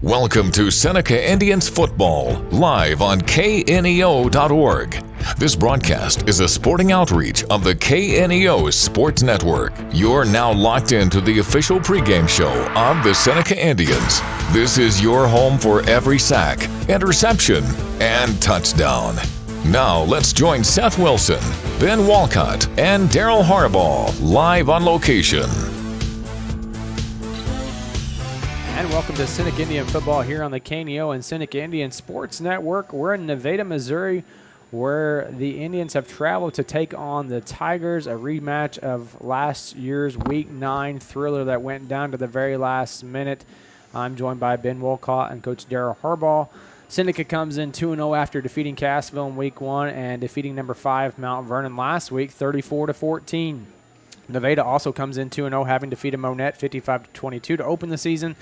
Welcome to Seneca Indians Football, live on KNEO.org. This broadcast is a sporting outreach of the KNEO Sports Network. You're now locked into the official pregame show of the Seneca Indians. This is your home for every sack, interception, and touchdown. Now let's join Seth Wilson, Ben Walcott, and Daryl Harbaugh live on location. And welcome to Seneca Indian Football here on the KNEO and Seneca Indian Sports Network. We're in Nevada, Missouri, where the Indians have traveled to take on the Tigers, a rematch of last year's Week 9 thriller that went down to the very last minute. I'm joined by Ben Walcott and Coach Daryl Harbaugh. Seneca comes in 2-0 after defeating Cassville in Week 1 and defeating number 5 Mount Vernon last week, 34-14. Nevada also comes in 2-0, having defeated Monette 55-22 to open the season,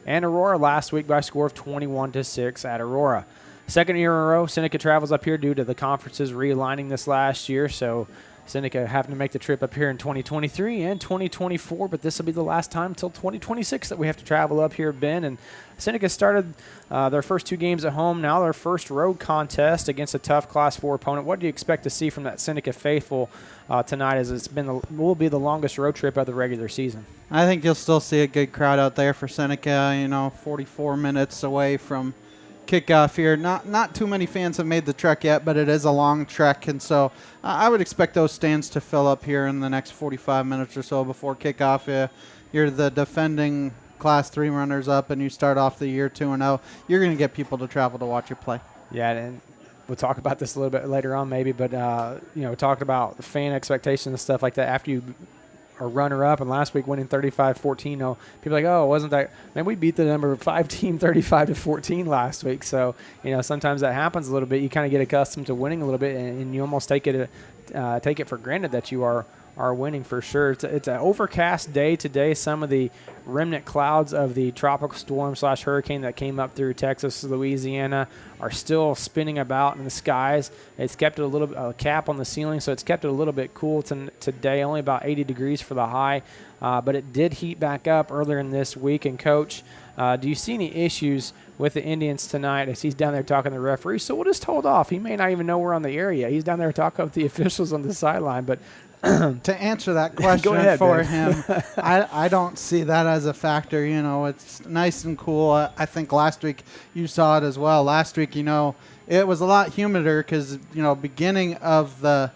and Aurora last week by a score of 21-6 at Aurora. Second year in a row, Seneca travels up here due to the conferences realigning this last year, so Seneca having to make the trip up here in 2023 and 2024, but this will be the last time until 2026 that we have to travel up here, Ben. And Seneca started their first 2 games at home, now their first road contest against a tough Class 4 opponent. What do you expect to see from that Seneca faithful tonight, as will be the longest road trip of the regular season? I think you'll still see a good crowd out there for Seneca. 44 minutes away from kickoff here. Not too many fans have made the trek yet, but it is a long trek, and so I would expect those stands to fill up here in the next 45 minutes or so before kickoff. You're the defending Class 3 runners-up, and you start off the year 2-0. You're going to get people to travel to watch you play. Yeah, and we'll talk about this a little bit later on maybe, but talked about fan expectations and stuff like that after you a runner-up, and last week winning 35-14. People are like, oh, wasn't that – man, we beat the number 5 team 35-14 last week. So, sometimes that happens a little bit. You kind of get accustomed to winning a little bit, and you almost take it for granted that you are winning for sure. It's an overcast day today. Some of the remnant clouds of the tropical storm/hurricane that came up through Texas, Louisiana, are still spinning about in the skies. It's kept it a cap on the ceiling, so it's kept it a little bit cool today, only about 80 degrees for the high. But it did heat back up earlier in this week. And, Coach, do you see any issues with the Indians tonight as he's down there talking to the referee? So we'll just hold off. He may not even know we're on the area. He's down there talking with the officials on the sideline. But to answer that question for him, I don't see that as a factor. It's nice and cool. I think last week you saw it as well. Last week, it was a lot humider because, beginning of the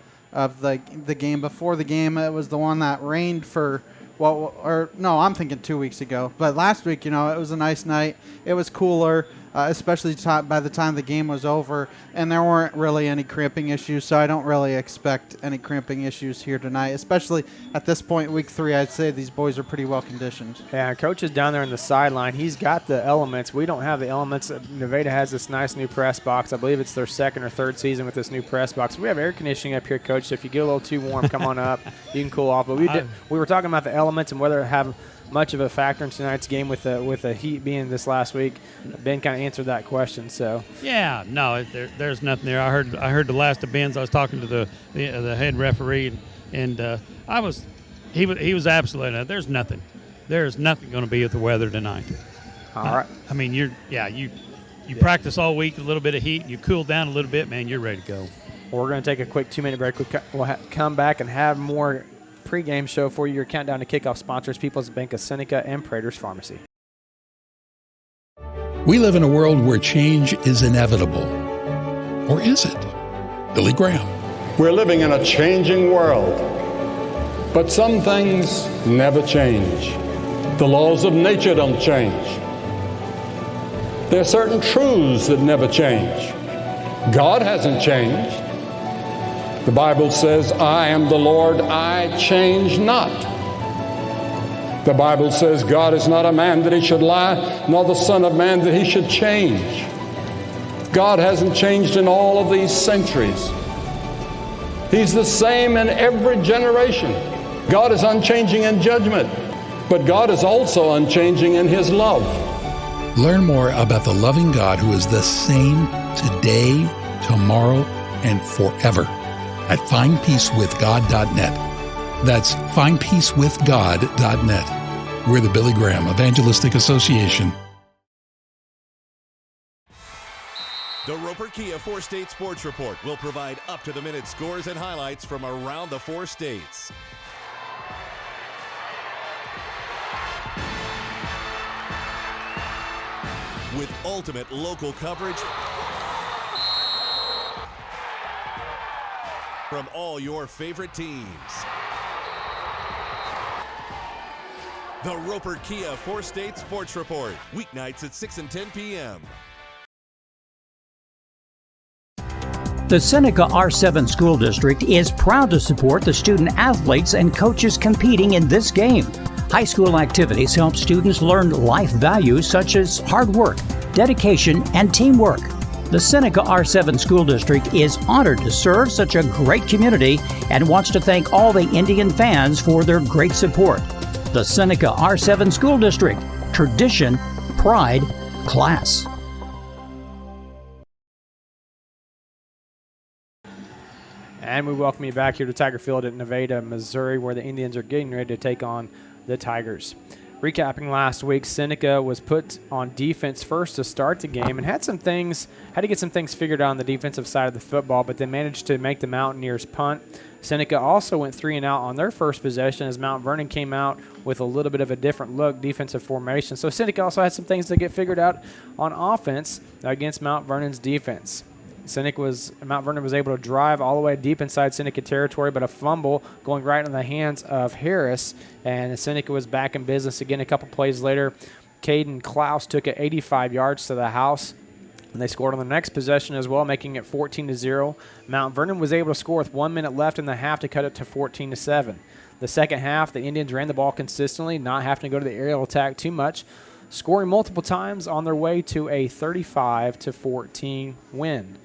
game, before the game, it was the one that rained for I'm thinking 2 weeks ago. But last week, it was a nice night. It was cooler, especially by the time the game was over, and there weren't really any cramping issues, so I don't really expect any cramping issues here tonight, especially at this point, Week 3. I'd say these boys are pretty well conditioned. Yeah, Coach is down there on the sideline. He's got the elements. We don't have the elements. Nevada has this nice new press box. I believe it's their second or third season with this new press box. We have air conditioning up here, Coach, so if you get a little too warm, come on up. You can cool off. But we were talking about the elements and whether it have much of a factor in tonight's game with the heat being this last week. Ben kind of answered that question. So yeah, no, there's nothing there. I heard the last of Ben's. I was talking to the head referee, and he was absolutely. There's nothing going to be with the weather tonight. All right. I mean, you practice all week, a little bit of heat, and you cool down a little bit, man. You're ready to go. Well, we're going to take a quick 2-minute break. We'll come back and have more pregame show for you. Your countdown to kickoff sponsors: People's Bank of Seneca and Prater's Pharmacy. We live in a world where change is inevitable. Or is it? Billy Graham. We're living in a changing world, but some things never change. The laws of nature don't change. There are certain truths that never change. God hasn't changed. The Bible says, I am the Lord, I change not. The Bible says, God is not a man that he should lie, nor the Son of Man that he should change. God hasn't changed in all of these centuries. He's the same in every generation. God is unchanging in judgment, but God is also unchanging in his love. Learn more about the loving God who is the same today, tomorrow, and forever at findpeacewithgod.net. That's findpeacewithgod.net. We're the Billy Graham Evangelistic Association. The Roper Kia 4-State Sports Report will provide up-to-the-minute scores and highlights from around the 4 states. With ultimate local coverage from all your favorite teams. The Roper Kia 4-State Sports Report, weeknights at 6 and 10 p.m. The Seneca R7 School District is proud to support the student athletes and coaches competing in this game. High school activities help students learn life values such as hard work, dedication, and teamwork. The Seneca R7 School District is honored to serve such a great community and wants to thank all the Indian fans for their great support. The Seneca R7 School District, tradition, pride, class. And we welcome you back here to Tiger Field at Nevada, Missouri, where the Indians are getting ready to take on the Tigers. Recapping last week, Seneca was put on defense first to start the game and had to get some things figured out on the defensive side of the football, but they managed to make the Mountaineers punt. Seneca also went 3 and out on their first possession as Mount Vernon came out with a little bit of a different look, defensive formation. So Seneca also had some things to get figured out on offense against Mount Vernon's defense. Mount Vernon was able to drive all the way deep inside Seneca territory, but a fumble going right in the hands of Harris, and Seneca was back in business again a couple plays later. Caden Klaus took it 85 yards to the house, and they scored on the next possession as well, making it 14-0. Mount Vernon was able to score with 1 minute left in the half to cut it to 14-7. The second half, the Indians ran the ball consistently, not having to go to the aerial attack too much, scoring multiple times on their way to a 35-14 win.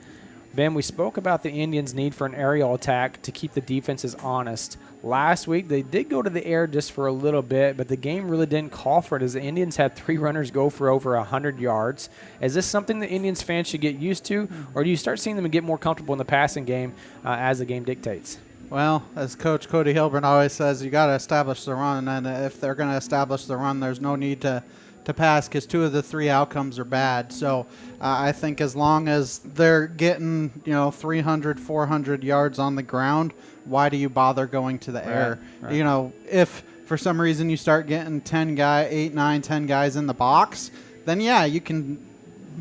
Ben, we spoke about the Indians' need for an aerial attack to keep the defenses honest. Last week, they did go to the air just for a little bit, but the game really didn't call for it as the Indians had 3 runners go for over 100 yards. Is this something the Indians fans should get used to, or do you start seeing them get more comfortable in the passing game as the game dictates? Well, as Coach Cody Hilburn always says, you got to establish the run, and if they're going to establish the run, there's no need to pass because 2 of the 3 outcomes are bad. So I think as long as they're getting 300, 400 yards on the ground, why do you bother going to the air? Right. If for some reason you start getting 8, 9, 10 guys in the box, then yeah, you can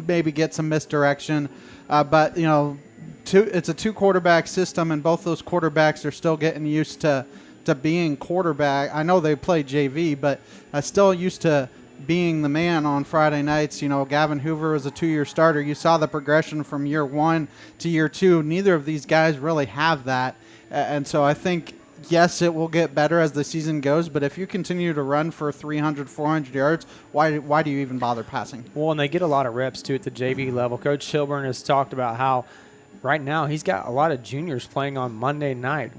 maybe get some misdirection. But it's a 2-quarterback system, and both those quarterbacks are still getting used to being quarterback. I know they play JV, but still used to being the man on Friday nights. Gavin Hoover was a 2-year starter. You saw the progression from year 1 to year 2. Neither of these guys really have that. And so I think, yes, it will get better as the season goes, but if you continue to run for 300, 400 yards, why do you even bother passing? Well, and they get a lot of reps, too, at the JV level. Coach Hilburn has talked about how right now he's got a lot of juniors playing on Monday night,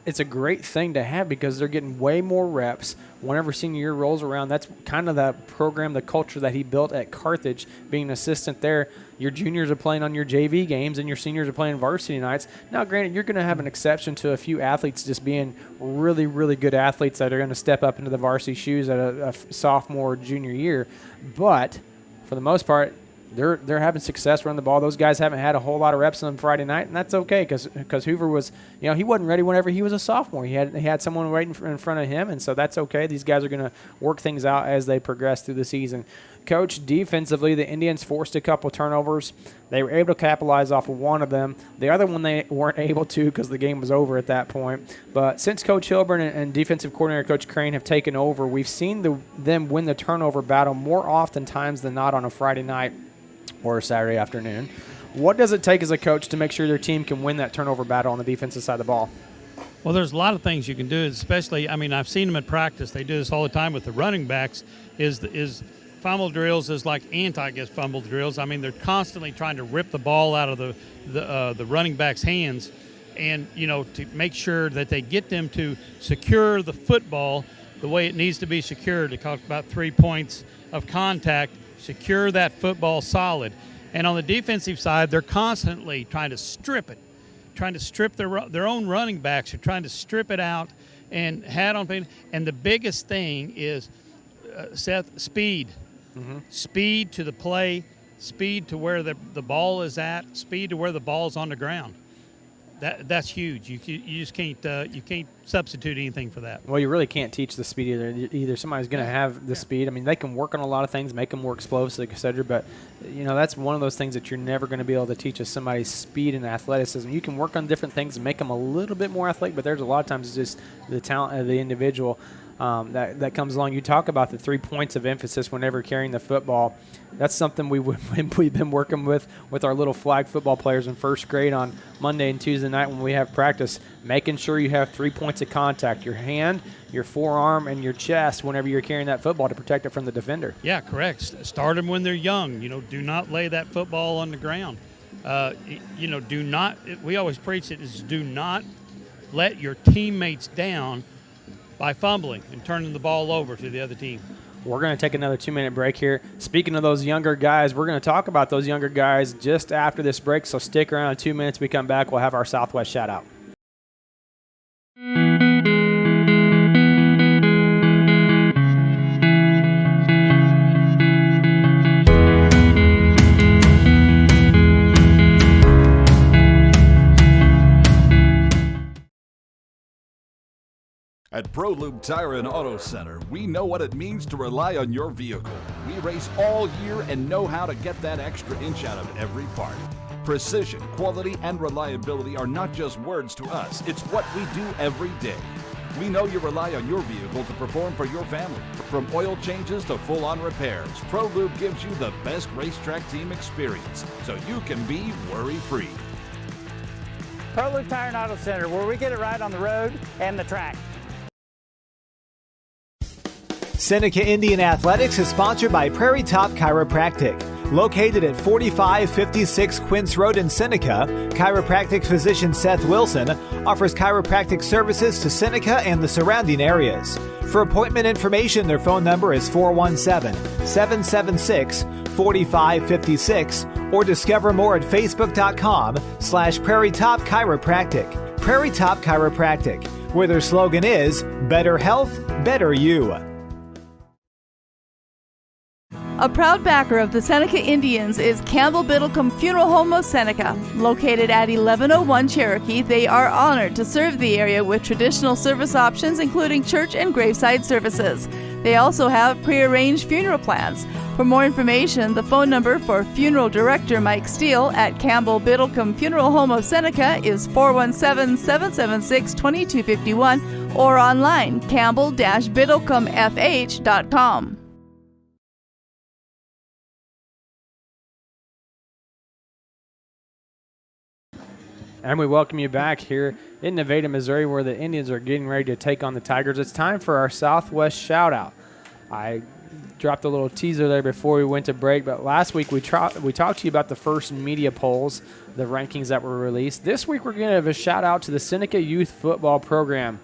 it's a great thing to have because they're getting way more reps whenever senior year rolls around. That's kind of the program, the culture that he built at Carthage, being an assistant there. Your juniors are playing on your JV games and your seniors are playing varsity nights. Now, granted, you're going to have an exception to a few athletes just being really, really good athletes that are going to step up into the varsity shoes at a sophomore or junior year. But for the most part, they're having success running the ball. Those guys haven't had a whole lot of reps on Friday night, and that's okay because Hoover was, he wasn't ready whenever he was a sophomore. He had someone waiting in front of him, and so that's okay. These guys are going to work things out as they progress through the season. Coach, defensively, the Indians forced a couple turnovers. They were able to capitalize off of one of them. The other one they weren't able to because the game was over at that point. But since Coach Hilburn and defensive coordinator Coach Crane have taken over, we've seen them win the turnover battle more often times than not on a Friday night or a Saturday afternoon. What does it take as a coach to make sure their team can win that turnover battle on the defensive side of the ball? Well, there's a lot of things you can do, especially, I've seen them in practice. They do this all the time with the running backs, is fumble drills is like anti-fumble drills. They're constantly trying to rip the ball out of the running back's hands and, to make sure that they get them to secure the football the way it needs to be secured. They talk about 3 points of contact. Secure that football solid. And on the defensive side, they're constantly trying to strip it, trying to strip their own running backs. They're trying to strip it out and and the biggest thing is, Seth, speed. Mm-hmm. Speed to the play, speed to where the ball is at, speed to where the ball's on the ground. That's huge. You just can't substitute anything for that. Well, you really can't teach the speed either. Somebody's going to have the speed. I mean, they can work on a lot of things, make them more explosive, et cetera, but, that's one of those things that you're never going to be able to teach somebody's speed and athleticism. You can work on different things and make them a little bit more athletic, but there's a lot of times it's just the talent of the individual that comes along. You talk about the 3 points of emphasis whenever carrying the football. That's something we've been working with our little flag football players in first grade on Monday and Tuesday night when we have practice, making sure you have 3 points of contact, your hand, your forearm, and your chest whenever you're carrying that football to protect it from the defender. Yeah, correct. Start them when they're young. Do not lay that football on the ground. Do not – we always preach it is do not let your teammates down by fumbling and turning the ball over to the other team. We're going to take another 2-minute break here. Speaking of those younger guys, we're going to talk about those younger guys just after this break, so stick around. In 2 minutes, we come back, we'll have our Southwest shout-out. At ProLube Tire and Auto Center, we know what it means to rely on your vehicle. We race all year and know how to get that extra inch out of every part. Precision, quality, and reliability are not just words to us. It's what we do every day. We know you rely on your vehicle to perform for your family. From oil changes to full-on repairs, ProLube gives you the best racetrack team experience, so you can be worry-free. ProLube Tire and Auto Center, where we get it right on the road and the track. Seneca Indian Athletics is sponsored by Prairie Top Chiropractic. Located at 4556 Quince Road in Seneca, chiropractic physician Seth Wilson offers chiropractic services to Seneca and the surrounding areas. For appointment information, their phone number is 417-776-4556 or discover more at facebook.com/Prairie Top Chiropractic. Prairie Top Chiropractic, where their slogan is Better Health, Better You. A proud backer of the Seneca Indians is Campbell Biddlecombe Funeral Home of Seneca. Located at 1101 Cherokee, they are honored to serve the area with traditional service options including church and graveside services. They also have prearranged funeral plans. For more information, the phone number for Funeral Director Mike Steele at Campbell Biddlecombe Funeral Home of Seneca is 417-776-2251 or online campbell-biddlecomefh.com. And we welcome you back here in Nevada, Missouri, where the Indians are getting ready to take on the Tigers. It's time for our Southwest shout-out. I dropped a little teaser there before we went to break, but last week we talked to you about the first media polls, the rankings that were released. This week we're going to have a shout-out to the Seneca Youth Football Program.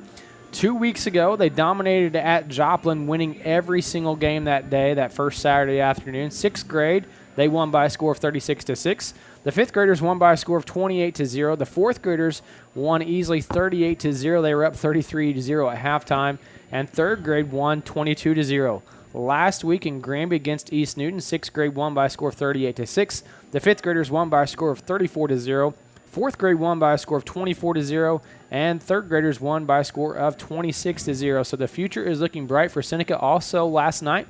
2 weeks ago, they dominated at Joplin, winning every single game that day, that first Saturday afternoon. 6th grade, they won by a score of 36-6. The 5th graders won by a score of 28-0. The 4th graders won easily 38-0. They were up 33-0 at halftime. And 3rd grade won 22-0. Last week in Granby against East Newton, 6th grade won by a score of 38-6. The 5th graders won by a score of 34-0. 4th grade won by a score of 24-0. And 3rd graders won by a score of 26-0. So the future is looking bright for Seneca. Also last night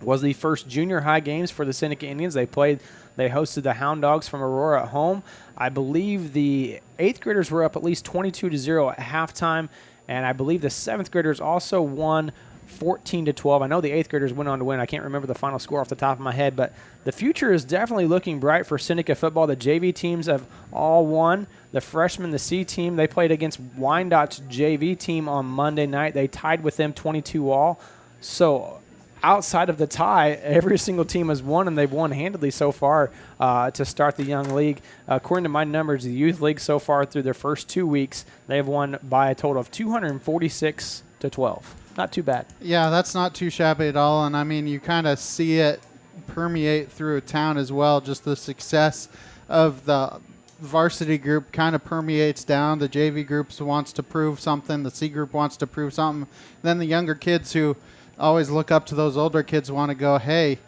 was the first junior high games for the Seneca Indians. They hosted the Hound Dogs from Aurora at home. I believe the 8th graders were up at least 22-0 at halftime, and I believe the 7th graders also won 14-12. I know the 8th graders went on to win. I can't remember the final score off the top of my head, but the future is definitely looking bright for Seneca football. The JV teams have all won. The freshmen, the C team, they played against Wyandott's JV team on Monday night. They tied with them 22-all. So outside of the tie, every single team has won, and they've won handedly so far to start the young league. According to my numbers, the youth league so far through their first 2 weeks, they've won by a total of 246-12. Not too bad. Yeah, that's not too shabby at all. And, I mean, you kind of see it permeate through a town as well. Just the success of the varsity group kind of permeates down. The JV groups wants to prove something. The C group wants to prove something. Then the younger kids who always look up to those older kids want to go, hey,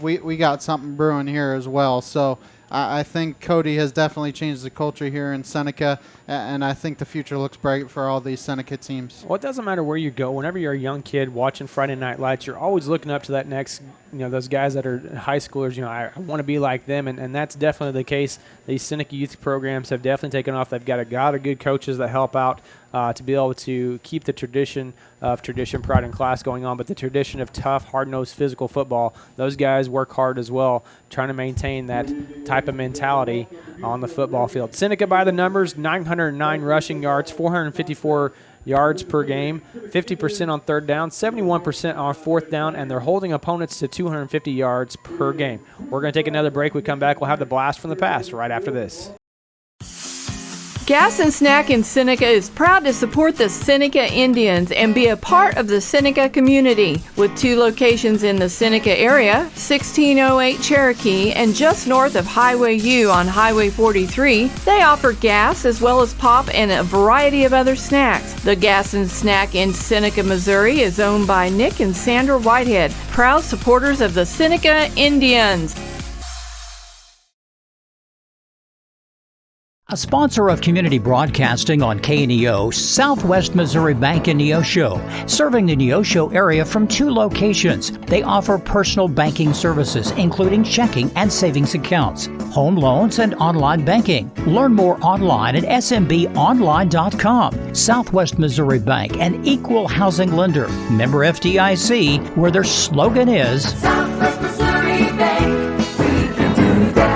we got something brewing here as well. So I think Cody has definitely changed the culture here in Seneca, and I think the future looks bright for all these Seneca teams. Well, it doesn't matter where you go. Whenever you're a young kid watching Friday Night Lights, you're always looking up to that next, those guys that are high schoolers. I want to be like them, and that's definitely the case. These Seneca youth programs have definitely taken off. They've got a lot of good coaches that help out to be able to keep the tradition of pride and class going on, but the tradition of tough, hard-nosed physical football, those guys work hard as well, trying to maintain that type of mentality on the football field. Seneca, by the numbers, 909 rushing yards, 454 yards per game, 50% on third down, 71% on fourth down, and they're holding opponents to 250 yards per game. We're going to take another break. We come back, we'll have the blast from the past right after this. Gas and Snack in Seneca is proud to support the Seneca Indians and be a part of the Seneca community. With 2 locations in the Seneca area, 1608 Cherokee and just north of Highway U on Highway 43, they offer gas as well as pop and a variety of other snacks. The Gas and Snack in Seneca, Missouri is owned by Nick and Sandra Whitehead, proud supporters of the Seneca Indians. A sponsor of community broadcasting on KNEO, Southwest Missouri Bank and Neosho, serving the Neosho area from 2 locations. They offer personal banking services, including checking and savings accounts, home loans, and online banking. Learn more online at smbonline.com. Southwest Missouri Bank, an equal housing lender. Member FDIC, where their slogan is Southwest Missouri Bank, we can do that.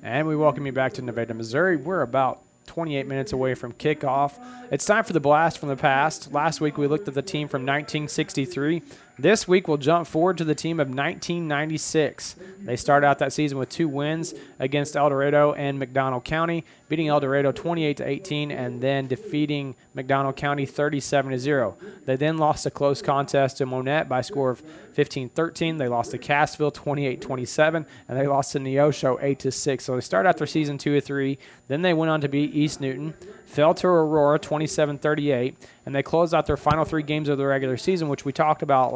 And we welcome you back to Nevada, Missouri. We're about 28 minutes away from kickoff. It's time for the blast from the past. Last week we looked at the team from 1963. This week we'll jump forward to the team of 1996. They started out that season with 2 wins against El Dorado and McDonald County, beating El Dorado 28-18 and then defeating McDonald County 37-0. They then lost a close contest to Monette by a score of 15-13. They lost to Cassville 28-27, and they lost to Neosho 8-6. So they started out their season 2-3. Then they went on to beat East Newton, fell to Aurora 27-38, and they closed out their final 3 games of the regular season, which we talked about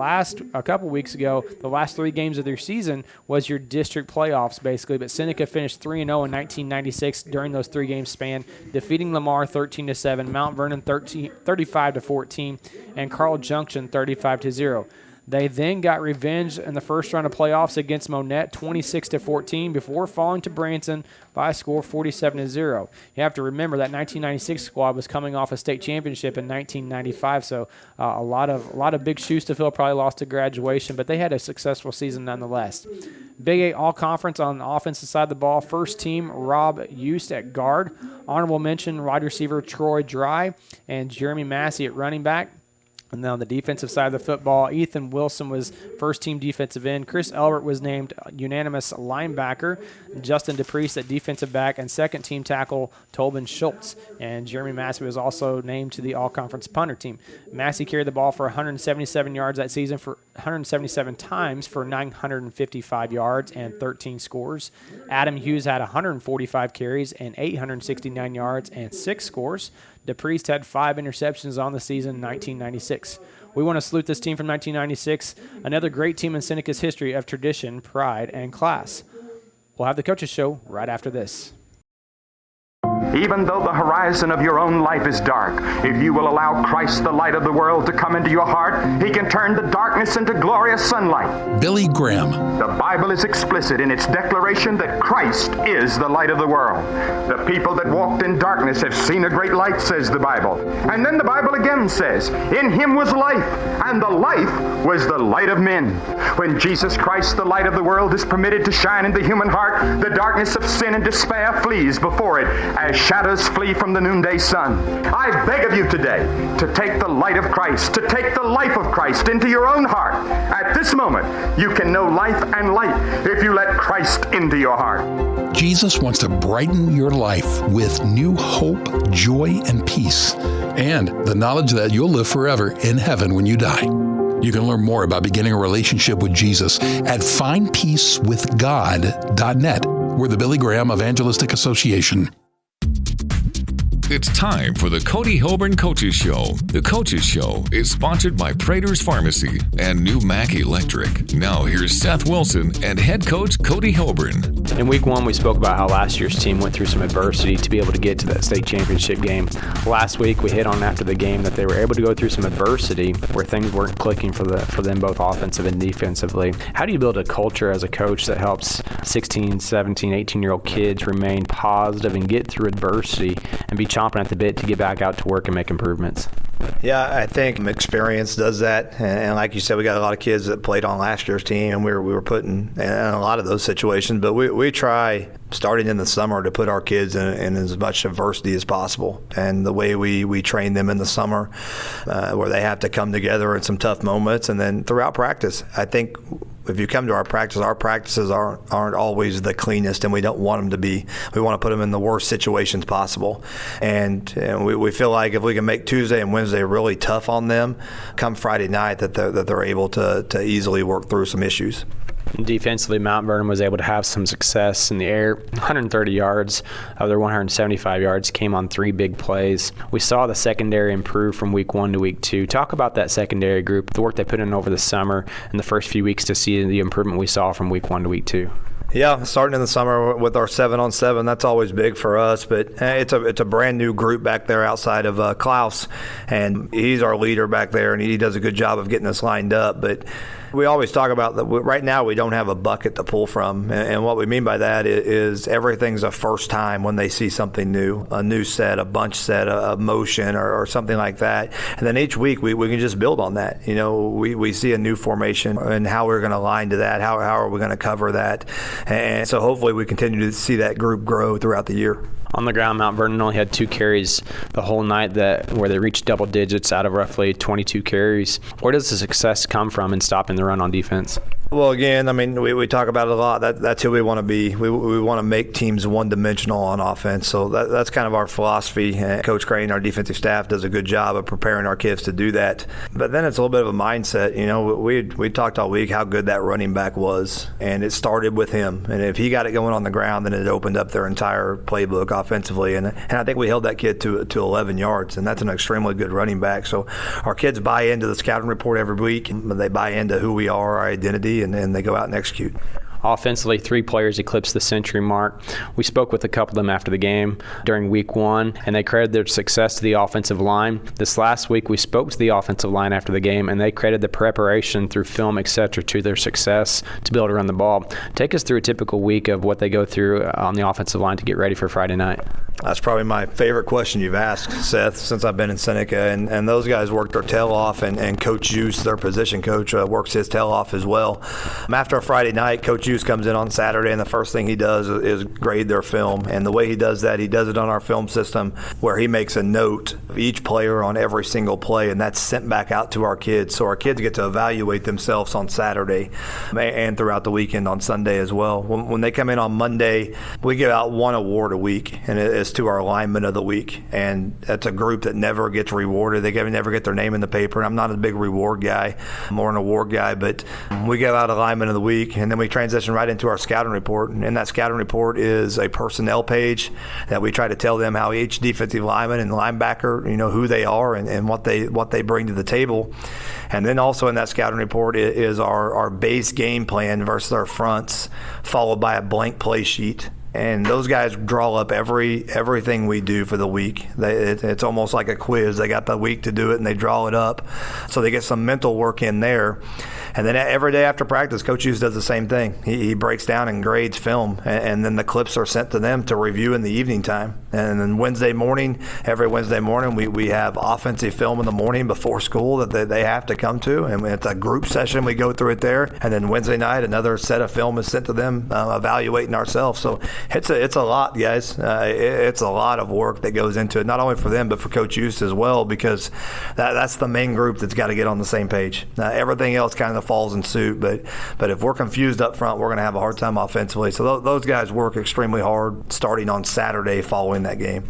a couple weeks ago. The last 3 games of their season was your district playoffs, basically. But Seneca finished 3-0 in 1996 during those 3-game span, defeating Lamar 13-7, Mount Vernon 35-14, and Carl Junction 35-0. They then got revenge in the first round of playoffs against Monette, 26-14, before falling to Branson by a score of 47-0. You have to remember that 1996 squad was coming off a state championship in 1995, so a lot of big shoes to fill. Probably lost to graduation, but they had a successful season nonetheless. Big 8 all-conference on the offensive side of the ball. First team, Rob Eust at guard. Honorable mention, wide receiver Troy Dry and Jeremy Massey at running back. And then on the defensive side of the football, Ethan Wilson was first-team defensive end. Chris Elbert was named unanimous linebacker. Justin DePriest at defensive back. And second-team tackle, Tobin Schultz. And Jeremy Massey was also named to the all-conference punter team. Massey carried the ball for 177 yards that season, for 177 times for 955 yards and 13 scores. Adam Hughes had 145 carries and 869 yards and 6 scores. DePriest had 5 interceptions on the season in 1996. We want to salute this team from 1996, another great team in Seneca's history of tradition, pride, and class. We'll have the Coaches Show right after this. Even though the horizon of your own life is dark, if you will allow Christ, the light of the world, to come into your heart, he can turn the darkness into glorious sunlight. Billy Graham. The Bible is explicit in its declaration that Christ is the light of the world. The people that walked in darkness have seen a great light, says the Bible. And then the Bible again says, in him was life, and the life was the light of men. When Jesus Christ, the light of the world, is permitted to shine in the human heart, the darkness of sin and despair flees before it as shadows flee from the noonday sun. I beg of you today to take the light of Christ, to take the life of Christ into your own heart. At this moment, you can know life and light if you let Christ into your heart. Jesus wants to brighten your life with new hope, joy, and peace, and the knowledge that you'll live forever in heaven when you die. You can learn more about beginning a relationship with Jesus at findpeacewithgod.net. We're the Billy Graham Evangelistic Association. It's time for the Cody Hilburn Coaches Show. The Coaches Show is sponsored by Prater's Pharmacy and New Mack Electric. Now here's Seth Wilson and head coach Cody Hilburn. In week 1, we spoke about how last year's team went through some adversity to be able to get to that state championship game. Last week, we hit on after the game that they were able to go through some adversity where things weren't clicking for them both offensive and defensively. How do you build a culture as a coach that helps 16, 17, 18-year-old kids remain positive and get through adversity and be chomping at the bit to get back out to work and make improvements? Yeah, I think experience does that. And like you said, we got a lot of kids that played on last year's team, and we were put in a lot of those situations. But we try, starting in the summer, to put our kids in as much adversity as possible. And the way we train them in the summer, where they have to come together in some tough moments, and then throughout practice. I think if you come to our practices aren't always the cleanest, and we don't want them to be. We want to put them in the worst situations possible. And we feel like if we can make Tuesday and Wednesday really tough on them, come Friday night that they're able to easily work through some issues. Defensively, Mount Vernon was able to have some success in the air. 130 yards of their 175 yards came on 3 big plays. We saw the secondary improve from week 1 to week 2. Talk about that secondary group, the work they put in over the summer and the first few weeks to see the improvement we saw from week 1 to week 2. Yeah, starting in the summer with our 7-on-7, that's always big for us. But it's a brand new group back there outside of Klaus, and he's our leader back there, and he does a good job of getting us lined up. But we always talk about that right now we don't have a bucket to pull from, and what we mean by that is everything's a first time when they see something new, a new set, a bunch set, a motion, or something like that. And then each week we can just build on that. You know, we see a new formation and how we're going to align to that, how are we going to cover that. And so hopefully we continue to see that group grow throughout the year. On the ground, Mount Vernon only had 2 carries the whole night where they reached double digits out of roughly 22 carries. Where does the success come from in stopping the run on defense? Well, again, I mean, we talk about it a lot. That's who we want to be. We want to make teams one-dimensional on offense. So that's kind of our philosophy. And Coach Crane, our defensive staff, does a good job of preparing our kids to do that. But then it's a little bit of a mindset. You know, we talked all week how good that running back was, and it started with him. And if he got it going on the ground, then it opened up their entire playbook offensively. And I think we held that kid to 11 yards, and that's an extremely good running back. So our kids buy into the scouting report every week, and they buy into who we are, our identity, and they go out and execute. Offensively, 3 players eclipsed the century mark. We spoke with a couple of them after the game during week 1, and they credited their success to the offensive line. This last week, we spoke to the offensive line after the game, and they credited the preparation through film, etc., to their success to be able to run the ball. Take us through a typical week of what they go through on the offensive line to get ready for Friday night. That's probably my favorite question you've asked, Seth, since I've been in Seneca. And those guys work their tail off, and Coach Juice, their position coach, works his tail off as well. After a Friday night, Coach Juice comes in on Saturday, and the first thing he does is grade their film. And the way he does that, he does it on our film system where he makes a note of each player on every single play, and that's sent back out to our kids. So our kids get to evaluate themselves on Saturday and throughout the weekend on Sunday as well. When they come in on Monday, we give out 1 award a week, and it's to our lineman of the week. And that's a group that never gets rewarded. They never get their name in the paper. And I'm not a big reward guy, I'm more an award guy, but we give out a lineman of the week, and then we transition right into our scouting report. And in that scouting report is a personnel page that we try to tell them how each defensive lineman and linebacker, you know, who they are and what they bring to the table. And then also in that scouting report is our base game plan versus our fronts, followed by a blank play sheet. And those guys draw up everything we do for the week. It's almost like a quiz. They got the week to do it, and they draw it up. So they get some mental work in there. And then every day after practice, Coach Hughes does the same thing. He breaks down and grades film, and then the clips are sent to them to review in the evening time. And then every Wednesday morning, we have offensive film in the morning before school that they have to come to. And it's a group session. We go through it there. And then Wednesday night, another set of film is sent to them, evaluating ourselves. So it's a lot, guys. It's a lot of work that goes into it, not only for them, but for Coach Hughes as well, because that's the main group that's got to get on the same page. Everything else kind of falls in suit, but if we're confused up front, we're going to have a hard time offensively. So those guys work extremely hard starting on Saturday following that game.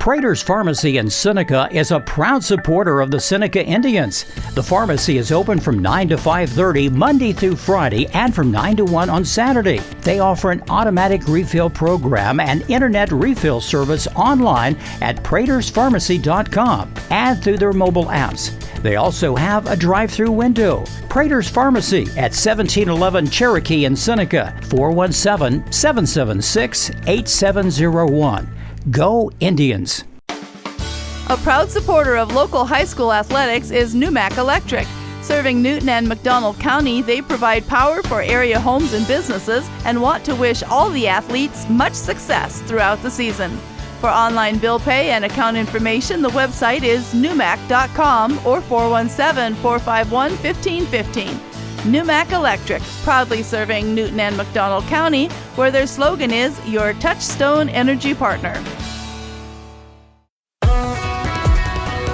Prater's Pharmacy in Seneca is a proud supporter of the Seneca Indians. The pharmacy is open from 9 to 5:30 Monday through Friday and from 9 to 1 on Saturday. They offer an automatic refill program and internet refill service online at praterspharmacy.com and through their mobile apps. They also have a drive-through window. Prater's Pharmacy at 1711 Cherokee in Seneca, 417-776-8701. Go Indians! A proud supporter of local high school athletics is Numac Electric. Serving Newton and McDonald County, they provide power for area homes and businesses and want to wish all the athletes much success throughout the season. For online bill pay and account information, the website is numac.com or 417-451-1515. Numac Electric, proudly serving Newton and McDonald County, where their slogan is your touchstone energy partner.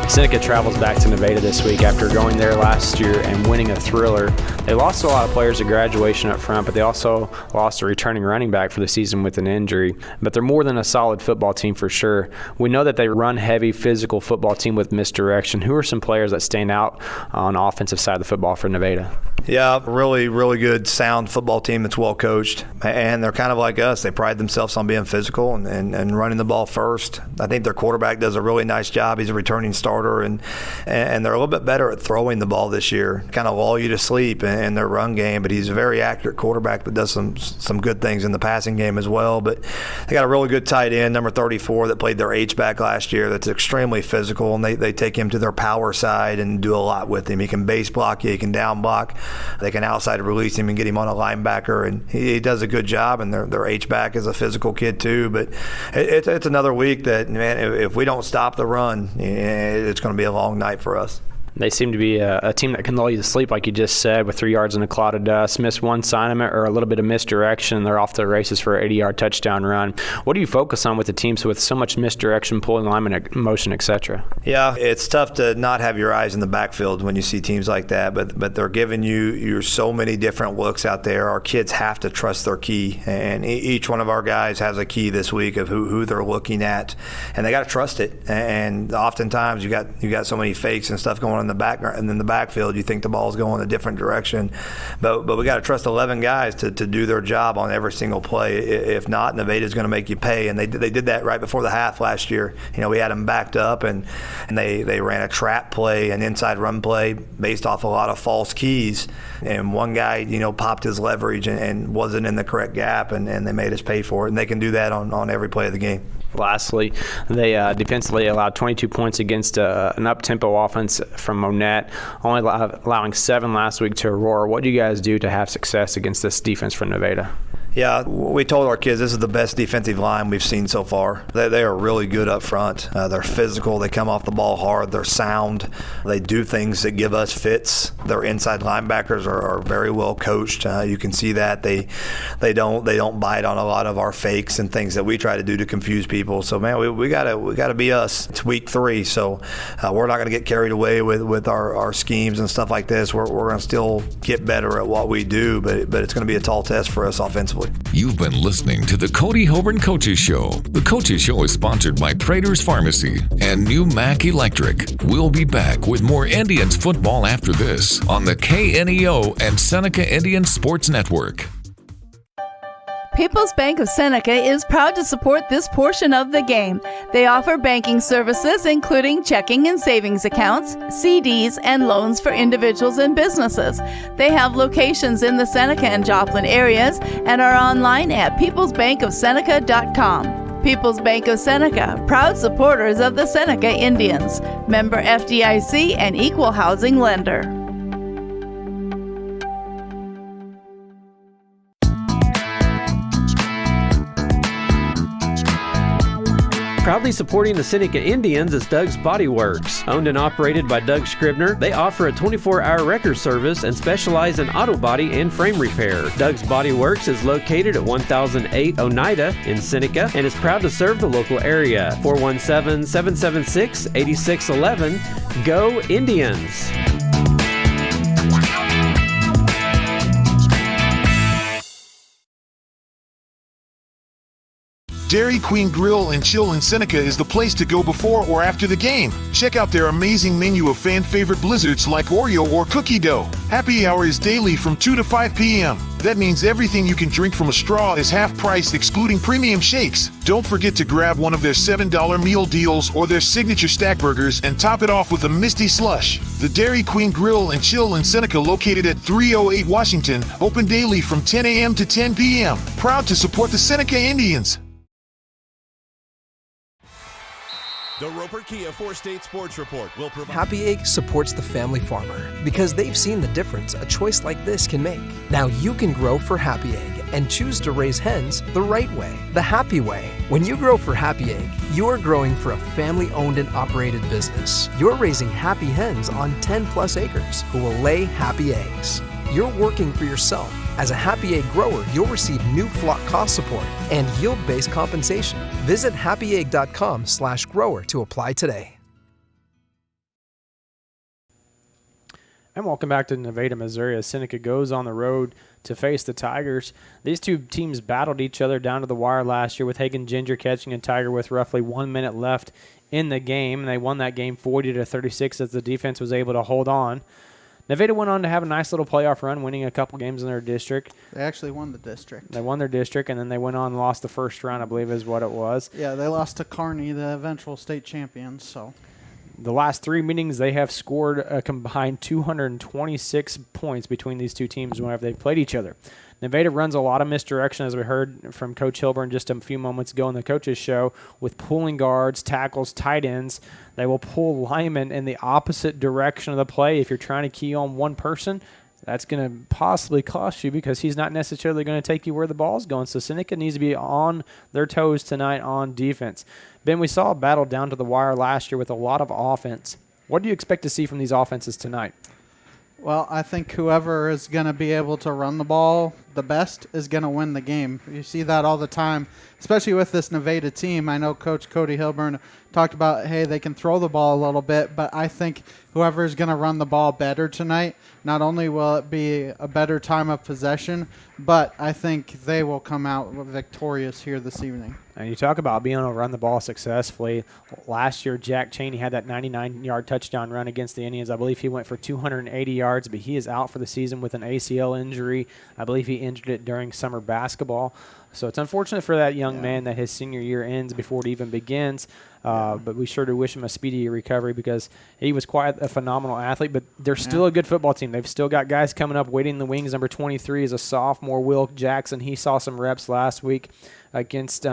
Seneca travels back to Nevada this week after going there last year and winning a thriller. They lost a lot of players at graduation up front, but they also lost a returning running back for the season with an injury. But they're more than a solid football team for sure. We know that they run heavy, physical football team with misdirection. Who are some players that stand out on the offensive side of the football for Nevada? Yeah, really, really good, sound football team that's well coached. And they're kind of like us. They pride themselves on being physical and running the ball first. I think their quarterback does a really nice job. He's a returning starter, and they're a little bit better at throwing the ball this year. Kind of lull you to sleep in their run game, but he's a very accurate quarterback that does some good things in the passing game as well. But they got a really good tight end, number 34, that played their H-back last year that's extremely physical, and they take him to their power side and do a lot with him. He can base block you, he can down block. They can outside release him and get him on a linebacker, and he does a good job, and their H-back is a physical kid too. But it's another week that, man, if we don't stop the run, it's going to be a long night for us. They seem to be a team that can lull you to sleep, like you just said, with 3 yards in a cloud of dust, miss one assignment or a little bit of misdirection. They're off to the races for an 80-yard touchdown run. What do you focus on with the teams with so much misdirection, pulling lineman motion, etc.? Yeah, it's tough to not have your eyes in the backfield when you see teams like that, but they're giving you so many different looks out there. Our kids have to trust their key, and each one of our guys has a key this week of who they're looking at, and they got to trust it. And oftentimes you got so many fakes and stuff going on in the background, and in the backfield you think the ball's going a different direction, but we got to trust 11 guys to do their job on every single play. If not, Nevada's going to make you pay, and they did that right before the half last year. We had them backed up, and they ran a trap play, an inside run play based off a lot of false keys, and one guy popped his leverage and wasn't in the correct gap, and they made us pay for it, and they can do that on every play of the game. Lastly, they defensively allowed 22 points against an up-tempo offense from Monette, only allowing 7 last week to Aurora. What do you guys do to have success against this defense from Nevada? Yeah, we told our kids this is the best defensive line we've seen so far. They are really good up front. They're physical. They come off the ball hard. They're sound. They do things that give us fits. Their inside linebackers are very well coached. You can see that they don't bite on a lot of our fakes and things that we try to do to confuse people. So man, we gotta be us. It's week 3, so we're not gonna get carried away with our schemes and stuff like this. We're gonna still get better at what we do, but it's gonna be a tall test for us offensively. You've been listening to the Cody Hoburn Coaches Show. The Coaches Show is sponsored by Prater's Pharmacy and Numac Electric. We'll be back with more Indians football after this on the KNEO and Seneca Indian Sports Network. People's Bank of Seneca is proud to support this portion of the game. They offer banking services including checking and savings accounts, CDs, and loans for individuals and businesses. They have locations in the Seneca and Joplin areas and are online at peoplesbankofseneca.com. People's Bank of Seneca, proud supporters of the Seneca Indians. Member FDIC and equal housing lender. Proudly supporting the Seneca Indians is Doug's Body Works. Owned and operated by Doug Scribner, they offer a 24-hour wrecker service and specialize in auto body and frame repair. Doug's Body Works is located at 1008 Oneida in Seneca and is proud to serve the local area. 417-776-8611. Go Indians! Dairy Queen Grill and Chill in Seneca is the place to go before or after the game. Check out their amazing menu of fan-favorite blizzards like Oreo or cookie dough. Happy hour is daily from 2 to 5 p.m. That means everything you can drink from a straw is half price, excluding premium shakes. Don't forget to grab one of their $7 meal deals or their signature stack burgers and top it off with a Misty Slush. The Dairy Queen Grill and Chill in Seneca, located at 308 Washington, open daily from 10 a.m. to 10 p.m. Proud to support the Seneca Indians. The Roper Kia 4-State Sports Report will provide... Happy Egg supports the family farmer because they've seen the difference a choice like this can make. Now you can grow for Happy Egg and choose to raise hens the right way, the happy way. When you grow for Happy Egg, you are growing for a family-owned and operated business. You're raising happy hens on 10-plus acres who will lay happy eggs. You're working for yourself. As a Happy Egg grower, you'll receive new flock cost support and yield-based compensation. Visit happyegg.com/grower to apply today. And welcome back to Nevada, Missouri, as Seneca goes on the road to face the Tigers. These two teams battled each other down to the wire last year, with Hagen Ginger catching a Tiger with roughly 1 minute left in the game. And they won that game 40-36 as the defense was able to hold on. Nevada went on to have a nice little playoff run, winning a couple games in their district. They actually won the district. They won their district, and then they went on and lost the first round, I believe is what it was. Yeah, they lost to Kearney, the eventual state champions. So the last three meetings, they have scored a combined 226 points between these two teams whenever they've played each other. Nevada runs a lot of misdirection, as we heard from Coach Hilburn just a few moments ago in the coaches show, with pulling guards, tackles, tight ends. They will pull linemen in the opposite direction of the play. If you're trying to key on one person, that's going to possibly cost you because he's not necessarily going to take you where the ball's going. So Seneca needs to be on their toes tonight on defense. Ben, we saw a battle down to the wire last year with a lot of offense. What do you expect to see from these offenses tonight? Well, I think whoever is going to be able to run the ball the best is going to win the game. You see that all the time, especially with this Nevada team. I know Coach Cody Hilburn talked about, hey, they can throw the ball a little bit, but I think whoever is going to run the ball better tonight, not only will it be a better time of possession, but I think they will come out victorious here this evening. And you talk about being able to run the ball successfully. Last year, Jack Chaney had that 99-yard touchdown run against the Indians. I believe he went for 280 yards, but he is out for the season with an ACL injury. I believe he injured it during summer basketball. So it's unfortunate for that young man that his senior year ends before it even begins. But we sure do wish him a speedy recovery because he was quite a phenomenal athlete. But they're still a good football team. They've still got guys coming up waiting in the wings. Number 23 is a sophomore, Will Jackson. He saw some reps last week against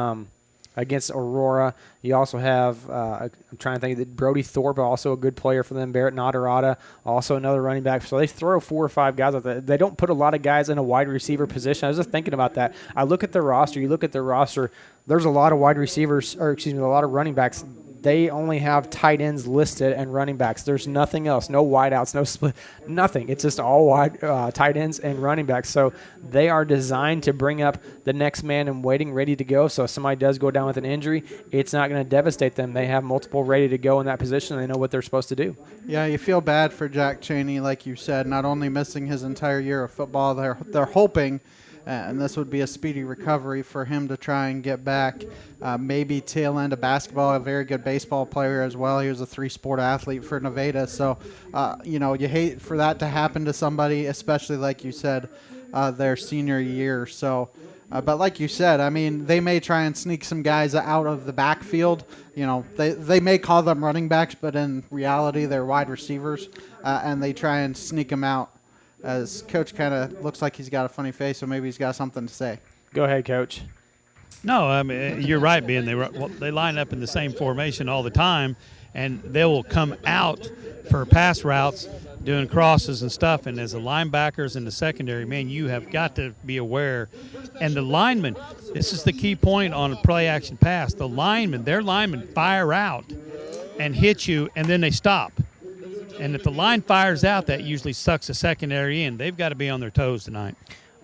Aurora. You also have, I'm trying to think, that Brody Thorpe, also a good player for them. Barrett Nadarata, also another running back. So they throw 4 or 5 guys out there. They don't put a lot of guys in a wide receiver position. I was just thinking about that. I look at their roster. You look at their roster, there's a lot of wide receivers, a lot of running backs. They only have tight ends listed and running backs. There's nothing else, no wideouts, no split, nothing. It's just all wide tight ends and running backs. So they are designed to bring up the next man in waiting, ready to go. So if somebody does go down with an injury, it's not going to devastate them. They have multiple ready to go in that position, and they know what they're supposed to do. Yeah, you feel bad for Jack Chaney, like you said, not only missing his entire year of football, they're hoping and this would be a speedy recovery for him to try and get back. Maybe tail end of basketball, a very good baseball player as well. He was a 3-sport athlete for Nevada. So, you hate for that to happen to somebody, especially like you said, their senior year. So, but like you said, I mean, they may try and sneak some guys out of the backfield. They may call them running backs, but in reality, they're wide receivers, and they try and sneak them out. As Coach kind of looks like he's got a funny face, so maybe he's got something to say. Go ahead, Coach. No, I mean, you're right, Ben. They line up in the same formation all the time, and they will come out for pass routes, doing crosses and stuff. And as the linebackers in the secondary, man, you have got to be aware. And the linemen, this is the key point on a play-action pass. Their linemen fire out and hit you, and then they stop. And if the line fires out, that usually sucks the secondary in. They've got to be on their toes tonight.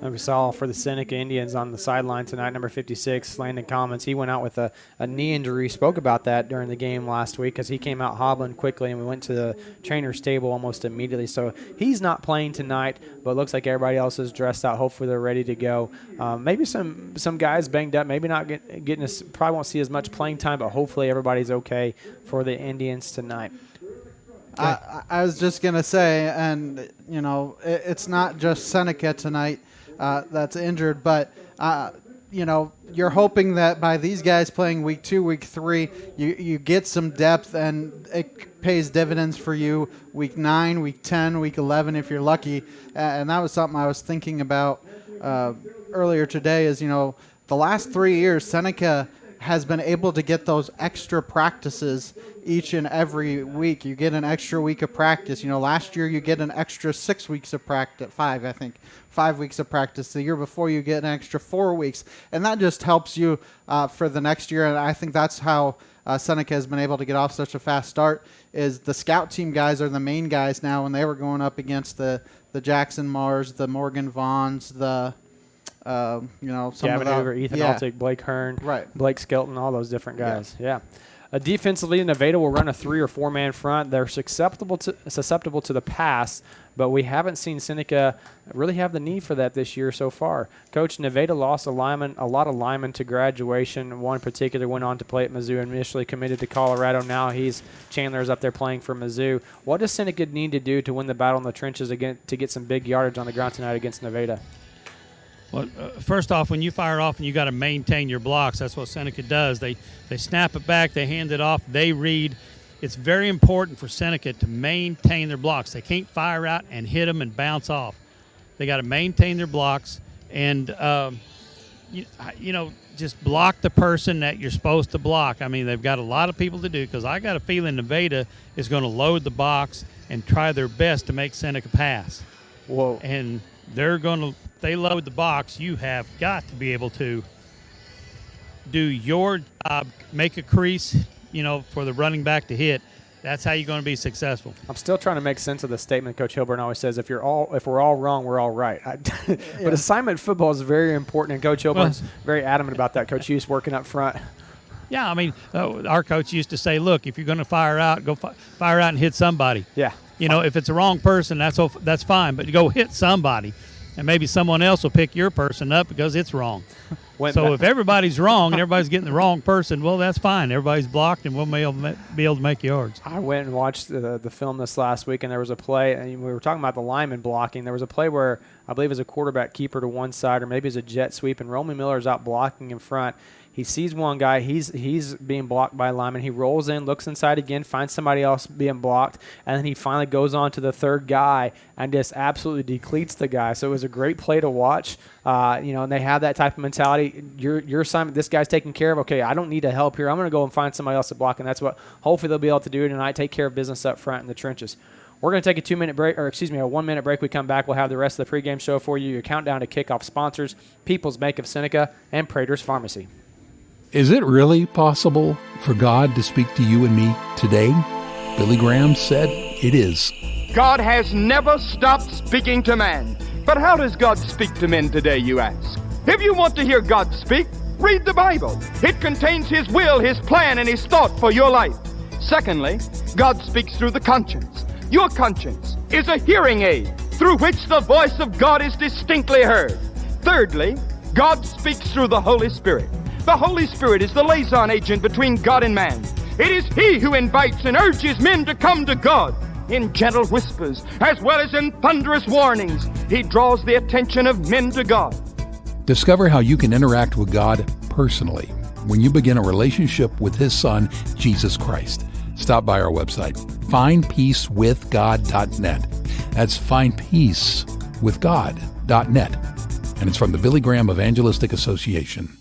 And we saw for the Seneca Indians on the sideline tonight, number 56, Landon Commons. He went out with a knee injury. Spoke about that during the game last week because he came out hobbling quickly, and we went to the trainer's table almost immediately. So he's not playing tonight, but it looks like everybody else is dressed out. Hopefully they're ready to go. Maybe some guys banged up, maybe not getting probably won't see as much playing time, but hopefully everybody's okay for the Indians tonight. I was just going to say, and, you know, it's not just Seneca tonight that's injured, but, you know, you're hoping that by these guys playing week 2, week 3, you get some depth, and it pays dividends for you week 9, week 10, week 11 if you're lucky. And that was something I was thinking about earlier today is, you know, the last 3 years, Seneca has been able to get those extra practices each and every week. You get an extra week of practice. You know, last year you get an extra 6 weeks of practice, 5 weeks of practice. The year before you get an extra 4 weeks. And that just helps you for the next year. And I think that's how Seneca has been able to get off such a fast start is the scout team guys are the main guys now when they were going up against the Jackson Mars, the Morgan Vaughns, the you know, some Gavin of the, Hoover, Ethan Altick, Blake Hearn, Blake Skelton, all those different guys. Yeah. Defensively, Nevada will run a 3 or 4 man front. They're susceptible to the pass, but we haven't seen Seneca really have the need for that this year so far. Coach, Nevada lost a lot of linemen to graduation. One in particular went on to play at Mizzou, initially committed to Colorado. Now Chandler's up there playing for Mizzou. What does Seneca need to do to win the battle in the trenches again to get some big yardage on the ground tonight against Nevada? Well, first off, when you fire off and you got to maintain your blocks, that's what Seneca does. They snap it back, they hand it off, they read. It's very important for Seneca to maintain their blocks. They can't fire out and hit them and bounce off. They got to maintain their blocks and, you know, just block the person that you're supposed to block. I mean, they've got a lot of people to do because I got a feeling Nevada is going to load the box and try their best to make Seneca pass. Whoa. And they're going to – they load the box, you have got to be able to do your job, make a crease, you know, for the running back to hit. That's how you're going to be successful. I'm still trying to make sense of the statement Coach Hilburn always says, if we're all wrong, we're all right. But assignment football is very important, and Coach Hilburn's very adamant about that. Coach Hughes working up front. Yeah, I mean, our coach used to say, look, if you're going to fire out, go fire out and hit somebody. Yeah. You know, if it's the wrong person, that's fine, but go hit somebody. And maybe someone else will pick your person up because it's wrong. If everybody's wrong and everybody's getting the wrong person, well, that's fine. Everybody's blocked, and we'll be able to make yards. I went and watched the film this last week, and there was a play, and we were talking about the lineman blocking. There was a play where I believe it was a quarterback keeper to one side, or maybe it's a jet sweep, and Roman Miller's out blocking in front. He sees one guy. He's being blocked by a lineman. He rolls in, looks inside again, finds somebody else being blocked, and then he finally goes on to the third guy and just absolutely decleats the guy. So it was a great play to watch. You know, and they have that type of mentality. Your assignment, this guy's taken care of. Okay, I don't need to help here. I'm going to go and find somebody else to block, and that's what hopefully they'll be able to do tonight, take care of business up front in the trenches. We're going to take a 2-minute break, or excuse me, a 1-minute break. We come back, we'll have the rest of the pregame show for you, your countdown to kickoff sponsors, People's Bank of Seneca, and Prater's Pharmacy. Is it really possible for God to speak to you and me today? Billy Graham said it is. God has never stopped speaking to man. But how does God speak to men today, you ask? If you want to hear God speak, read the Bible. It contains His will, His plan, and His thought for your life. Secondly, God speaks through the conscience. Your conscience is a hearing aid through which the voice of God is distinctly heard. Thirdly, God speaks through the Holy Spirit. The Holy Spirit is the liaison agent between God and man. It is He who invites and urges men to come to God. In gentle whispers, as well as in thunderous warnings, He draws the attention of men to God. Discover how you can interact with God personally when you begin a relationship with His Son, Jesus Christ. Stop by our website, findpeacewithgod.net. That's findpeacewithgod.net. And it's from the Billy Graham Evangelistic Association.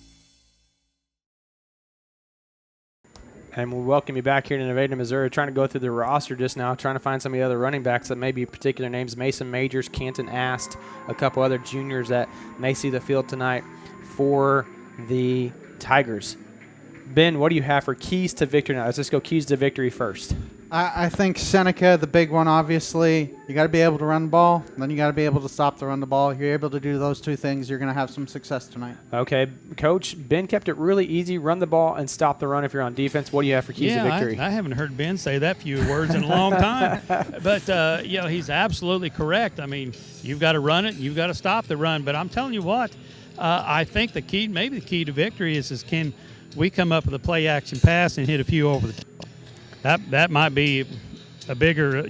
And we welcome you back here to Nevada, Missouri. Trying to go through the roster just now, trying to find some of the other running backs that may be particular names. Mason Majors, Canton Ast, a couple other juniors that may see the field tonight for the Tigers. Ben, what do you have for keys to victory now? Let's just go keys to victory first. I think Seneca, the big one, obviously, you got to be able to run the ball, then you got to be able to stop the run the ball. If you're able to do those two things, you're going to have some success tonight. Okay, Coach, Ben kept it really easy, run the ball and stop the run if you're on defense. What do you have for keys to victory? I haven't heard Ben say that few words in a long time. But, he's absolutely correct. I mean, you've got to run it, you've got to stop the run. But I'm telling you what, I think the key to victory is can we come up with a play-action pass and hit a few over the top. That might be a bigger,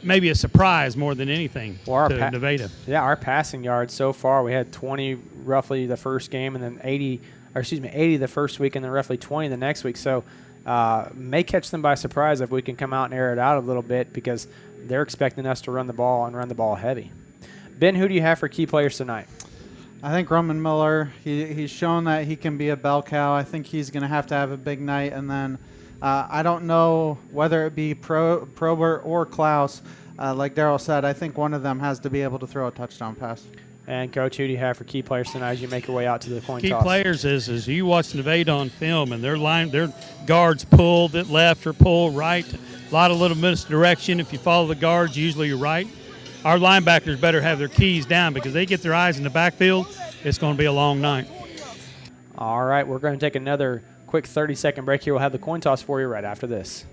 maybe a surprise more than anything to Nevada. Yeah, our passing yards so far, we had 20 roughly the first game, and then 80 the first week, and then roughly 20 the next week. So may catch them by surprise if we can come out and air it out a little bit, because they're expecting us to run the ball and run the ball heavy. Ben, who do you have for key players tonight? I think Roman Miller, he's shown that he can be a bell cow. I think he's going to have a big night. And then I don't know whether it be Probert or Klaus. Like Darryl said, I think one of them has to be able to throw a touchdown pass. And, Coach, who do you have for key players tonight as you make your way out to the coin toss? Key players is you watch Nevada on film, and their guards pull left or pull right. A lot of little misdirection. If you follow the guards, usually you're right. Our linebackers better have their keys down, because they get their eyes in the backfield, it's going to be a long night. All right, we're going to take another quick 30-second break here. We'll have the coin toss for you right after this.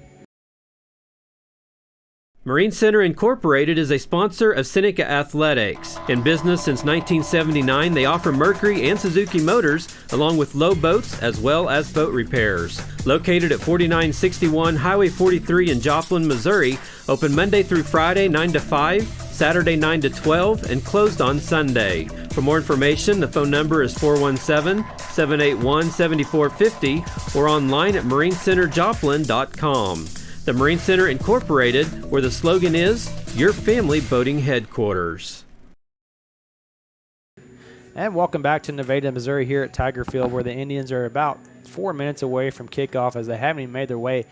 Marine Center Incorporated is a sponsor of Seneca Athletics. In business since 1979, they offer Mercury and Suzuki motors, along with low boats as well as boat repairs. Located at 4961 Highway 43 in Joplin, Missouri, open Monday through Friday 9 to 5, Saturday 9 to 12, and closed on Sunday. For more information, the phone number is 417-781-7450 or online at marinecenterjoplin.com. The Marine Center Incorporated, where the slogan is, your family boating headquarters. And welcome back to Nevada, Missouri, here at Tiger Field, where the Indians are about 4 minutes away from kickoff, as they haven't even made their way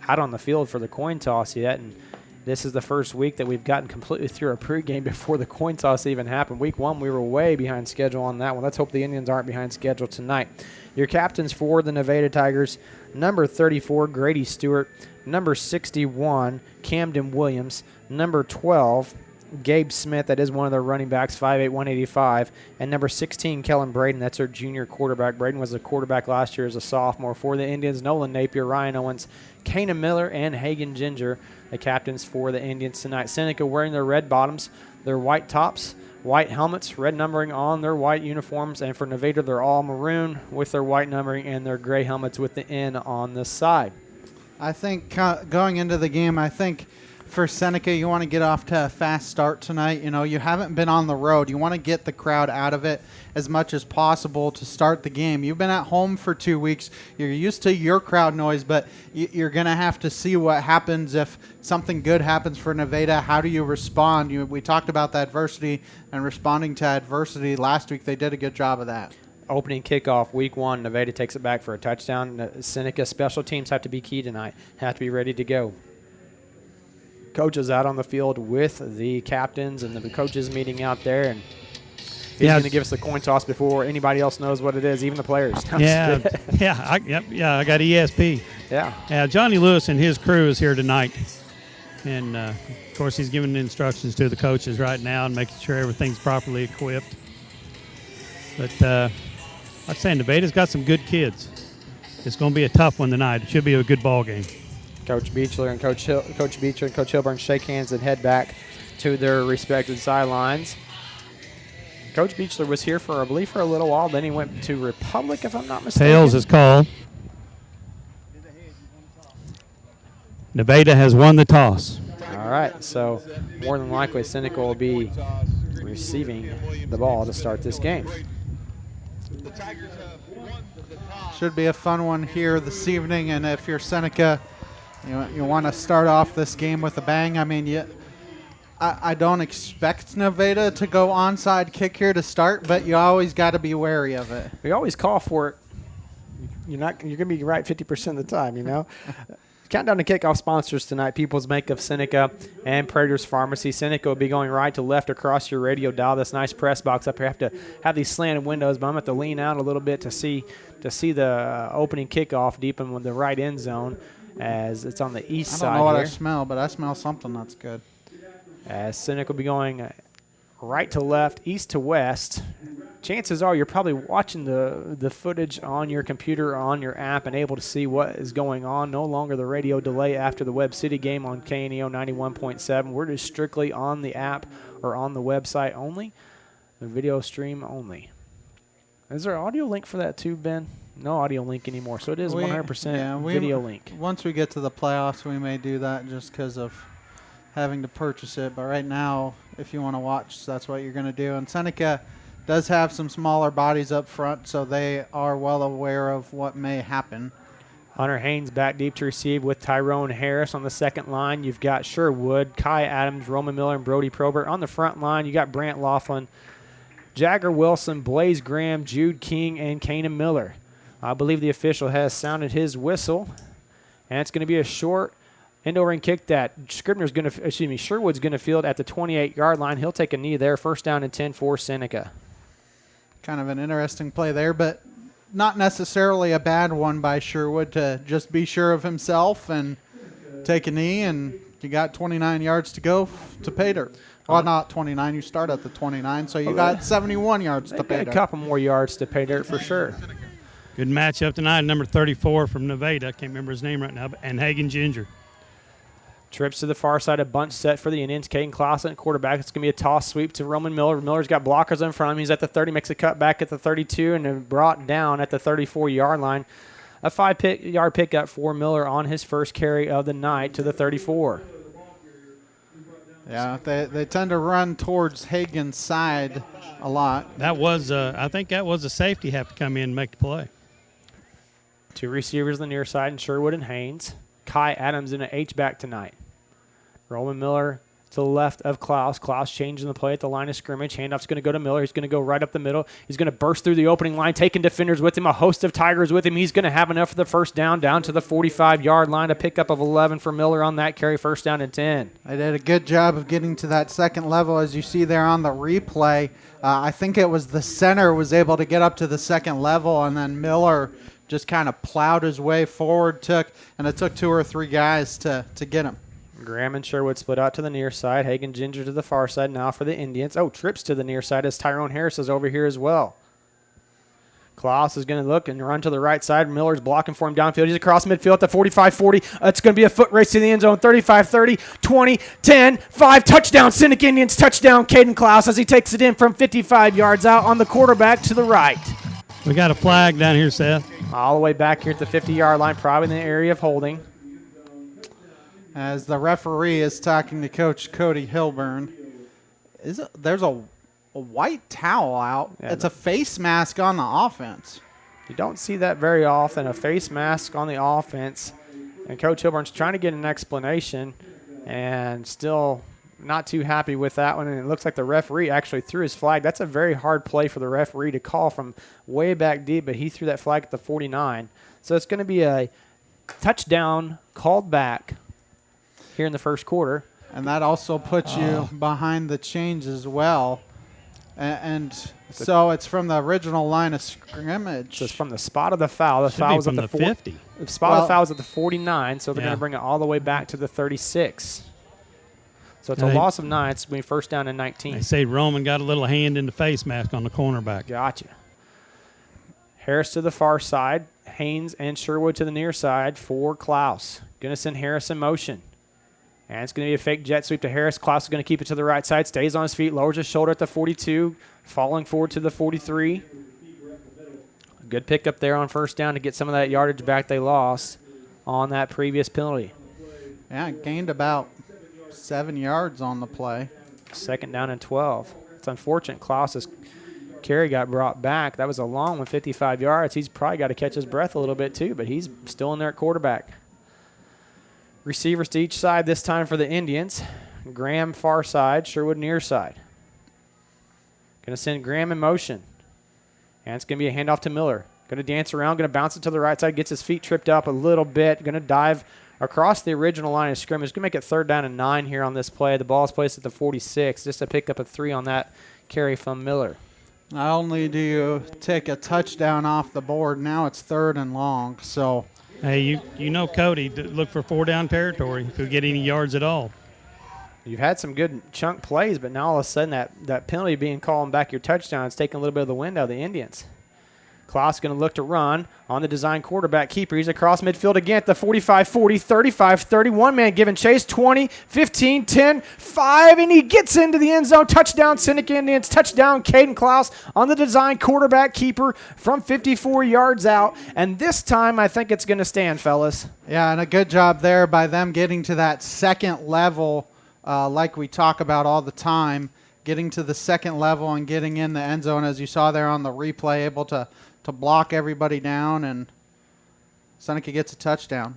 out on the field for the coin toss yet. And this is the first week that we've gotten completely through our pregame before the coin toss even happened. Week 1, we were way behind schedule on that one. Let's hope the Indians aren't behind schedule tonight. Your captains for the Nevada Tigers, number 34, Grady Stewart, number 61, Camden Williams, number 12, Gabe Smith, that is one of their running backs, 5'8", 185, and number 16, Kellen Braden, that's their junior quarterback. Braden was the quarterback last year as a sophomore for the Indians. Nolan Napier, Ryan Owens, Kana Miller, and Hagan Ginger, the captains for the Indians tonight. Seneca wearing their red bottoms, their white tops, white helmets, red numbering on their white uniforms, and for Nevada, they're all maroon with their white numbering and their gray helmets with the N on the side. I think going into the game, I think for Seneca, you want to get off to a fast start tonight. You haven't been on the road. You want to get the crowd out of it as much as possible to start the game. You've been at home for 2 weeks. You're used to your crowd noise, but you're going to have to see what happens if something good happens for Nevada. How do you respond? We talked about the adversity and responding to adversity last week. They did a good job of that. Opening kickoff, week 1, Nevada takes it back for a touchdown. Seneca special teams have to be key tonight, have to be ready to go. Coach is out on the field with the captains and the coaches meeting out there, and he's going to give us the coin toss before anybody else knows what it is, even the players. I got ESP. Yeah. Johnny Lewis and his crew is here tonight, and of course he's giving instructions to the coaches right now and making sure everything's properly equipped. But like I'm saying, Nevada's got some good kids. It's going to be a tough one tonight. It should be a good ball game. Coach Beechler and Coach Hilburn shake hands and head back to their respective sidelines. Coach Beechler was here for, I believe, for a little while. Then he went to Republic, if I'm not mistaken. Tails is called. Nevada has won the toss. All right, so more than likely Seneca will be receiving the ball to start this game. Should be a fun one here this evening, and if you're Seneca, you want to start off this game with a bang. I mean, I don't expect Nevada to go onside kick here to start, but you always got to be wary of it. We always call for it. You're going to be right 50% of the time, Countdown to kickoff sponsors tonight: People's Make of Seneca and Prater's Pharmacy. Seneca will be going right to left across your radio dial. This nice press box up here. I have to have these slanted windows, but I'm going to have to lean out a little bit to see the opening kickoff deep in the right end zone. as it's on the east side. I don't know what here. I smell, but I smell something that's good. As Seneca will be going right to left, east to west. Chances are you're probably watching the footage on your computer or on your app and able to see what is going on. No longer the radio delay after the Webb City game on KNEO 91.7. We're just strictly on the app or on the website only, the video stream only. Is there an audio link for that too, Ben? No audio link anymore, so it is 100% video link. Once we get to the playoffs, we may do that just because of having to purchase it. But right now, if you want to watch, that's what you're going to do. And Seneca does have some smaller bodies up front, so they are well aware of what may happen. Hunter Haynes back deep to receive with Tyrone Harris on the second line. You've got Sherwood, Kai Adams, Roman Miller, and Brody Probert. On the front line, you got Brant Laughlin, Jagger Wilson, Blaze Graham, Jude King, and Kanan Miller. I believe the official has sounded his whistle, and it's going to be a short end-over-end kick that Sherwood's going to field at the 28-yard line. He'll take a knee there. First down and 10 for Seneca. Kind of an interesting play there, but not necessarily a bad one by Sherwood to just be sure of himself and take a knee, and you got 29 yards to go to pay dirt. Well, not 29. You start at the 29, so you got 71 yards to pay dirt. A couple more yards to pay dirt for sure. Good matchup tonight. Number 34 from Nevada. I can't remember his name right now, and Hagen Ginger. Trips to the far side, a bunch set for the Indians. Caden Clausen, quarterback. It's going to be a toss sweep to Roman Miller. Miller's got blockers in front of him. He's at the 30, makes a cut back at the 32, and then brought down at the 34-yard line. A 5-yard pickup for Miller on his first carry of the night to the 34. Yeah, they tend to run towards Hagen's side a lot. That was, I think that was a safety have to come in and make the play. Two receivers on the near side, and Sherwood and Haynes. Kai Adams in an H-back tonight. Roman Miller to the left of Klaus. Klaus changing the play at the line of scrimmage. Handoff's going to go to Miller. He's going to go right up the middle. He's going to burst through the opening line, taking defenders with him, a host of Tigers with him. He's going to have enough for the first down to the 45-yard line. A pickup of 11 for Miller on that carry. First down and 10. They did a good job of getting to that second level, as you see there on the replay. I think it was the center was able to get up to the second level, and then Miller just kind of plowed his way forward, and it took 2 or 3 guys to get him. Graham and Sherwood split out to the near side. Hagen Ginger to the far side now for the Indians. Oh, trips to the near side as Tyrone Harris is over here as well. Klaus is going to look and run to the right side. Miller's blocking for him downfield. He's across midfield at the 45-40. It's going to be a foot race to the end zone. 35-30, 20, 10, 5. Touchdown, Seneca Indians. Touchdown, Caden Klaus as he takes it in from 55 yards out on the quarterback to the right. We got a flag down here, Seth. All the way back here at the 50-yard line, probably in the area of holding. As the referee is talking to Coach Cody Hilburn, there's a white towel out. Yeah, it's a face mask on the offense. You don't see that very often, a face mask on the offense. And Coach Hilburn's trying to get an explanation and still not too happy with that one. And it looks like the referee actually threw his flag. That's a very hard play for the referee to call from way back deep, but he threw that flag at the 49. So it's going to be a touchdown called back here in the first quarter. And that also puts you behind the chains as well. And so it's from the original line of scrimmage. So it's from the spot of the foul. The foul was at the 50. The spot of the foul was at the 49, so they're going to bring it all the way back to the 36. So it's a loss of 9. It's going to be first down and 19. They say Roman got a little hand in the face mask on the cornerback. Gotcha. Harris to the far side. Haynes and Sherwood to the near side for Klaus. Going to send Harris in motion. And it's going to be a fake jet sweep to Harris. Klaus is going to keep it to the right side. Stays on his feet. Lowers his shoulder at the 42. Falling forward to the 43. Good pickup there on first down to get some of that yardage back they lost on that previous penalty. Yeah, gained about 7 yards on the play. Second down and 12. It's unfortunate Klaus's carry got brought back. That was a long one, 55 yards. He's probably got to catch his breath a little bit too, but he's still in there at quarterback. Receivers to each side this time for the Indians. Graham far side, Sherwood near side. Going to send Graham in motion. And it's going to be a handoff to Miller. Going to dance around, going to bounce it to the right side, gets his feet tripped up a little bit. Going to dive across the original line of scrimmage. Going to make it third down and 9 here on this play. The ball is placed at the 46. Just a pickup of 3 on that carry from Miller. Not only do you take a touchdown off the board, now it's third and long. So Hey, you know Cody, look for 4-down territory if you get any yards at all. You've had some good chunk plays, but now all of a sudden that penalty being called back your touchdown is taking a little bit of the wind out of the Indians. Klaus going to look to run on the design quarterback keeper. He's across midfield again at the 45, 40, 35, 31 man giving chase, 20, 15, 10, 5, and he gets into the end zone. Touchdown, Seneca Indians. Touchdown, Caden Klaus on the design quarterback keeper from 54 yards out. And this time I think it's going to stand, fellas. Yeah, and a good job there by them getting to that second level like we talk about all the time, getting to the second level and getting in the end zone, as you saw there on the replay, able to block everybody down, and Seneca gets a touchdown.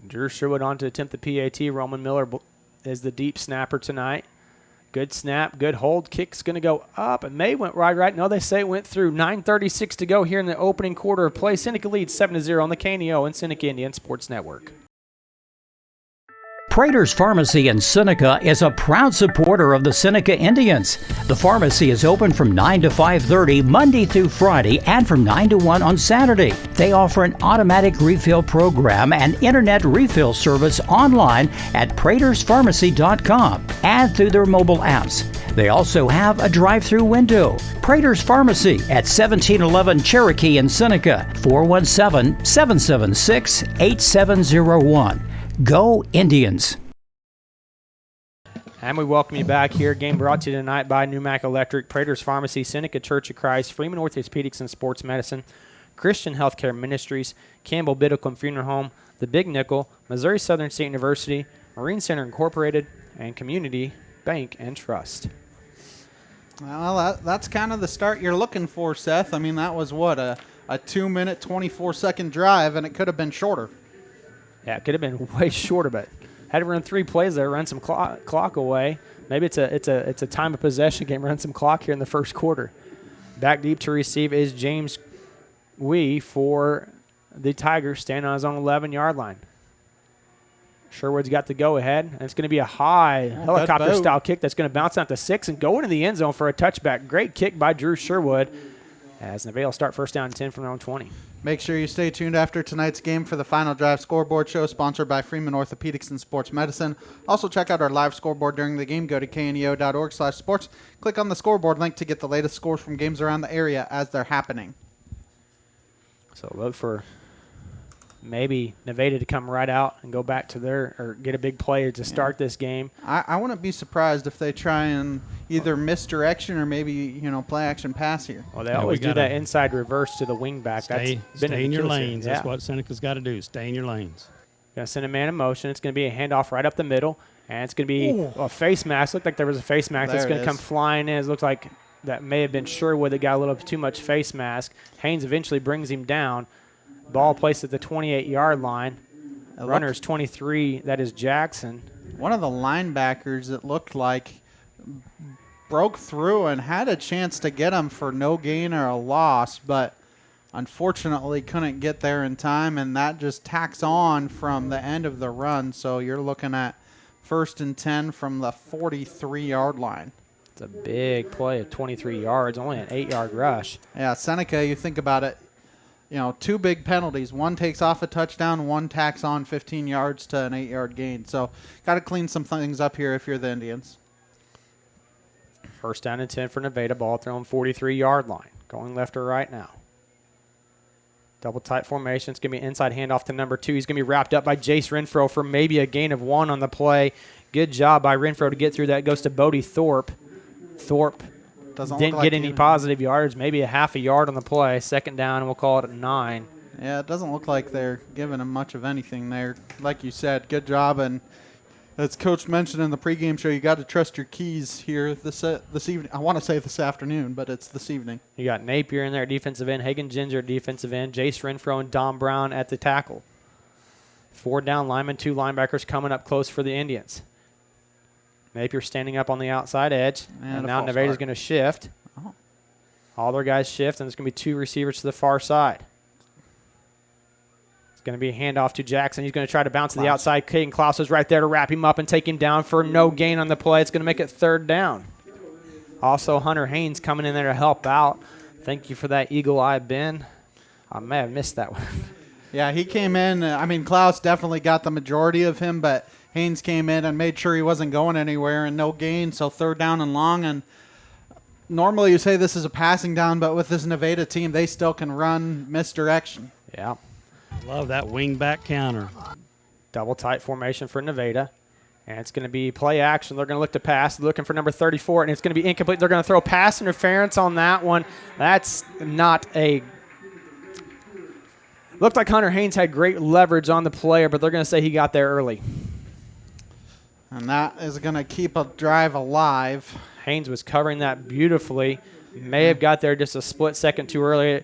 Drew Sherwood on to attempt the PAT. Roman Miller is the deep snapper tonight. Good snap, good hold. Kick's going to go up. It may went right. No, they say it went through. 9:36 to go here in the opening quarter of play. Seneca leads 7-0 on the KNEO and Seneca Indian Sports Network. Prater's Pharmacy in Seneca is a proud supporter of the Seneca Indians. The pharmacy is open from 9 to 5:30 Monday through Friday and from 9 to 1 on Saturday. They offer an automatic refill program and internet refill service online at praterspharmacy.com and through their mobile apps. They also have a drive-through window. Prater's Pharmacy at 1711 Cherokee in Seneca, 417-776-8701. Go Indians. And we welcome you back here. Game brought to you tonight by Newmac Electric, Prater's Pharmacy, Seneca Church of Christ, Freeman Orthopedics and Sports Medicine, Christian Healthcare Ministries, Campbell Biddlecombe Funeral Home, the Big Nickel, Missouri Southern State University, Marine Center Incorporated, and Community Bank and Trust. Well, that's kind of the start you're looking for, Seth. I mean, that was what, a 2-minute, 24-second drive, and it could have been shorter. Yeah, it could have been way shorter, but had to run 3 plays there, run some clock away. Maybe it's a time of possession game, run some clock here in the first quarter. Back deep to receive is James Wee for the Tigers, standing on his own 11-yard line. Sherwood's got the go-ahead, and it's going to be a high helicopter-style kick that's going to bounce out to 6 and go into the end zone for a touchback. Great kick by Drew Sherwood as Nevada will start first down and 10 from their own 20. Make sure you stay tuned after tonight's game for the Final Drive Scoreboard Show, sponsored by Freeman Orthopedics and Sports Medicine. Also, check out our live scoreboard during the game. Go to kneo.org/sports. Click on the scoreboard link to get the latest scores from games around the area as they're happening. So look for maybe Nevada to come right out and go back to or get a big play to start this game. I wouldn't be surprised if they try and either misdirection or maybe, play action pass here. Well, they always do that inside reverse to the wing back. Stay in your lanes. That's what Seneca's got to do. Stay in your lanes. Going to send a man in motion. It's going to be a handoff right up the middle, and it's going to be a face mask. Looked like there was a face mask that's going to come flying in. It looks like that may have been Sherwood that got a little too much face mask. Haynes eventually brings him down. Ball placed at the 28-yard line. Runner's 23. That is Jackson. One of the linebackers, it looked like, broke through and had a chance to get him for no gain or a loss, but unfortunately couldn't get there in time, and that just tacks on from the end of the run. So you're looking at 1st and 10 from the 43-yard line. It's a big play of 23 yards, only an 8-yard rush. Yeah, Seneca, you think about it, 2 big penalties. One takes off a touchdown, one tacks on 15 yards to an 8-yard gain. So got to clean some things up here if you're the Indians. First down and 10 for Nevada. Ball thrown 43-yard line. Going left or right now. Double tight formation. It's going to be inside handoff to number 2. He's going to be wrapped up by Jace Renfro for maybe a gain of 1 on the play. Good job by Renfro to get through that. Goes to Bodie Thorpe. Thorpe didn't get any positive yards, maybe a half a yard on the play. Second down, and we'll call it a 9. Yeah, it doesn't look like they're giving him much of anything there. Like you said, good job. And as Coach mentioned in the pregame show, you got to trust your keys here this evening. I want to say this afternoon, but it's this evening. You got Napier in there at defensive end, Hagen Ginger at defensive end, Jace Renfro and Dom Brown at the tackle. 4 down linemen, 2 linebackers coming up close for the Indians. Napier standing up on the outside edge, and now Nevada's going to shift. All their guys shift, and there's going to be 2 receivers to the far side. It's going to be a handoff to Jackson. He's going to try to bounce to the outside. Caden Klaus is right there to wrap him up and take him down for no gain on the play. It's going to make it 3rd down. Also, Hunter Haynes coming in there to help out. Thank you for that eagle eye, Ben. I may have missed that one. Yeah, he came in. I mean, Klaus definitely got the majority of him, but Haynes came in and made sure he wasn't going anywhere and no gain, so 3rd down and long. And normally you say this is a passing down, but with this Nevada team, they still can run misdirection. Yeah. Love that wing back counter. Double tight formation for Nevada. And it's going to be play action. They're going to look to pass, looking for number 34, and it's going to be incomplete. They're going to throw pass interference on that one. That's not a – looked like Hunter Haynes had great leverage on the player, but they're going to say he got there early. And that is going to keep a drive alive. Haynes was covering that beautifully. May have got there just a split second too early.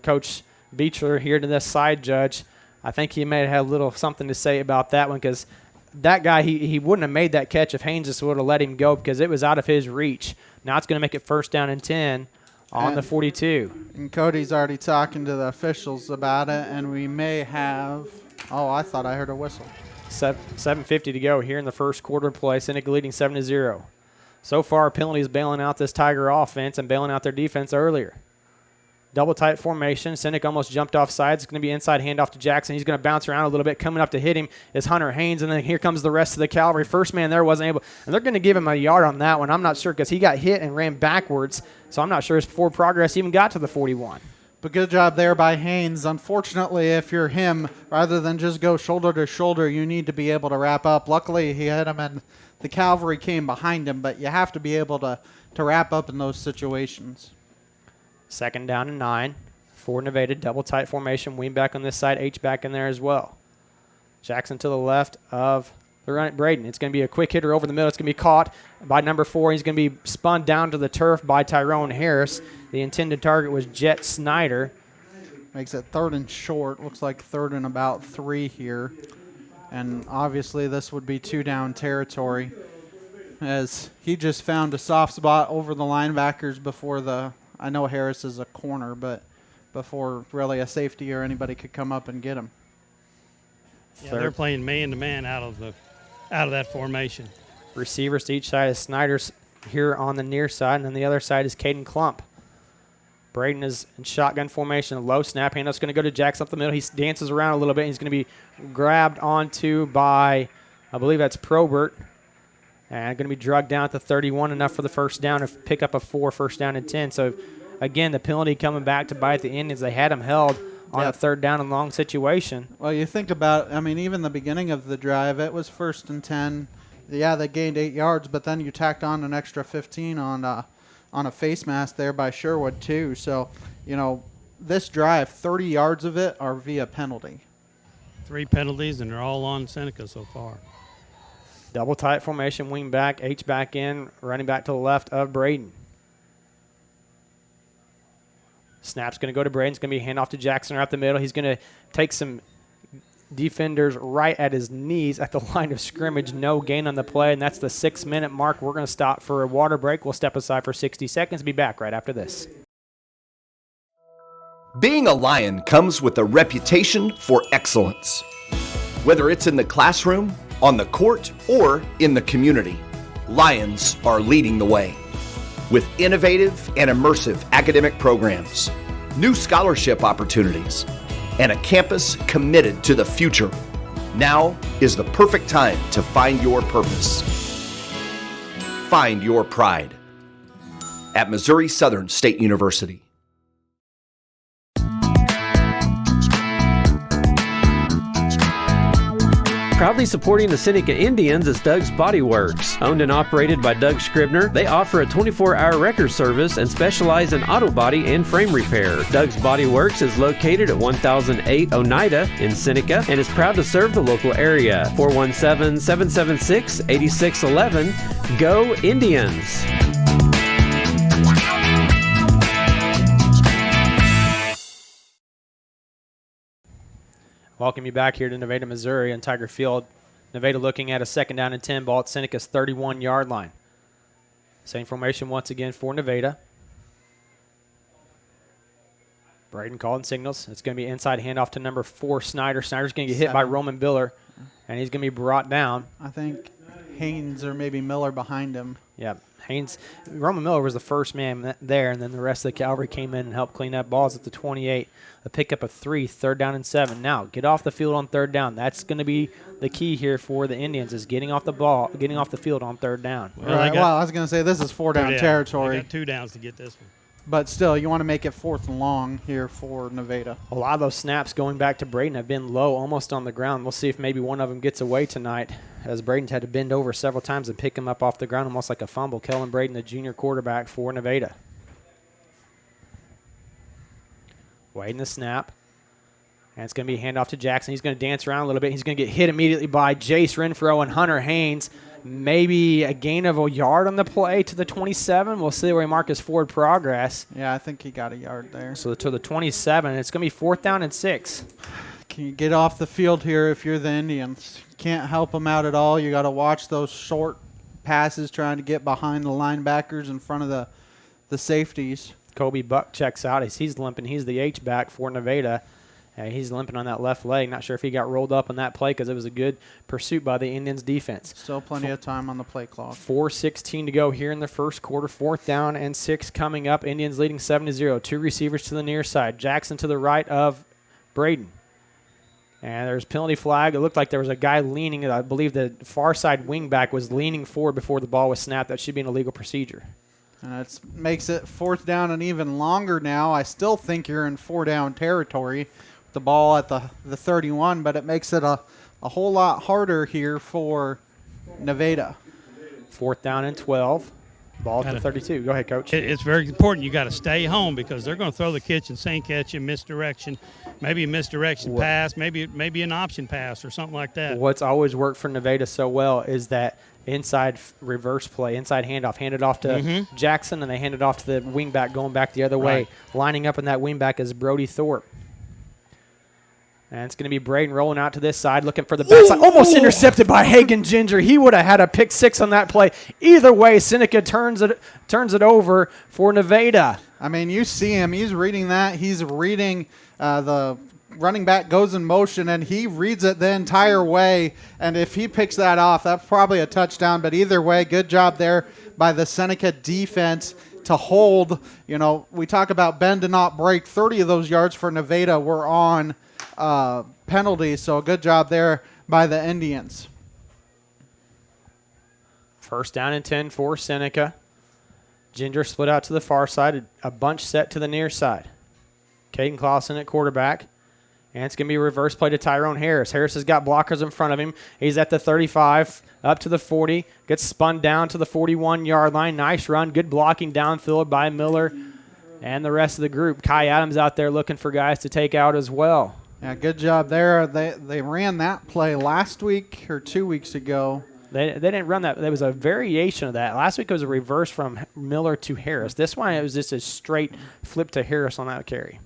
Coach Beechler here to this side judge, I think he may have had a little something to say about that one because – that guy, he wouldn't have made that catch if Haynes just would have let him go because it was out of his reach. Now it's going to make it 1st down and 10 on the 42. And Cody's already talking to the officials about it, and we may have – oh, I thought I heard a whistle. 7:50 to go here in the first quarter play. Seneca leading 7-0. So far, penalties bailing out this Tiger offense and bailing out their defense earlier. Double tight formation. Seneca almost jumped off sides. It's going to be inside handoff to Jackson. He's going to bounce around a little bit. Coming up to hit him is Hunter Haynes, and then here comes the rest of the cavalry. First man there wasn't able, and they're going to give him a yard on that one. I'm not sure because he got hit and ran backwards, so I'm not sure his forward progress even got to the 41. But good job there by Haynes. Unfortunately, if you're him, rather than just go shoulder to shoulder, you need to be able to wrap up. Luckily, he hit him, and the cavalry came behind him, but you have to be able to wrap up in those situations. 2nd down and 9. For Nevada, double tight formation, wing back on this side, H back in there as well. Jackson to the left of the run at Braden. It's going to be a quick hitter over the middle. It's going to be caught by number 4. He's going to be spun down to the turf by Tyrone Harris. The intended target was Jet Snyder. Makes it 3rd and short. Looks like 3rd and about 3 here. And obviously this would be 2-down territory as he just found a soft spot over the linebackers before the – I know Harris is a corner, but – before really a safety or anybody could come up and get him. Yeah, they're playing man-to-man out of that formation. Receivers to each side is Snyder's here on the near side, and then the other side is Caden Klump. Braden is in shotgun formation, low snap. Handoff's going to go to Jackson up the middle. He dances around a little bit. He's going to be grabbed onto by, I believe that's Probert, and going to be drugged down at the 31, enough for the 1st down to pick up a 1st down and 10. So, again, the penalty coming back to bite the Indians. They had him held on a 3rd down and long situation. Well, you think about, I mean, even the beginning of the drive, it was 1st and 10. Yeah, they gained 8 yards, but then you tacked on an extra 15 on a face mask there by Sherwood too. So, you know, this drive, 30 yards of it are via penalty. 3 penalties, and they're all on Seneca so far. Double tight formation, wing back, H back in, running back to the left of Braden. Snap's going to go to Braden. It's going to be a handoff to Jackson right up the middle. He's going to take some defenders right at his knees at the line of scrimmage. No gain on the play, and that's the 6-minute mark. We're going to stop for a water break. We'll step aside for 60 seconds. Be back right after this. Being a Lion comes with a reputation for excellence. Whether it's in the classroom, on the court, or in the community, Lions are leading the way. With innovative and immersive academic programs, new scholarship opportunities, and a campus committed to the future, now is the perfect time to find your purpose. Find your pride at Missouri Southern State University. Proudly supporting the Seneca Indians is Doug's Body Works. Owned and operated by Doug Scribner, they offer a 24-hour wrecker service and specialize in auto body and frame repair. Doug's Body Works is located at 1008 Oneida in Seneca and is proud to serve the local area. 417-776-8611. Go Indians! Welcome you back here to Nevada, Missouri on Tiger Field. Nevada looking at a 2nd down and 10 ball at Seneca's 31-yard line. Same formation once again for Nevada. Braden calling signals. It's going to be inside handoff to number 4, Snyder. Snyder's going to get hit by Roman Biller, and he's going to be brought down. I think Haynes or maybe Miller behind him. Yeah. Roman Miller was the first man there, and then the rest of the cavalry came in and helped clean up balls at the 28. A pickup of 3, 3rd down and 7. Now, get off the field on 3rd down. That's going to be the key here for the Indians is getting off the field on 3rd down. Well, I was going to say this is 4-down territory. They got 2 downs to get this one. But still, you want to make it 4th and long here for Nevada. A lot of those snaps going back to Braden have been low, almost on the ground. We'll see if maybe one of them gets away tonight, as Braden's had to bend over several times and pick him up off the ground, almost like a fumble. Kellen Braden, the junior quarterback for Nevada. Waiting the snap. And it's going to be a handoff to Jackson. He's going to dance around a little bit. He's going to get hit immediately by Jace Renfro and Hunter Haynes. Maybe a gain of a yard on the play to the 27. We'll see where he marks his forward progress. Yeah, I think he got a yard there. So to the 27. It's going to be 4th down and 6. Can you get off the field here if you're the Indians? Can't help them out at all. You got to watch those short passes trying to get behind the linebackers in front of the safeties. Kobe Buck checks out. He's limping. He's the H-back for Nevada. He's limping on that left leg. Not sure if he got rolled up on that play because it was a good pursuit by the Indians defense. Still plenty of time on the play clock. 4:16 to go here in the first quarter. 4th down and 6 coming up. Indians leading 7-0. 2 receivers to the near side. Jackson to the right of Braden. And there's penalty flag. It looked like there was a guy leaning. I believe the far side wingback was leaning forward before the ball was snapped. That should be an illegal procedure. And it makes it 4th down and even longer now. I still think you're in 4-down territory. The ball at the 31, but it makes it a whole lot harder here for Nevada. 4th down and 12. Ball at the 32. Go ahead, Coach. It's very important. You got to stay home because they're going to throw the kitchen sink at you, misdirection, maybe a misdirection pass, maybe an option pass or something like that. What's always worked for Nevada so well is that inside reverse play, inside handoff, hand it off to Jackson, and they hand it off to the wingback going back the other way. Lining up in that wingback is Brody Thorpe. And it's going to be Braden rolling out to this side, looking for the backside. Almost intercepted by Hagen Ginger. He would have had a pick 6 on that play. Either way, Seneca turns it over for Nevada. I mean, you see him. He's reading that. He's reading the running back goes in motion, and he reads it the entire way. And if he picks that off, that's probably a touchdown. But either way, good job there by the Seneca defense to hold. You know, we talk about bend and not break. 30 of those yards for Nevada were on penalties, so good job there by the Indians. 1st down and 10 for Seneca. Ginger split out to the far side, a bunch set to the near side. Caden Clausen at quarterback. And it's going to be a reverse play to Tyrone Harris. Harris has got blockers in front of him. He's at the 35, up to the 40, gets spun down to the 41-yard line. Nice run, good blocking downfield by Miller and the rest of the group. Kai Adams out there looking for guys to take out as well. Yeah, good job there. They ran that play last week or 2 weeks ago. They didn't run that. There was a variation of that. Last week it was a reverse from Miller to Harris. This one it was just a straight flip to Harris on that carry.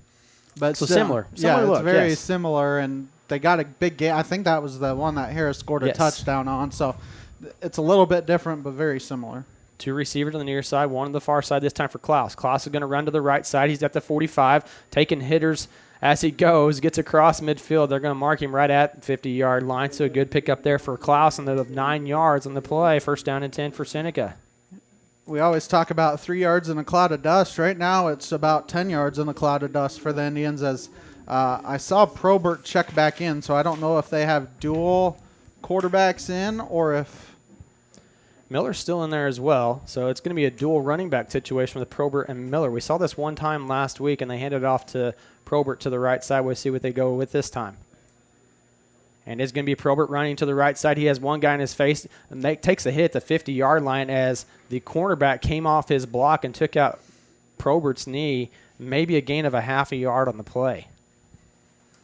But so similar yeah, look, it's very similar, and they got a big game. I think that was the one that Harris scored a touchdown on. So it's a little bit different, but very similar. 2 receivers on the near side, 1 on the far side this time for Klaus. Klaus is going to run to the right side. He's at the 45, taking hitters as he goes, gets across midfield. They're going to mark him right at the 50-yard line. So a good pickup there for Klaus, and they'll have 9 yards on the play. 1st down and 10 for Seneca. We always talk about 3 yards in a cloud of dust. Right now it's about 10 yards in a cloud of dust for the Indians, as I saw Probert check back in, so I don't know if they have dual quarterbacks in or if Miller's still in there as well, so it's going to be a dual running back situation with Probert and Miller. We saw this one time last week, and they handed it off to Probert to the right side. We'll see what they go with this time. And it's going to be Probert running to the right side. He has one guy in his face, and takes a hit at the 50-yard line as the cornerback came off his block and took out Probert's knee, maybe a gain of a half a yard on the play.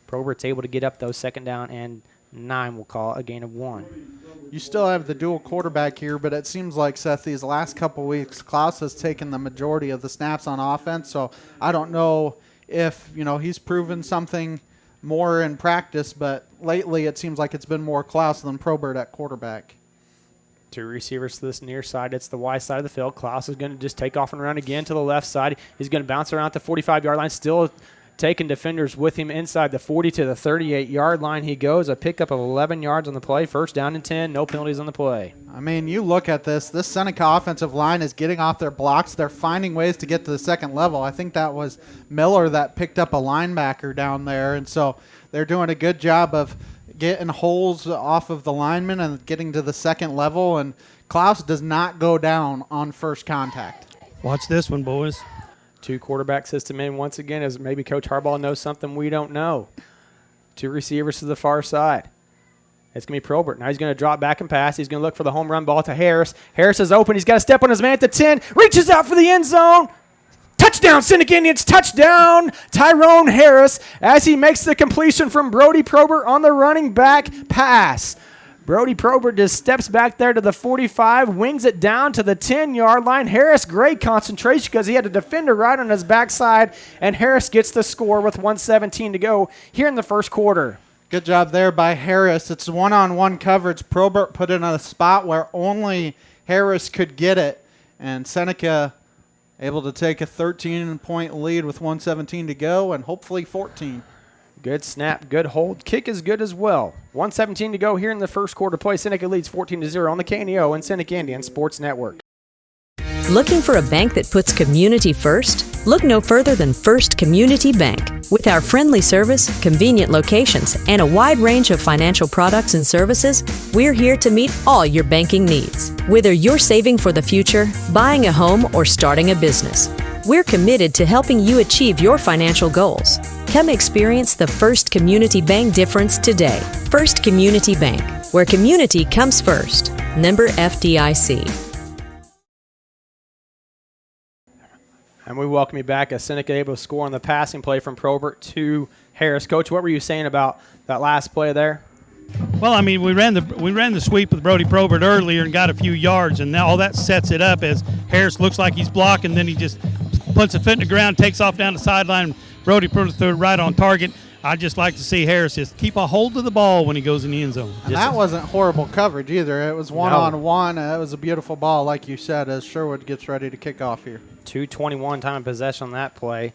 Probert's able to get up, though, 2nd down and 9, we'll call it, a gain of 1. You still have the dual quarterback here, but it seems like, Seth, these last couple weeks, Klaus has taken the majority of the snaps on offense, so I don't know if, he's proven something more in practice, but lately it seems like it's been more Klaus than Probert at quarterback. 2 receivers to this near side. It's the wide side of the field. Klaus is going to just take off and run again to the left side. He's going to bounce around the 45-yard line, still taking defenders with him inside the 40 to the 38-yard line. He goes, a pickup of 11 yards on the play, first down and 10, no penalties on the play. I mean, you look at this Seneca offensive line is getting off their blocks. They're finding ways to get to the second level. I think that was Miller that picked up a linebacker down there, and so they're doing a good job of getting holes off of the linemen and getting to the second level, and Klaus does not go down on first contact. Watch this one, boys. 2 quarterback system in once again, as maybe Coach Harbaugh knows something we don't know. 2 receivers to the far side. It's going to be Probert. Now he's going to drop back and pass. He's going to look for the home run ball to Harris. Harris is open. He's got to step on his man at the 10. Reaches out for the end zone. Touchdown, Seneca Indians. Touchdown, Tyrone Harris, as he makes the completion from Brody Probert on the running back pass. Brody Probert just steps back there to the 45, wings it down to the 10-yard line. Harris, great concentration because he had a defender right on his backside, and Harris gets the score with 1:17 to go here in the first quarter. Good job there by Harris. It's one-on-one coverage. Probert put it in a spot where only Harris could get it, and Seneca able to take a 13-point lead with 1:17 to go and hopefully 14. Good snap, good hold. Kick is good as well. 1:17 to go here in the first quarter play. Seneca leads 14-0 on the KNEO and Seneca Indian Sports Network. Looking for a bank that puts community first? Look no further than First Community Bank. With our friendly service, convenient locations, and a wide range of financial products and services, we're here to meet all your banking needs. Whether you're saving for the future, buying a home, or starting a business, we're committed to helping you achieve your financial goals. Come experience the First Community Bank difference today. First Community Bank, where community comes first. Member FDIC. And we welcome you back as Seneca able to score on the passing play from Probert to Harris. Coach, what were you saying about that last play there? Well, I mean, we ran the sweep with Brody Probert earlier and got a few yards, and now all that sets it up as Harris looks like he's blocking, then he just puts a foot in the ground, takes off down the sideline. Brody Probert threw it right on target. I'd just like to see Harris just keep a hold of the ball when he goes in the end zone. And that wasn't horrible coverage either. It was one-on-one. It was a beautiful ball, like you said, as Sherwood gets ready to kick off here. 2:21 time of possession on that play,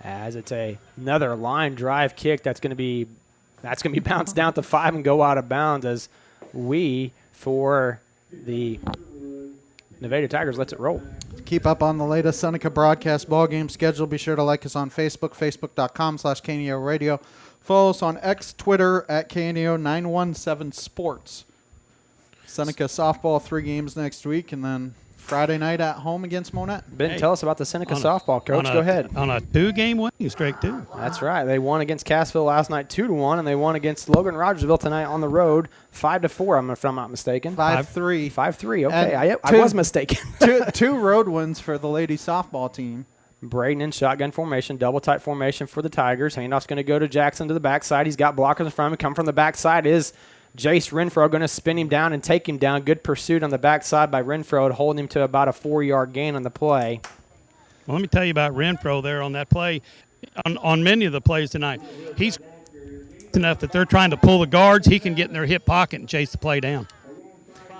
as it's another line drive kick that's going to be bounced down to 5 and go out of bounds as we, for the Nevada Tigers, lets it roll. Keep up on the latest Seneca broadcast ball game schedule. Be sure to like us on Facebook, facebook.com/KNEO Radio. Follow us on X, Twitter at KNEO917 Sports. Seneca softball 3 games next week, and then Friday night at home against Monette. Ben, tell us about the Seneca softball, Coach. Go ahead. On a 2-game winning streak, too. That's right. They won against Cassville last night 2-1, and they won against Logan Rogersville tonight on the road 5-4, if I'm not mistaken. 5-3. 5-3. Okay, I was mistaken. two road wins for the ladies softball team. Braden in shotgun formation, double tight formation for the Tigers. Handoff's going to go to Jackson to the backside. He's got blockers in front of him. Come from the backside is Jace Renfro, going to spin him down and take him down. Good pursuit on the backside by Renfro, holding him to about a 4-yard gain on the play. Well, let me tell you about Renfro there on that play. On many of the plays tonight, he's enough that they're trying to pull the guards. He can get in their hip pocket and chase the play down.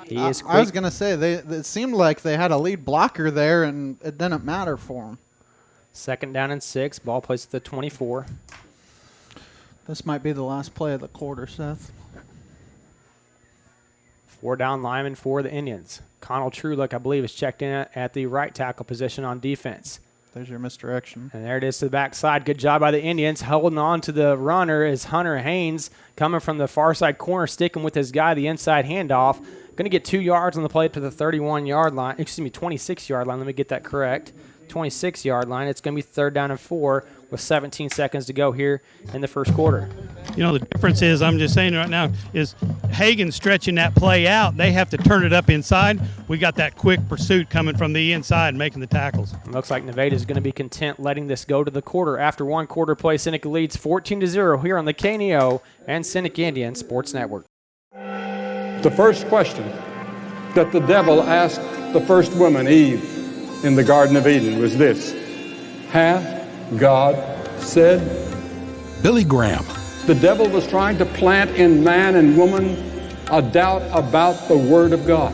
He is quick. I was going to say, it seemed like they had a lead blocker there, and it didn't matter for him. 2nd down and 6. Ball placed at the 24. This might be the last play of the quarter, Seth. 4 down linemen for the Indians. Connell Truelook, I believe, is checked in at the right tackle position on defense. There's your misdirection. And there it is to the backside. Good job by the Indians. Holding on to the runner is Hunter Haynes coming from the far side corner, sticking with his guy, the inside handoff. Going to get 2 yards on the play to the 26-yard line. Let me get that correct. 26-yard line. It's going to be 3rd down and 4 with 17 seconds to go here in the first quarter. You know, the difference is, I'm just saying right now, is Hagen stretching that play out. They have to turn it up inside. We got that quick pursuit coming from the inside, making the tackles. Looks like Nevada is going to be content letting this go to the quarter. After 1 quarter play, Seneca leads 14-0 here on the KNEO and Seneca Indian Sports Network. The first question that the devil asked the first woman, Eve, in the Garden of Eden was this: hath God said? Billy Graham. The devil was trying to plant in man and woman a doubt about the Word of God.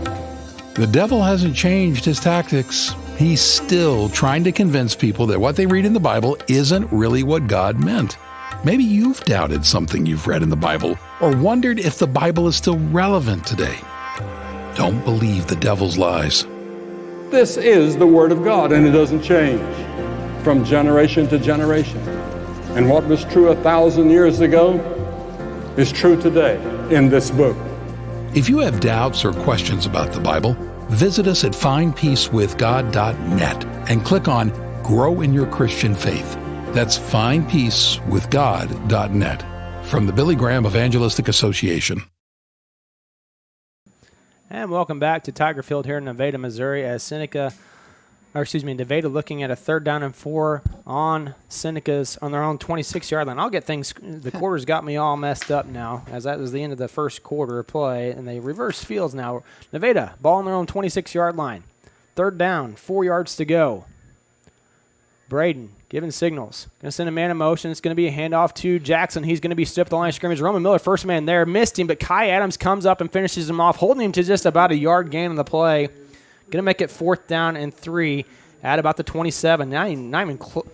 The devil hasn't changed his tactics. He's still trying to convince people that what they read in the Bible isn't really what God meant. Maybe you've doubted something you've read in the Bible or wondered if the Bible is still relevant today. Don't believe the devil's lies. This is the Word of God, and it doesn't change from generation to generation. And what was true 1,000 years ago is true today in this book. If you have doubts or questions about the Bible, visit us at findpeacewithgod.net and click on Grow in Your Christian Faith. That's findpeacewithgod.net. From the Billy Graham Evangelistic Association. And welcome back to Tiger Field here in Nevada, Missouri, as Nevada looking at a 3rd down and 4 on Seneca's on their own 26-yard line. I'll get things. The quarters got me all messed up now, as that was the end of the first quarter of play, and they reverse fields now. Nevada ball on their own 26-yard line. 3rd down, 4 yards to go. Braden giving signals. Going to send a man in motion. It's going to be a handoff to Jackson. He's going to be stripped at the line of scrimmage. Roman Miller, first man there, missed him, but Kai Adams comes up and finishes him off, holding him to just about a yard gain on the play. Going to make it 4th down and 3 at about the 27. Not even close.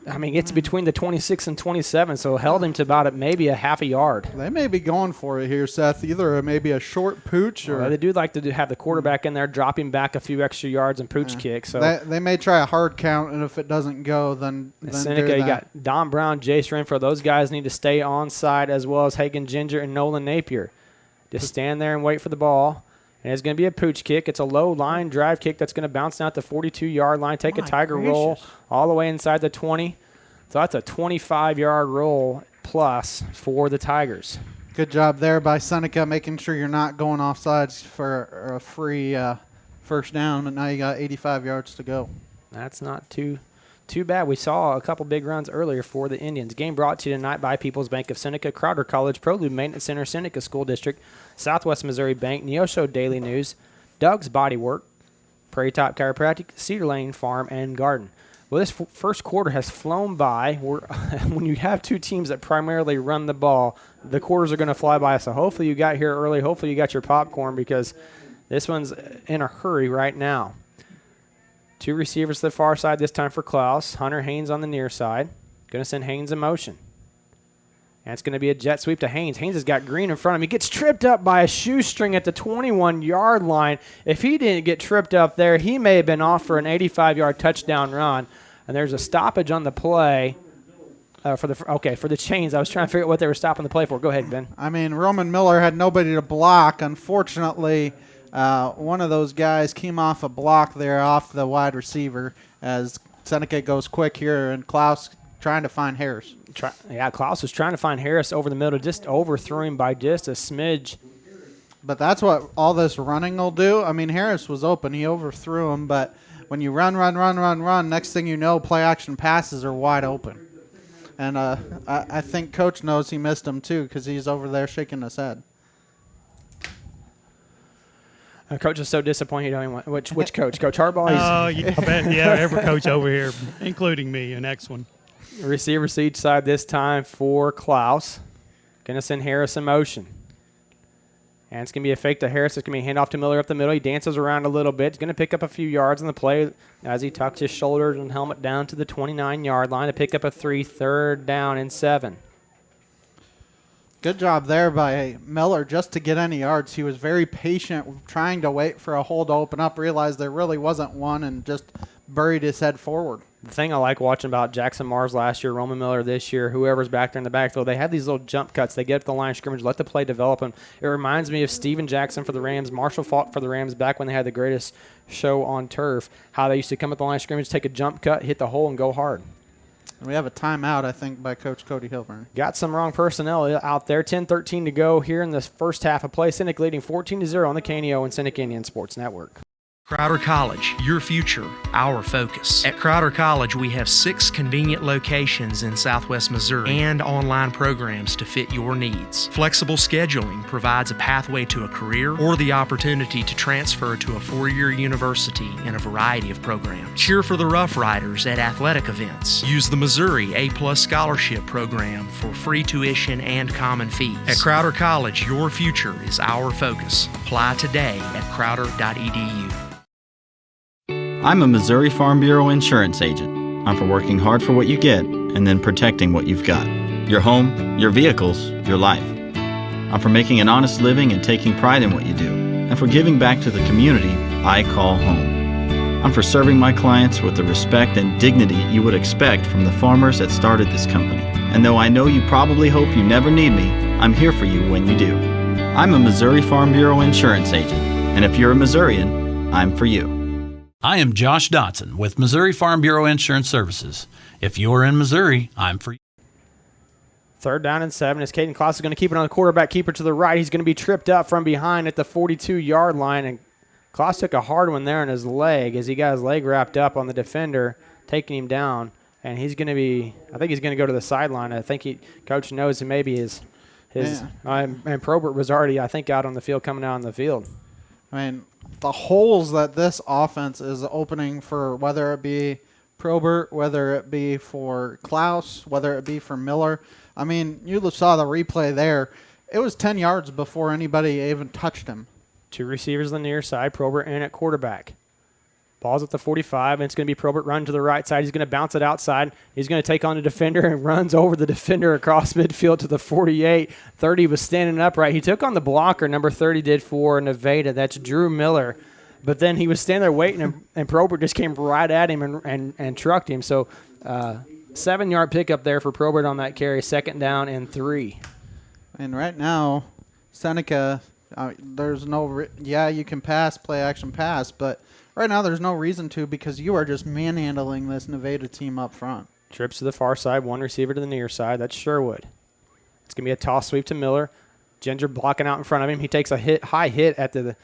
I mean, it's between the 26 and 27, so held him to about maybe a half a yard. They may be going for it here, Seth. Either maybe a short pooch or... They do like to have the quarterback in there, drop him back a few extra yards and pooch kick. So they may try a hard count, and if it doesn't go, then Seneca, you got Don Brown, Jace Renfro. Those guys need to stay on side, as well as Hagen Ginger and Nolan Napier. Just stand there and wait for the ball. And it's going to be a pooch kick. It's a low line drive kick that's going to bounce out the 42-yard line, take a Tiger roll all the way inside the 20. So that's a 25-yard roll plus for the Tigers. Good job there by Seneca, making sure you're not going offsides for a free first down, but now you got 85 yards to go. That's not too bad. We saw a couple big runs earlier for the Indians. Game brought to you tonight by People's Bank of Seneca, Crowder College, Prelude Maintenance Center, Seneca School District, Southwest Missouri Bank, Neosho Daily News, Doug's Body Work, Prairie Top Chiropractic, Cedar Lane Farm and Garden. Well, this first quarter has flown by. When you have two teams that primarily run the ball, the quarters are going to fly by. So hopefully you got here early. Hopefully you got your popcorn, because this one's in a hurry right now. Two receivers to the far side this time for Klaus. Hunter Haynes on the near side. Going to send Haynes in motion. And it's going to be a jet sweep to Haynes. Haynes has got Green in front of him. He gets tripped up by a shoestring at the 21-yard line. If he didn't get tripped up there, he may have been off for an 85-yard touchdown run. And there's a stoppage on the play for the chains. I was trying to figure out what they were stopping the play for. Go ahead, Ben. I mean, Roman Miller had nobody to block. Unfortunately, one of those guys came off a block there off the wide receiver as Seneca goes quick here, and Klaus trying to find Harris. Klaus was trying to find Harris over the middle, just overthrew him by just a smidge. But that's what all this running will do. I mean, Harris was open. He overthrew him, but when you run, next thing you know, play-action passes are wide open. And I think Coach knows he missed him too, because he's over there shaking his head. Coach is so disappointed. You don't even want, which coach? Coach Harbaugh? I bet, yeah, every coach over here, including me, the next one. Receivers to each side this time for Klaus. Going to send Harris in motion. And it's going to be a fake to Harris. It's going to be a handoff to Miller up the middle. He dances around a little bit. He's going to pick up a few yards on the play as he tucks his shoulders and helmet down to the 29-yard line to pick up a 3rd down and 7. Good job there by Miller just to get any yards. He was very patient, trying to wait for a hole to open up, realized there really wasn't one, and just buried his head forward. The thing I like watching about Jackson Mars last year, Roman Miller this year, whoever's back there in the backfield, they have these little jump cuts. They get up the line of scrimmage, let the play develop. And it reminds me of Steven Jackson for the Rams, Marshall Falk for the Rams back when they had the greatest show on turf, how they used to come up the line of scrimmage, take a jump cut, hit the hole, and go hard. And we have a timeout, I think, by Coach Cody Hilburn. Got some wrong personnel out there. 10-13 to go here in the first half of play. Seneca leading 14-0 on the KNEO and Seneca Indian Sports Network. Crowder College, your future, our focus. At Crowder College, we have 6 convenient locations in Southwest Missouri and online programs to fit your needs. Flexible scheduling provides a pathway to a career or the opportunity to transfer to a 4-year university in a variety of programs. Cheer for the Rough Riders at athletic events. Use the Missouri A+ Scholarship Program for free tuition and common fees. At Crowder College, your future is our focus. Apply today at crowder.edu. I'm a Missouri Farm Bureau insurance agent. I'm for working hard for what you get and then protecting what you've got. Your home, your vehicles, your life. I'm for making an honest living and taking pride in what you do, and for giving back to the community I call home. I'm for serving my clients with the respect and dignity you would expect from the farmers that started this company. And though I know you probably hope you never need me, I'm here for you when you do. I'm a Missouri Farm Bureau insurance agent, and if you're a Missourian, I'm for you. I am Josh Dotson with Missouri Farm Bureau Insurance Services. If you're in Missouri, I'm for you. 3rd down and 7 as Caden Klaus is going to keep it on the quarterback keeper to the right. He's going to be tripped up from behind at the 42-yard line, and Klaus took a hard one there in his leg as he got his leg wrapped up on the defender, taking him down. And he's going to be, I think he's going to go to the sideline. I think Coach knows that maybe and Probert was already, I think, out on the field, coming out on the field. I mean, the holes that this offense is opening for, whether it be Probert, whether it be for Klaus, whether it be for Miller. I mean, you saw the replay there. It was 10 yards before anybody even touched him. 2 receivers on the near side, Probert in at quarterback. Ball's at the 45, and it's going to be Probert run to the right side. He's going to bounce it outside. He's going to take on the defender and runs over the defender across midfield to the 48. 30 was standing upright. He took on the blocker, number 30 did for Nevada. That's Drew Miller. But then he was standing there waiting, and Probert just came right at him and trucked him. So 7-yard pickup there for Probert on that carry, 2nd down and 3. And right now, Seneca, there's no you can pass, play action pass, but right now there's no reason to, because you are just manhandling this Nevada team up front. Trips to the far side, 1 receiver to the near side. That's Sherwood. It's going to be a toss sweep to Miller. Ginger blocking out in front of him. He takes a high hit at the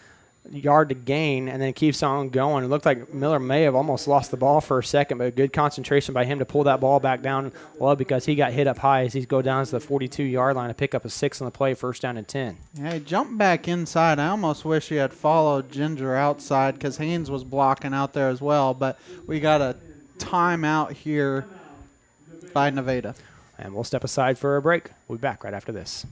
yard to gain and then keeps on going. It looked like Miller may have almost lost the ball for a second, but good concentration by him to pull that ball back down low, because he got hit up high as he goes down to the 42-yard line to pick up a 6 on the play, 1st down and 10. Yeah, he jumped back inside. I almost wish he had followed Ginger outside, because Haynes was blocking out there as well, but we got a timeout here by Nevada. And we'll step aside for a break. We'll be back right after this.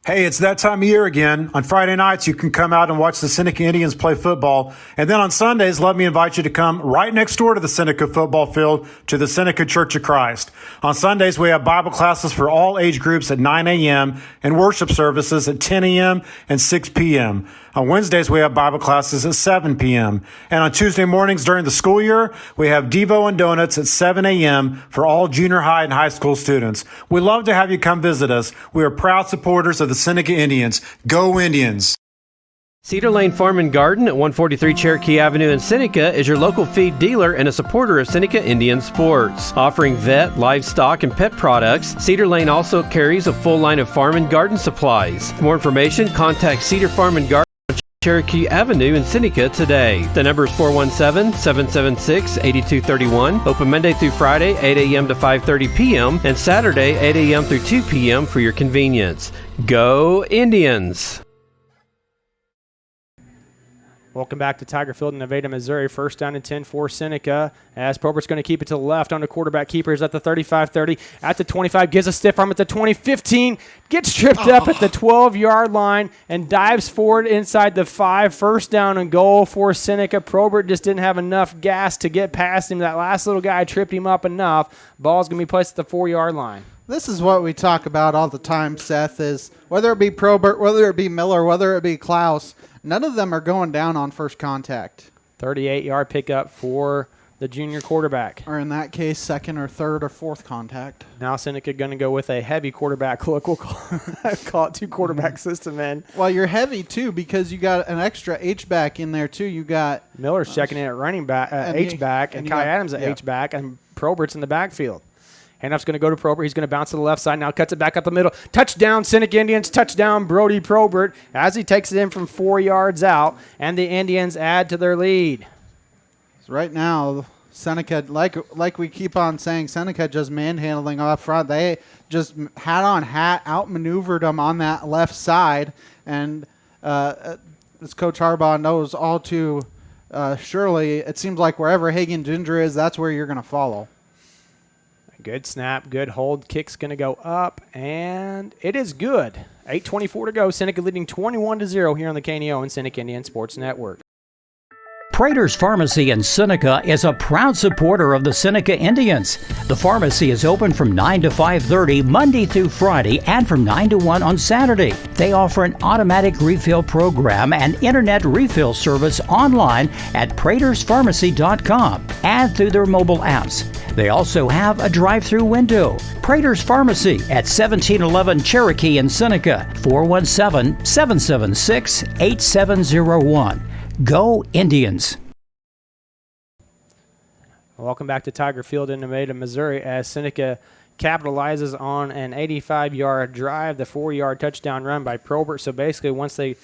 Hey, it's that time of year again. On Friday nights, you can come out and watch the Seneca Indians play football. And then on Sundays, let me invite you to come right next door to the Seneca football field to the Seneca Church of Christ. On Sundays, we have Bible classes for all age groups at 9 a.m. and worship services at 10 a.m. and 6 p.m. On Wednesdays, we have Bible classes at 7 p.m. And on Tuesday mornings during the school year, we have Devo and Donuts at 7 a.m. for all junior high and high school students. We love to have you come visit us. We are proud supporters of the Seneca Indians. Go Indians! Cedar Lane Farm and Garden at 143 Cherokee Avenue in Seneca is your local feed dealer and a supporter of Seneca Indian sports. Offering vet, livestock, and pet products, Cedar Lane also carries a full line of farm and garden supplies. For more information, contact Cedar Farm and Garden on Cherokee Avenue in Seneca today. The number is 417-776-8231. Open Monday through Friday, 8 a.m. to 5:30 p.m. and Saturday, 8 a.m. through 2 p.m. for your convenience. Go Indians! Welcome back to Tiger Field in Nevada, Missouri. 1st down and 10 for Seneca, as Probert's going to keep it to the left on the quarterback keepers at the 35-30, at the 25, gives a stiff arm at the 20-15, gets tripped up at the 12-yard line and dives forward inside the 5. 1st down and goal for Seneca. Probert just didn't have enough gas to get past him. That last little guy tripped him up enough. Ball's going to be placed at the 4-yard line. This is what we talk about all the time, Seth, is whether it be Probert, whether it be Miller, whether it be Klaus, none of them are going down on first contact. 38-yard pickup for the junior quarterback. Or in that case, 2nd or 3rd or 4th contact. Now Seneca going to go with a heavy quarterback look. We'll call it 2 quarterback system, man. Well, you're heavy, too, because you got an extra H-back in there, too. You got Miller's checking in at running back, H-back, and Kai Adams at H-back, and Probert's in the backfield. Handoff's going to go to Probert. He's going to bounce to the left side. Now cuts it back up the middle. Touchdown, Seneca Indians. Touchdown, Brody Probert, as he takes it in from 4 yards out, and the Indians add to their lead. So right now, Seneca, like we keep on saying, Seneca just manhandling up front. They just hat on hat outmaneuvered them on that left side, and as Coach Harbaugh knows all too surely, it seems like wherever Hagen Ginger is, that's where you're going to follow. Good snap, good hold. Kick's going to go up, and it is good. 8:24 to go. Seneca leading 21-0 here on the KNEO and Seneca Indian Sports Network. Prater's Pharmacy in Seneca is a proud supporter of the Seneca Indians. The pharmacy is open from 9 to 5:30 Monday through Friday and from 9 to 1 on Saturday. They offer an automatic refill program and internet refill service online at praterspharmacy.com and through their mobile apps. They also have a drive-through window. Prater's Pharmacy at 1711 Cherokee in Seneca, 417-776-8701. Go Indians! Welcome back to Tiger Field in Nevada, Missouri, as Seneca capitalizes on an 85-yard drive, the 4-yard touchdown run by Probert. So basically, once they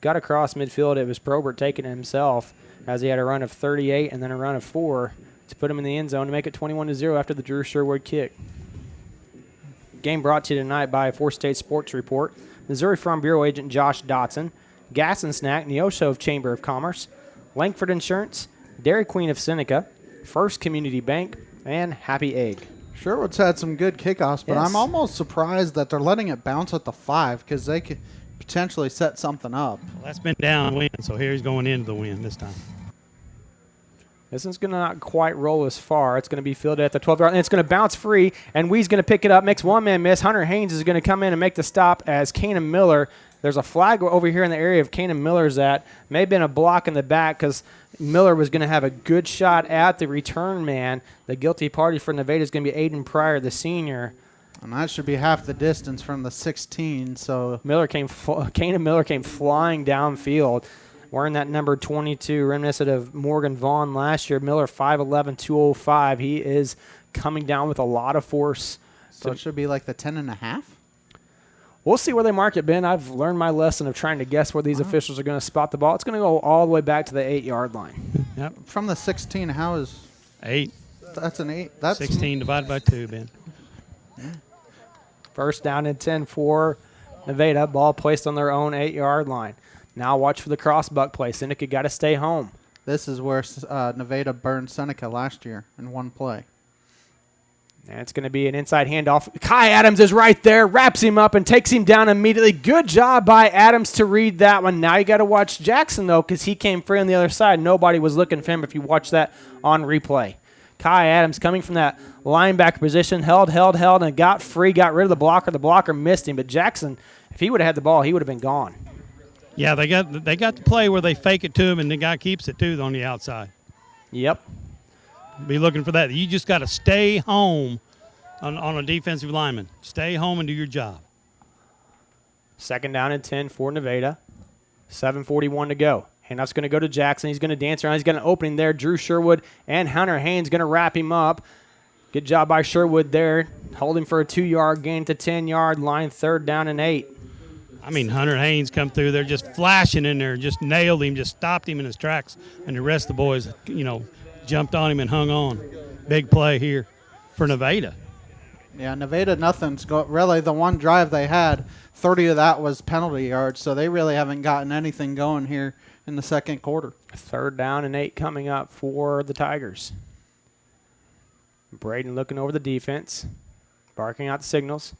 got across midfield, it was Probert taking it himself, as he had a run of 38 and then a run of 4 to put him in the end zone to make it 21-0 after the Drew Sherwood kick. Game brought to you tonight by 4 State Sports Report, Missouri Farm Bureau agent Josh Dotson, Gas and Snack, Neosho Chamber of Commerce, Langford Insurance, Dairy Queen of Seneca, First Community Bank, and Happy Egg. Sherwood's had some good kickoffs, but Yes. I'm almost surprised that they're letting it bounce at the 5 because they could potentially set something up. Well, that's been downwind, so here he's going into the wind this time. This one's going to not quite roll as far. It's going to be fielded at the 12-yard, and it's going to bounce free, and Wee's going to pick it up, makes one-man miss. Hunter Haynes is going to come in and make the stop as Kanan Miller. There's a flag over here in the area of Kanan Miller's at. May have been a block in the back because Miller was going to have a good shot at the return man. The guilty party for Nevada is going to be Aiden Pryor, the senior. And that should be half the distance from the 16, so Kanan Miller came flying downfield, wearing that number 22, reminiscent of Morgan Vaughn last year. Miller, 5'11", 205. He is coming down with a lot of force. So it should be like the 10.5? We'll see where they mark it, Ben. I've learned my lesson of trying to guess where these officials are going to spot the ball. It's going to go all the way back to the 8-yard line. Yep. From the 16, how is 8? That's an 8. That's 16 divided by 2, Ben. First down and 10 for Nevada. Ball placed on their own 8-yard line. Now watch for the crossbuck play. Seneca got to stay home. This is where Nevada burned Seneca last year in one play. And it's going to be an inside handoff. Kai Adams is right there, wraps him up, and takes him down immediately. Good job by Adams to read that one. Now you got to watch Jackson, though, because he came free on the other side. Nobody was looking for him if you watch that on replay. Kai Adams coming from that linebacker position, held, and got free, got rid of the blocker. The blocker missed him, but Jackson, if he would have had the ball, he would have been gone. Yeah, they got the play where they fake it to him, and the guy keeps it, too, on the outside. Yep. Be looking for that. You just got to stay home on a defensive lineman. Stay home and do your job. Second down and 10 for Nevada. 7:41 to go. Handoff's going to go to Jackson. He's going to dance around. He's got an opening there. Drew Sherwood and Hunter Haynes going to wrap him up. Good job by Sherwood there. Holding for a 2-yard gain to 10-yard line. Third down and 8. I mean, Hunter Haynes come through there just flashing in there, just nailed him, just stopped him in his tracks, and the rest of the boys, jumped on him and hung on. Big play here for Nevada. Yeah, Nevada, nothing's really the one drive they had, 30 of that was penalty yards, so they really haven't gotten anything going here in the second quarter. Third down and 8 coming up for the Tigers. Braden looking over the defense, barking out the signals,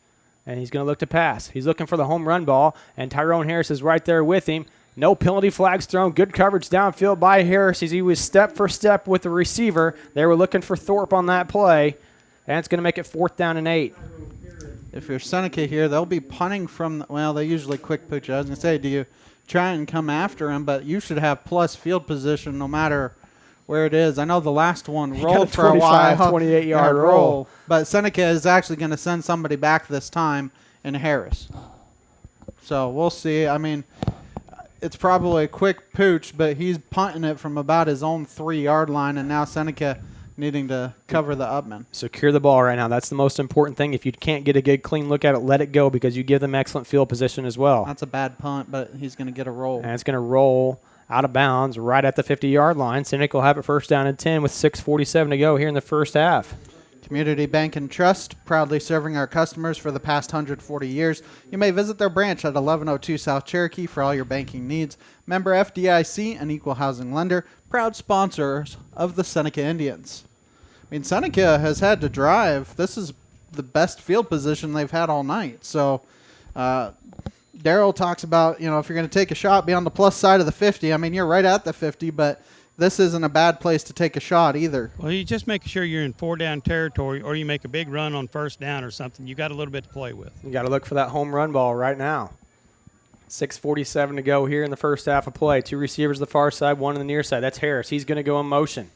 and he's going to look to pass. He's looking for the home run ball, and Tyrone Harris is right there with him. No penalty flags thrown. Good coverage downfield by Harris as he was step for step with the receiver. They were looking for Thorpe on that play, and it's going to make it 4th down and 8. If you're Seneca here, they'll be punting from, they usually quick pitch. I was going to say, do you try and come after him? But you should have plus field position no matter where it is. I know the last one rolled for a while. 28-yard roll. But Seneca is actually going to send somebody back this time in Harris. So we'll see. I mean, it's probably a quick pooch, but he's punting it from about his own 3-yard line, and now Seneca needing to cover the upman. Secure the ball right now. That's the most important thing. If you can't get a good, clean look at it, let it go because you give them excellent field position as well. That's a bad punt, but he's going to get a roll. And it's going to roll out of bounds right at the 50-yard line. Seneca will have it first down and 10 with 6:47 to go here in the first half. Community Bank and Trust, proudly serving our customers for the past 140 years. You may visit their branch at 1102 South Cherokee for all your banking needs. Member FDIC, an equal housing lender, proud sponsors of the Seneca Indians. I mean, Seneca has had to drive. This is the best field position they've had all night. So Daryl talks about, if you're going to take a shot, be on the plus side of the 50. I mean, you're right at the 50, but this isn't a bad place to take a shot either. Well, you just make sure you're in 4-down territory, or you make a big run on first down or something. You got a little bit to play with. You got to look for that home run ball right now. 6:47 to go here in the first half of play. 2 receivers to the far side, 1 on the near side. That's Harris. He's going to go in motion.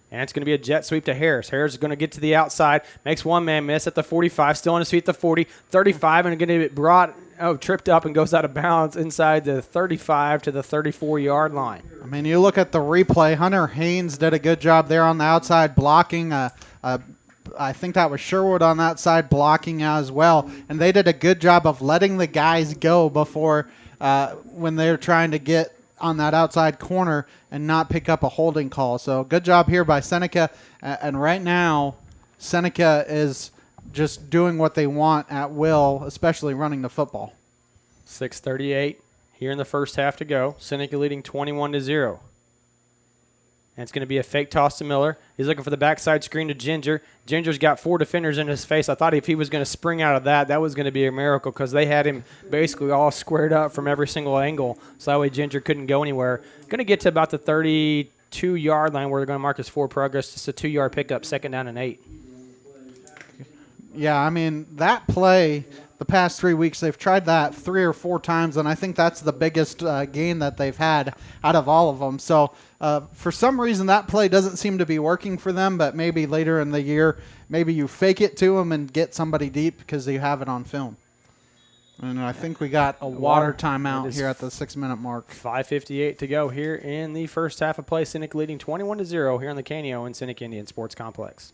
And it's going to be a jet sweep to Harris. Harris is going to get to the outside, makes one man miss at the 45, still on his feet at the 40, 35, and going to get tripped up and goes out of bounds inside the 35 to the 34-yard line. I mean, you look at the replay. Hunter Haynes did a good job there on the outside blocking. I think that was Sherwood on that side blocking as well. And they did a good job of letting the guys go before when they're trying to get on that outside corner and not pick up a holding call. So good job here by Seneca. And right now, Seneca is just doing what they want at will, especially running the football. 6:38 here in the first half to go. Seneca leading 21-0. And it's going to be a fake toss to Miller. He's looking for the backside screen to Ginger. Ginger's got 4 defenders in his face. I thought if he was going to spring out of that was going to be a miracle because they had him basically all squared up from every single angle. So that way Ginger couldn't go anywhere. Going to get to about the 32-yard line where they're going to mark his forward progress. Just a 2-yard pickup, 2nd down and 8. Yeah, I mean, that play, the past 3 weeks, they've tried that 3 or 4 times, and I think that's the biggest gain that they've had out of all of them. So for some reason, that play doesn't seem to be working for them, but maybe later in the year, maybe you fake it to them and get somebody deep because you have it on film. And I think we got a water timeout here at the 6-minute mark. 5:58 to go here in the first half of play. Seneca leading 21-0 here on the Canio and Seneca Indian Sports Complex.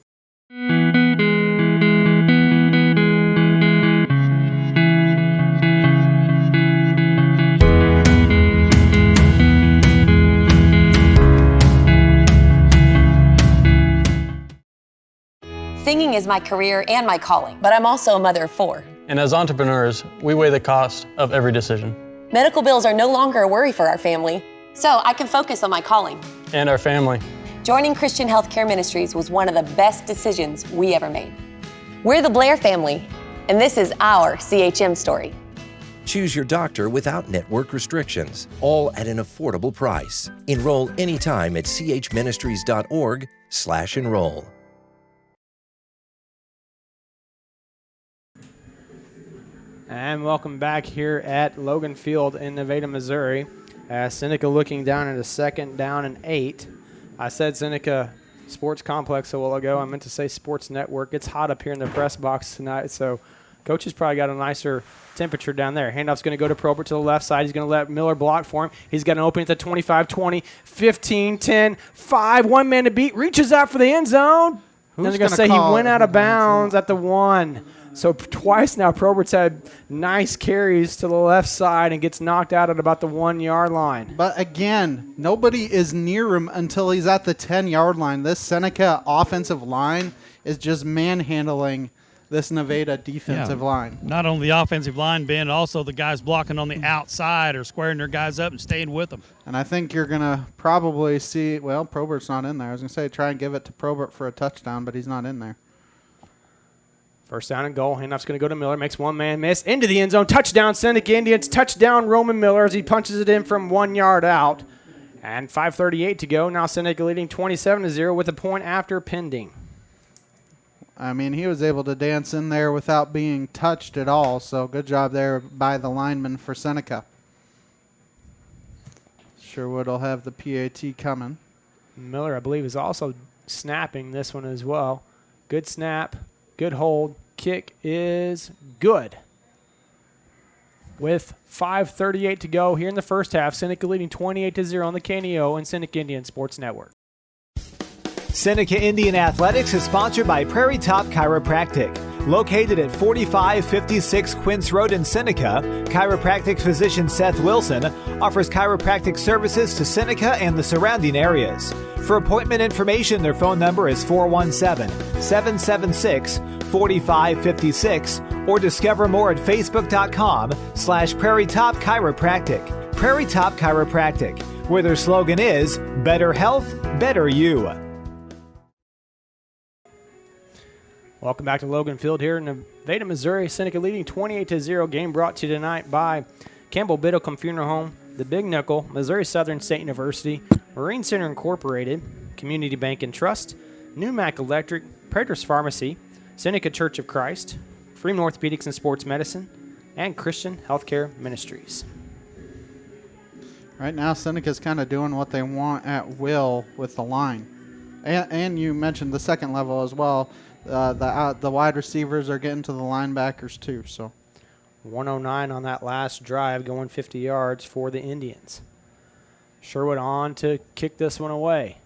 Singing is my career and my calling, but I'm also a mother of 4. And as entrepreneurs, we weigh the cost of every decision. Medical bills are no longer a worry for our family, so I can focus on my calling. And our family. Joining Christian Healthcare Ministries was one of the best decisions we ever made. We're the Blair family, and this is our CHM story. Choose your doctor without network restrictions, all at an affordable price. Enroll anytime at chministries.org/enroll. And welcome back here at Logan Field in Nevada, Missouri. Seneca looking down at a 2nd down and 8. I said Seneca Sports Complex a while ago. I meant to say Sports Network. It's hot up here in the press box tonight, so Coach has probably got a nicer temperature down there. Handoff's going to go to Probert to the left side. He's going to let Miller block for him. He's got an opening at the 25, 20, 15, 10, 5. One man to beat. Reaches out for the end zone. Then they're going to say he went out of bounds at the 1. So twice now Probert's had nice carries to the left side and gets knocked out at about the 1-yard line. But again, nobody is near him until he's at the 10-yard line. This Seneca offensive line is just manhandling this Nevada defensive line. Not only the offensive line, Ben, also the guys blocking on the outside are squaring their guys up and staying with them. And I think you're going to probably see, well, Probert's not in there. I was going to say try and give it to Probert for a touchdown, but he's not in there. First down and goal. Handoff's going to go to Miller. Makes one man miss. Into the end zone. Touchdown, Seneca Indians. Touchdown, Roman Miller as he punches it in from 1 yard out. And 5:38 to go. Now Seneca leading 27-0 with a point after pending. I mean, he was able to dance in there without being touched at all. So good job there by the lineman for Seneca. Sherwood will have the PAT coming. Miller, I believe, is also snapping this one as well. Good snap. Good hold. Kick is good. With 5:38 to go here in the first half, Seneca leading 28-0 on the KNEO and Seneca Indian Sports Network. Seneca Indian Athletics is sponsored by Prairie Top Chiropractic. Located at 4556 Quince Road in Seneca, chiropractic physician Seth Wilson offers chiropractic services to Seneca and the surrounding areas. For appointment information, their phone number is 417-776-4556 or discover more at facebook.com/Prairie Top Chiropractic. Prairie Top Chiropractic, where their slogan is Better Health, Better You. Welcome back to Logan Field here in Nevada, Missouri. Seneca leading 28-0. Game brought to you tonight by Campbell Biddlecombe Funeral Home, the Big Nickel, Missouri Southern State University, Marine Center Incorporated, Community Bank and Trust, Newmac Electric, Prater's Pharmacy, Seneca Church of Christ, Freeman Orthopedics and Sports Medicine, and Christian Healthcare Ministries. Right now, Seneca's kind of doing what they want at will with the line. And you mentioned the second level as well. The wide receivers are getting to the linebackers too. So 109 on that last drive, going 50 yards for the Indians. Sherwood on to kick this one away.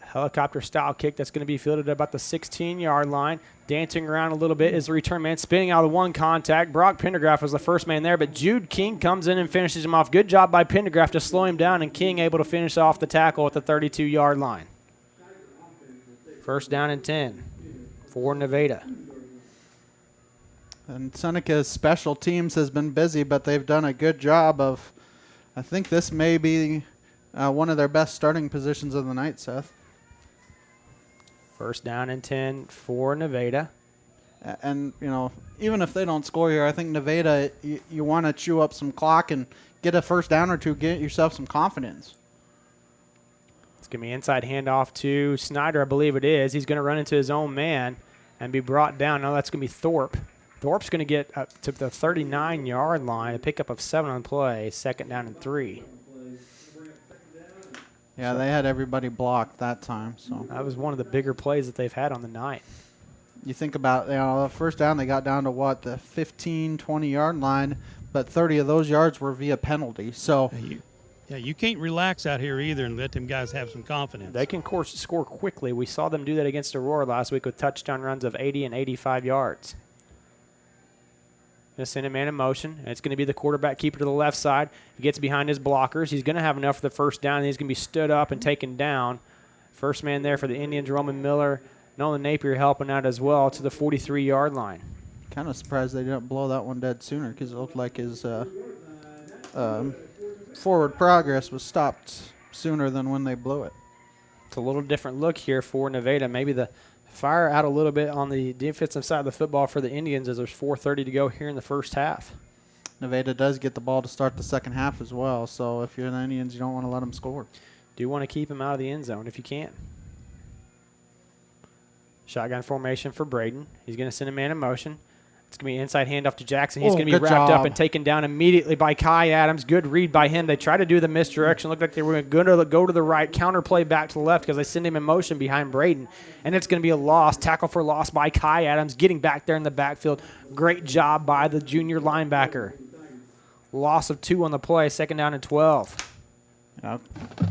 Helicopter-style kick that's going to be fielded at about the 16-yard line. Dancing around a little bit is the return man, spinning out of the one contact. Brock Pendergraft was the first man there, but Jude King comes in and finishes him off. Good job by Pendergraft to slow him down, and King able to finish off the tackle at the 32-yard line. First down and 10 for Nevada. And Seneca's special teams has been busy, but they've done a good job of, I think this may be one of their best starting positions of the night, Seth. First down and 10 for Nevada. And, you know, even if they don't score here, I think Nevada, you want to chew up some clock and get a first down or two, get yourself some confidence. It's going to be inside handoff to Snyder, I believe it is. He's going to run into his own man and be brought down. Now that's going to be Thorpe. Thorpe's going to get up to the 39-yard line, a pickup of 7 on play, second down and 3. Yeah, they had everybody blocked that time. So that was one of the bigger plays that they've had on the night. You think about, the first down, they got down to the 15, 20-yard line, but 30 of those yards were via penalty. So you can't relax out here either and let them guys have some confidence. They can score quickly. We saw them do that against Aurora last week with touchdown runs of 80 and 85 yards. Going to send a man in motion, and it's going to be the quarterback keeper to the left side. He gets behind his blockers. He's going to have enough for the first down, and he's going to be stood up and taken down. First man there for the Indians, Roman Miller. Nolan Napier helping out as well to the 43-yard line. Kind of surprised they didn't blow that one dead sooner because it looked like his forward progress was stopped sooner than when they blew it. It's a little different look here for Nevada. Maybe the fire out a little bit on the defensive side of the football for the Indians as there's 4:30 to go here in the first half. Nevada does get the ball to start the second half as well, so if you're the Indians, you don't want to let them score. Do want to keep him out of the end zone if you can. Shotgun formation for Braden. He's going to send a man in motion. It's going to be an inside handoff to Jackson. He's going to be wrapped up and taken down immediately by Kai Adams. Good read by him. They tried to do the misdirection. Looked like they were going to go to the right, counterplay back to the left because they send him in motion behind Braden. And it's going to be a loss, tackle for loss by Kai Adams, getting back there in the backfield. Great job by the junior linebacker. Loss of 2 on the play, second down and 12.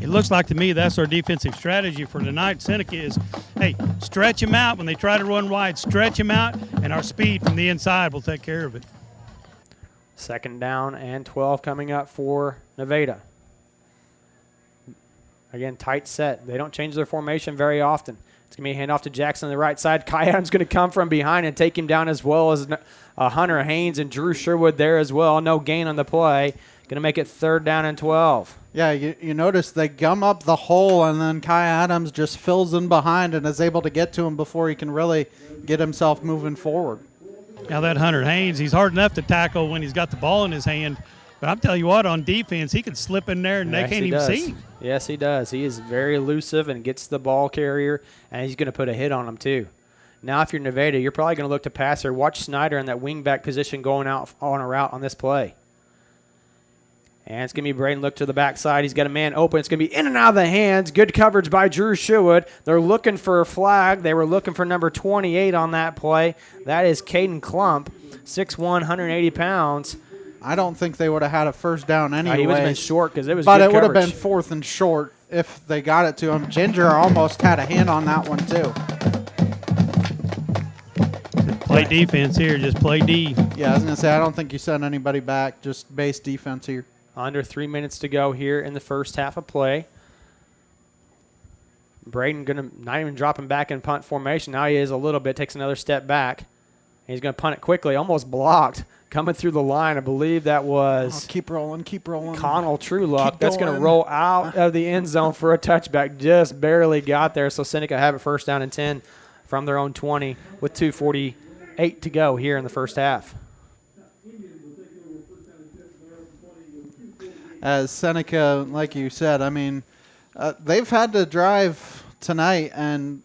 It looks like to me that's our defensive strategy for tonight. Seneca is, hey, stretch him out when they try to run wide. Stretch him out, and our speed from the inside will take care of it. Second down and 12 coming up for Nevada. Again, tight set. They don't change their formation very often. It's going to be a handoff to Jackson on the right side. Kai Adams going to come from behind and take him down as well as Hunter Haynes and Drew Sherwood there as well. No gain on the play. Going to make it third down and 12. Yeah, you notice they gum up the hole, and then Kai Adams just fills in behind and is able to get to him before he can really get himself moving forward. Now that Hunter Haynes, he's hard enough to tackle when he's got the ball in his hand. But I'm telling you what, on defense, he can slip in there and they can't even see him. Yes, he does. He is very elusive and gets the ball carrier, and he's going to put a hit on him too. Now if you're Nevada, you're probably going to look to pass or watch Snyder in that wing-back position going out on a route on this play. And it's going to be Braden look to the backside. He's got a man open. It's going to be in and out of the hands. Good coverage by Drew Sherwood. They're looking for a flag. They were looking for number 28 on that play. That is Caden Klump, 6'1", 180 pounds. I don't think they would have had a first down anyway. He would have been short because it was good coverage. But it would have been fourth and short if they got it to him. Ginger almost had a hand on that one too. Play defense here. Just play D. Yeah, I was going to say, I don't think you sent anybody back. Just base defense here. Under 3 minutes to go here in the first half of play. Braden going to not even drop him back in punt formation. Now he is a little bit, takes another step back. He's going to punt it quickly, almost blocked. Coming through the line, I believe that was keep rolling. Connell Truelock. That's going to roll out of the end zone for a touchback. Just barely got there. So Seneca have it first down and 10 from their own 20 with 2:48 to go here in the first half. As Seneca, like you said, I mean, They've had to drive tonight, and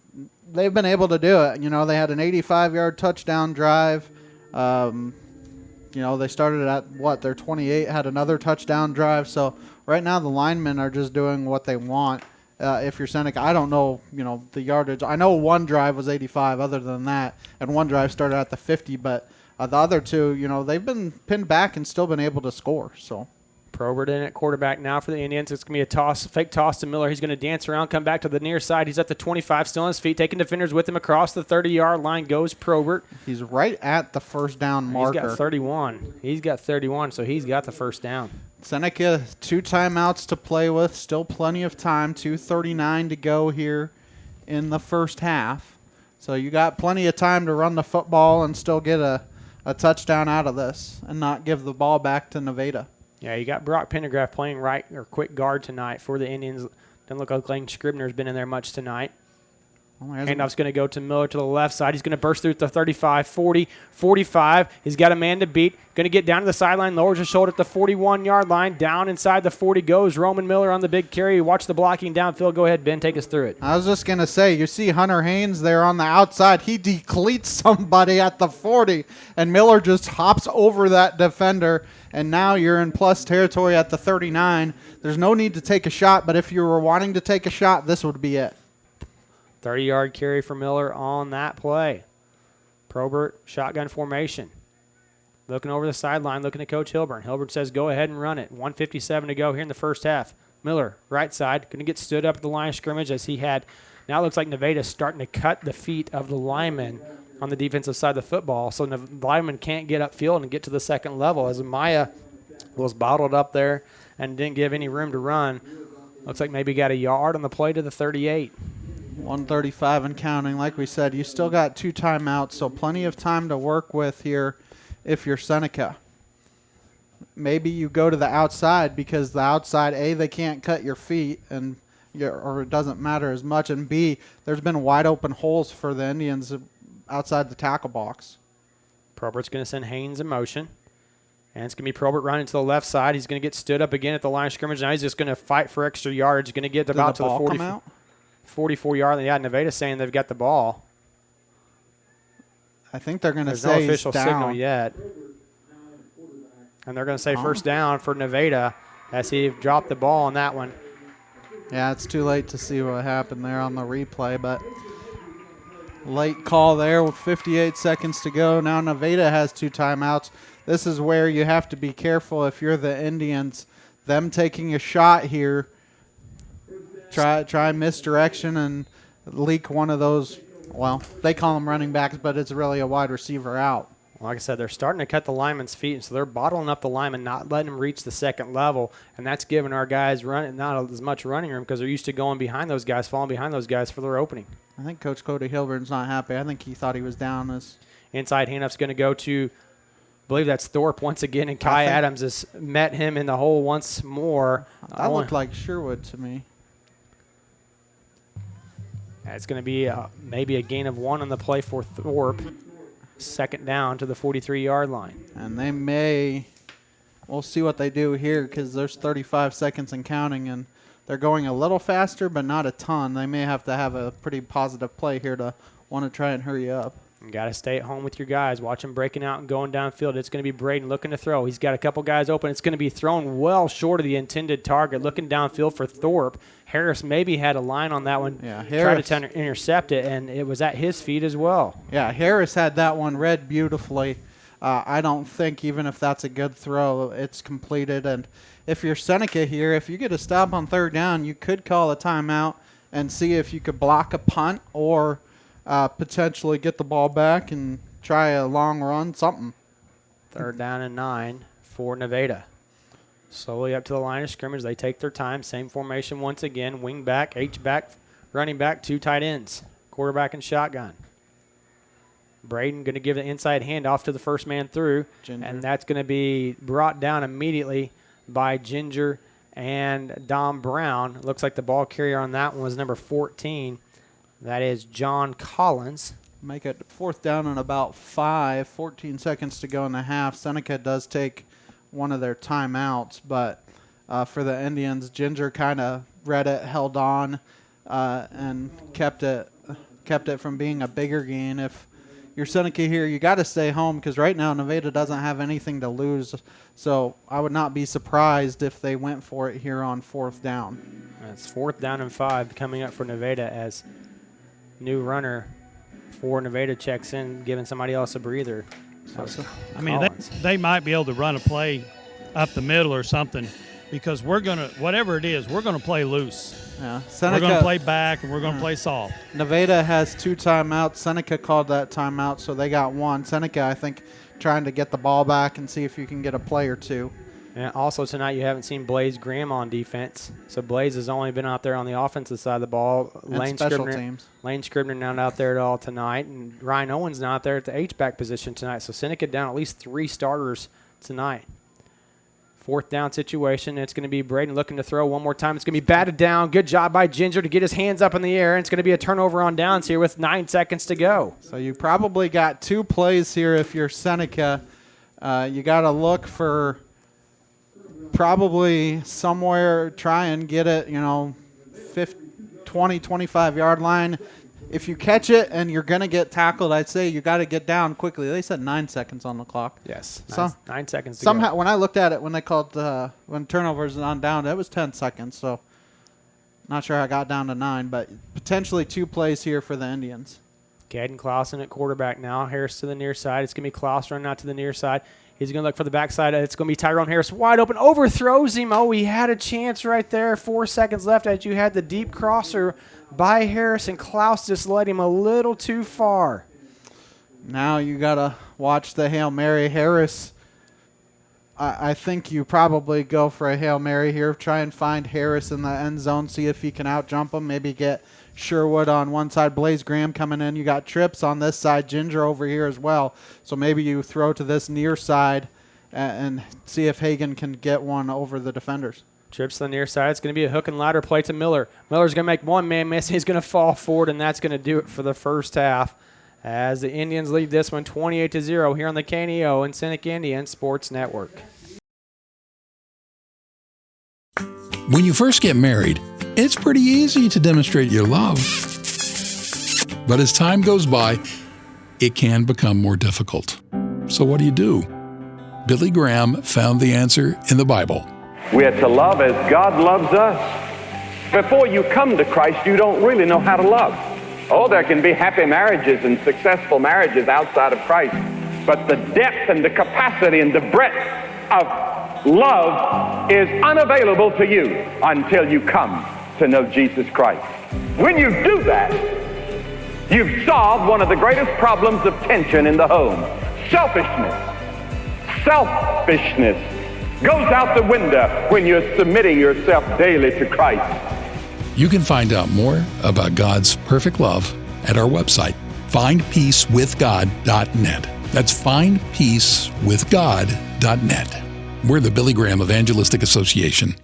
they've been able to do it. You know, they had an 85-yard touchdown drive. You know, they started at, their 28, had another touchdown drive. So right now the linemen are just doing what they want. If you're Seneca, I don't know, the yardage. I know one drive was 85 other than that, and one drive started at the 50, but the other two, they've been pinned back and still been able to score. So Probert in at quarterback now for the Indians. It's going to be a fake toss to Miller. He's going to dance around, come back to the near side. He's at the 25, still on his feet, taking defenders with him across the 30-yard line goes Probert. He's right at the first down marker. He's got 31. He's got 31, so he's got the first down. Seneca, 2 timeouts to play with, still plenty of time, 2:39 to go here in the first half. So you got plenty of time to run the football and still get a touchdown out of this and not give the ball back to Nevada. Yeah, you got Brock Pendergraft playing right or quick guard tonight for the Indians. Doesn't look like Lane Scribner's been in there much tonight. Handoff's going to go to Miller to the left side. He's going to burst through the 35, 40, 45. He's got a man to beat. Going to get down to the sideline, lowers his shoulder at the 41-yard line. Down inside the 40 goes Roman Miller on the big carry. Watch the blocking downfield. Go ahead, Ben. Take us through it. I was just going to say, you see Hunter Haynes there on the outside. He decleats somebody at the 40, and Miller just hops over that defender, and now you're in plus territory at the 39. There's no need to take a shot, but if you were wanting to take a shot, this would be it. 30-yard carry for Miller on that play. Probert, shotgun formation. Looking over the sideline, looking at Coach Hilburn. Hilburn says, go ahead and run it. 1:57 to go here in the first half. Miller, right side, going to get stood up at the line of scrimmage as he had. Now it looks like Nevada's starting to cut the feet of the linemen on the defensive side of the football, so the linemen can't get upfield and get to the second level as Maya was bottled up there and didn't give any room to run. Looks like maybe got a yard on the play to the 38. 1:35 and counting. Like we said, you still got 2 timeouts, so plenty of time to work with here if you're Seneca. Maybe you go to the outside because the outside, A, they can't cut your feet, or it doesn't matter as much, and B, there's been wide open holes for the Indians outside the tackle box. Probert's going to send Haynes in motion. And it's going to be Probert running to the left side. He's going to get stood up again at the line of scrimmage. Now he's just going to fight for extra yards. He's going to get about to the 44-yard line. Yeah, Nevada's saying they've got the ball. I think they're going to say there's no official down. signal yet. And they're going to say first down for Nevada as he dropped the ball on that one. Yeah, it's too late to see what happened there on the replay, but late call there with 58 seconds to go. Now Nevada has 2 timeouts. This is where you have to be careful if you're the Indians. Them taking a shot here, try misdirection and leak one of those, well, they call them running backs, but it's really a wide receiver out. Like I said, they're starting to cut the linemen's feet, so they're bottling up the linemen, not letting them reach the second level, and that's giving our guys not as much running room because they're used to going behind those guys, falling behind those guys for their opening. I think Coach Cody Hilburn's not happy. I think he thought he was down. Inside handoff's going to go to, I believe that's Thorpe once again, and Kai Adams has met him in the hole once more. That looked like Sherwood to me. It's going to be maybe a gain of 1 on the play for Thorpe. Second down to the 43-yard line. And we'll see what they do here because there's 35 seconds and counting, and they're going a little faster but not a ton. They may have to have a pretty positive play here to want to try and hurry up. You got to stay at home with your guys. Watch them breaking out and going downfield. It's going to be Braden looking to throw. He's got a couple guys open. It's going to be thrown well short of the intended target. Looking downfield for Thorpe. Harris maybe had a line on that one. Yeah, Harris tried to intercept it, and it was at his feet as well. Yeah, Harris had that one read beautifully. I don't think even if that's a good throw, it's completed. And if you're Seneca here, if you get a stop on 3rd down, you could call a timeout and see if you could block a punt or potentially get the ball back and try a long run, something. 3rd down and 9 for Nevada. Slowly up to the line of scrimmage. They take their time. Same formation once again. Wing back, H-back, running back, 2 tight ends. Quarterback and shotgun. Braden going to give the inside handoff to the first man through. Ginger. And that's going to be brought down immediately by Ginger and Dom Brown. Looks like the ball carrier on that one was number 14. That is John Collins. Make it 4th down and about 14 seconds to go in the half. Seneca does take one of their timeouts, but for the Indians, Ginger kind of Reddit held on and kept it from being a bigger gain. If you're Seneca here, you got to stay home because right now Nevada doesn't have anything to lose. So I would not be surprised if they went for it here on 4th down. It's 4th down and 5 coming up for Nevada as new runner for Nevada checks in, giving somebody else a breather. So I mean, they might be able to run a play up the middle or something because we're going to, whatever it is, we're going to play loose. Yeah, we're going to play back and we're going to play soft. Nevada has 2 timeouts. Seneca called that timeout, so they got 1. Seneca, I think, trying to get the ball back and see if you can get a play or 2. And also tonight you haven't seen Blaze Graham on defense. So Blaze has only been out there on the offensive side of the ball. And special teams. Lane Scribner not out there at all tonight. And Ryan Owens not out there at the H-back position tonight. So Seneca down at least 3 starters tonight. 4th down situation. It's going to be Braden looking to throw one more time. It's going to be batted down. Good job by Ginger to get his hands up in the air. And it's going to be a turnover on downs here with 9 seconds to go. So you probably got 2 plays here if you're Seneca. You got to look for probably somewhere, try and get it, 20, 25-yard line. If you catch it and you're going to get tackled, I'd say you got to get down quickly. They said 9 seconds on the clock. Yes, so 9 seconds to somehow, go. when I looked at it, when they called when turnovers on down, it was 10 seconds. So not sure I got down to 9, but potentially 2 plays here for the Indians. Caden Clausen at quarterback now. Harris to the near side. It's going to be Klaus running out to the near side. He's going to look for the backside. It's going to be Tyrone Harris wide open. Overthrows him. Oh, he had a chance right there. 4 seconds left as you had the deep crosser by Harris, and Klaus just led him a little too far. Now you got to watch the Hail Mary. Harris, I think you probably go for a Hail Mary here. Try and find Harris in the end zone, see if he can out-jump him, maybe get Sherwood on one side, Blaze Graham coming in. You got Trips on this side, Ginger over here as well. So maybe you throw to this near side and see if Hagan can get one over the defenders. Trips to the near side. It's going to be a hook and ladder play to Miller. Miller's going to make one man miss. He's going to fall forward, and that's going to do it for the first half as the Indians lead this one 28-0 here on the KNEO and Seneca Indian Sports Network. When you first get married, it's pretty easy to demonstrate your love. But as time goes by, it can become more difficult. So what do? Billy Graham found the answer in the Bible. We are to love as God loves us. Before you come to Christ, you don't really know how to love. Oh, there can be happy marriages and successful marriages outside of Christ, but the depth and the capacity and the breadth of love is unavailable to you until you come to know Jesus Christ. When you do that, you've solved one of the greatest problems of tension in the home. Selfishness goes out the window when you're submitting yourself daily to Christ. You can find out more about God's perfect love at our website, findpeacewithgod.net. That's findpeacewithgod.net. We're the Billy Graham Evangelistic Association.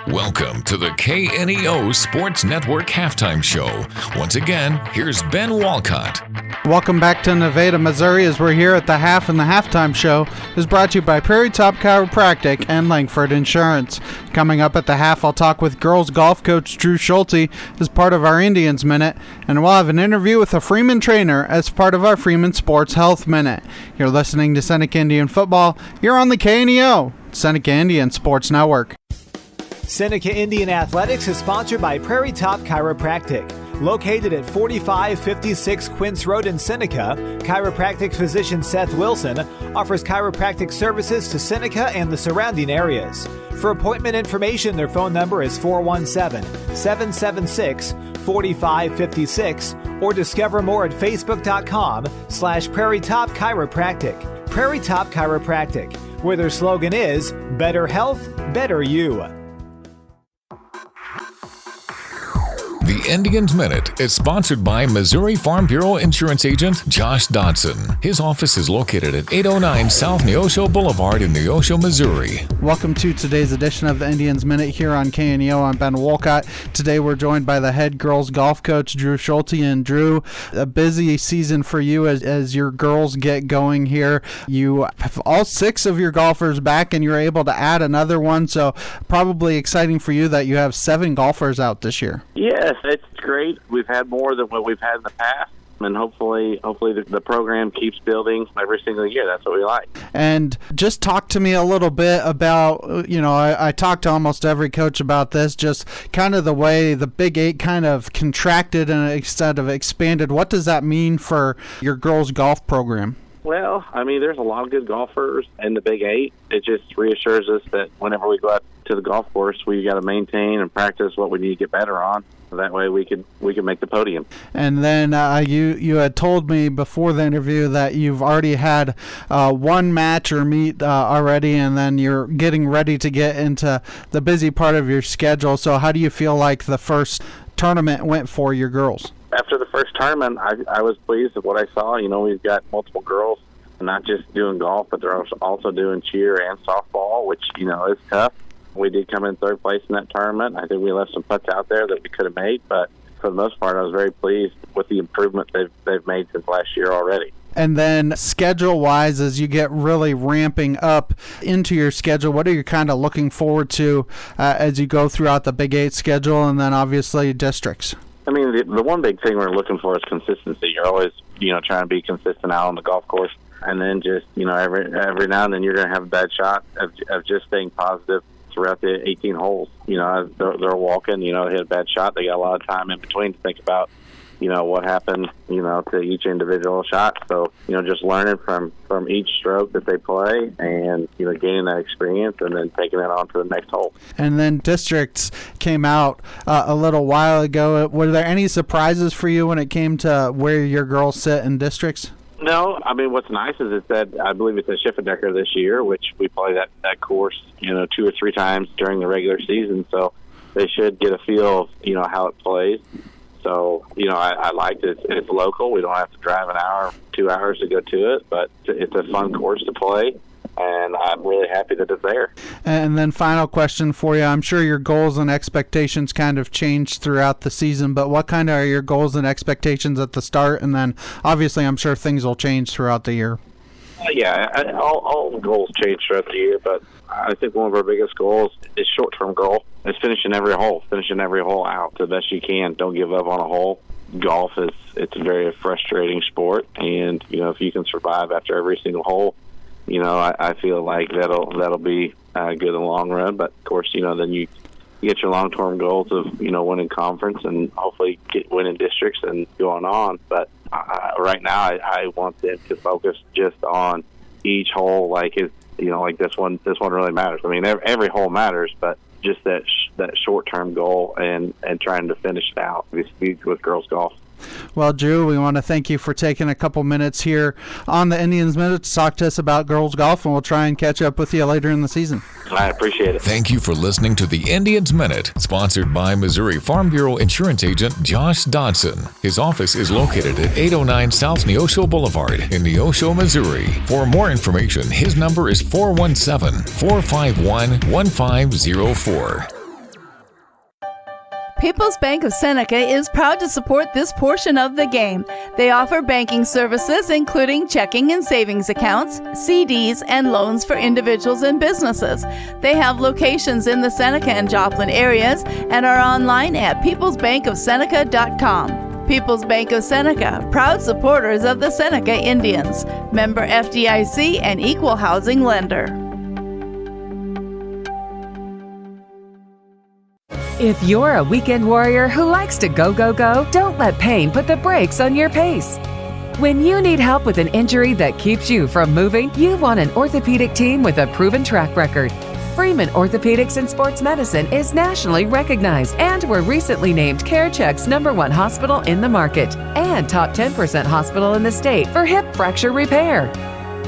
Welcome to the KNEO Sports Network Halftime Show. Once again, here's Ben Walcott. Welcome back to Nevada, Missouri, as we're here at the half, and the halftime show is brought to you by Prairie Top Chiropractic and Langford Insurance. Coming up at the half, I'll talk with girls golf coach Drew Schulte as part of our Indians Minute, and we'll have an interview with a Freeman trainer as part of our Freeman Sports Health Minute. You're listening to Seneca Indian Football. You're on the KNEO, Seneca Indian Sports Network. Seneca Indian Athletics is sponsored by Prairie Top Chiropractic. Located at 4556 Quince Road in Seneca, chiropractic physician Seth Wilson offers chiropractic services to Seneca and the surrounding areas. For appointment information, their phone number is 417-776-4556 or discover more at facebook.com/Prairie Top Chiropractic. Prairie Top Chiropractic, where their slogan is better health, better you. The Indians Minute is sponsored by Missouri Farm Bureau Insurance Agent Josh Dodson. His office is located at 809 South Neosho Boulevard in Neosho, Missouri. Welcome to today's edition of the Indians Minute here on KNEO. I'm Ben Wolcott. Today we're joined by the head girls golf coach, Drew Schulte. And Drew, a busy season for you as your girls get going here. You have all 6 of your golfers back and you're able to add another one, so probably exciting for you that you have 7 golfers out this year. Yes, it's great. We've had more than what we've had in the past, and hopefully the program keeps building every single year. That's what we like. And just talk to me a little bit about, I talk to almost every coach about this, just kind of the way the Big 8 kind of contracted and instead of expanded. What does that mean for your girls' golf program? Well, I mean, there's a lot of good golfers in the Big 8. It just reassures us that whenever we go out to the golf course, we got to maintain and practice what we need to get better on. That way we can make the podium. And then you had told me before the interview that you've already had one match or meet already, and then you're getting ready to get into the busy part of your schedule. So how do you feel like the first tournament went for your girls? After the first tournament, I was pleased with what I saw. We've got multiple girls, not just doing golf, but they're also doing cheer and softball, which, is tough. We did come in 3rd place in that tournament. I think we left some putts out there that we could have made, but for the most part, I was very pleased with the improvement they've made since last year already. And then schedule-wise, as you get really ramping up into your schedule, what are you kind of looking forward to as you go throughout the Big 8 schedule and then obviously districts? I mean, the one big thing we're looking for is consistency. You're always, trying to be consistent out on the golf course. And then just, every now and then you're going to have a bad shot of just staying positive throughout the 18 holes. As they're walking, they hit a bad shot. They got a lot of time in between to think about, what happened, to each individual shot. So, just learning from each stroke that they play and, gaining that experience and then taking it on to the next hole. And then districts came out a little while ago. Were there any surprises for you when it came to where your girls sit in districts? No, I mean, what's nice is that I believe it's at Schiffendecker this year, which we play that course, 2 or 3 times during the regular season. So they should get a feel of, how it plays. So, I like it. It's local. We don't have to drive an hour, 2 hours to go to it, but it's a fun course to play. And I'm really happy that it's there. And then final question for you. I'm sure your goals and expectations kind of changed throughout the season, but what kind of are your goals and expectations at the start? And then obviously I'm sure things will change throughout the year. All goals change throughout the year, but I think one of our biggest goals is short-term goal. It's finishing every hole out the best you can. Don't give up on a hole. Golf it's a very frustrating sport, and if you can survive after every single hole, I feel like that'll be good in the long run. But of course, then you get your long-term goals of winning conference and hopefully winning districts and going on. But right now, I want them to focus just on each hole. Like like this one really matters. I mean, every hole matters, but just that short-term goal and trying to finish it out is huge with girls golf. Well, Drew, we want to thank you for taking a couple minutes here on the Indians Minute to talk to us about girls golf, and we'll try and catch up with you later in the season. I appreciate it. Thank you for listening to the Indians Minute, sponsored by Missouri Farm Bureau Insurance Agent Josh Dodson. His office is located at 809 South Neosho Boulevard in Neosho, Missouri. For more information, his number is 417-451-1504. People's Bank of Seneca is proud to support this portion of the game. They offer banking services including checking and savings accounts, CDs, and loans for individuals and businesses. They have locations in the Seneca and Joplin areas and are online at peoplesbankofseneca.com. People's Bank of Seneca, proud supporters of the Seneca Indians. Member FDIC and equal housing lender. If you're a weekend warrior who likes to go, don't let pain put the brakes on your pace. When you need help with an injury that keeps you from moving, you want an orthopedic team with a proven track record. Freeman Orthopedics and Sports Medicine is nationally recognized and were recently named CareCheck's #1 hospital in the market and top 10% hospital in the state for hip fracture repair.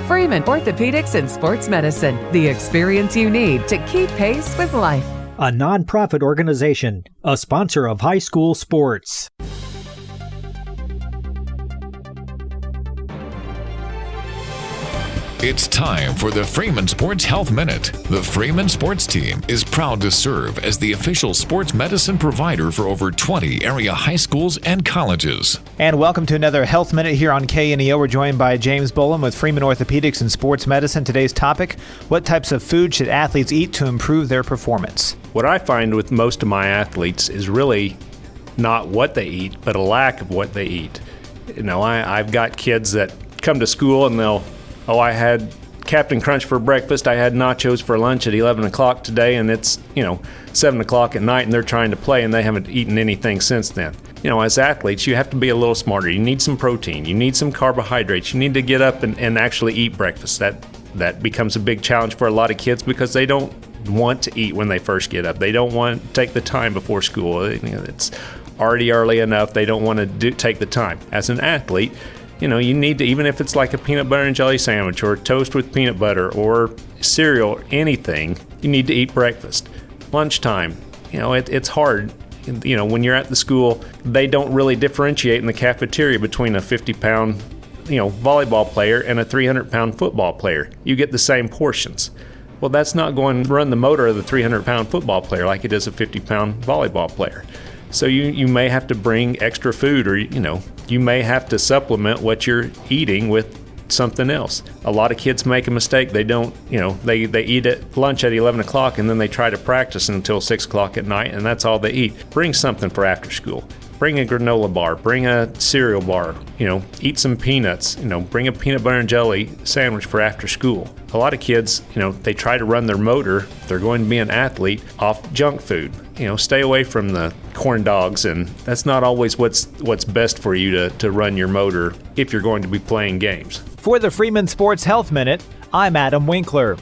Freeman Orthopedics and Sports Medicine, the experience you need to keep pace with life. a nonprofit organization, a sponsor of high school sports. It's time for the Freeman Sports Health Minute. The Freeman Sports Team is proud to serve as the official sports medicine provider for over 20 area high schools and colleges. And welcome to another Health Minute here on KNEO. We're joined by James Bolam with Freeman Orthopedics and Sports Medicine. Today's topic, what types of food should athletes eat to improve their performance? What I find with most of my athletes is really not what they eat, but a lack of what they eat. You know, I've got kids that come to school and they'll, I had Captain Crunch for breakfast. I had nachos for lunch at 11 o'clock today, and it's, 7 o'clock at night, and they're trying to play, and they haven't eaten anything since then. As athletes, you have to be a little smarter. You need some protein. You need some carbohydrates. You need to get up and actually eat breakfast. That becomes a big challenge for a lot of kids because they don't want to eat when they first get up. They don't want to take the time before school. It's already early enough. They don't want to take the time. As an athlete, you need to, even if it's like a peanut butter and jelly sandwich or toast with peanut butter or cereal, anything, you need to eat breakfast. Lunchtime, it's hard. When you're at the school, they don't really differentiate in the cafeteria between a 50-pound, volleyball player and a 300-pound football player. You get the same portions. Well, that's not going to run the motor of the 300-pound football player like it is a 50-pound volleyball player. So you may have to bring extra food, or you may have to supplement what you're eating with something else. A lot of kids make a mistake. They don't, they eat at lunch at 11 o'clock and then they try to practice until 6 o'clock at night, and that's all they eat. Bring something for after school. Bring a granola bar, bring a cereal bar, eat some peanuts, bring a peanut butter and jelly sandwich for after school. A lot of kids, they try to run their motor, they're going to be an athlete, off junk food. Stay away from the corn dogs, and that's not always what's best for you to run your motor if you're going to be playing games. For the Freeman Sports Health Minute, I'm Adam Winkler.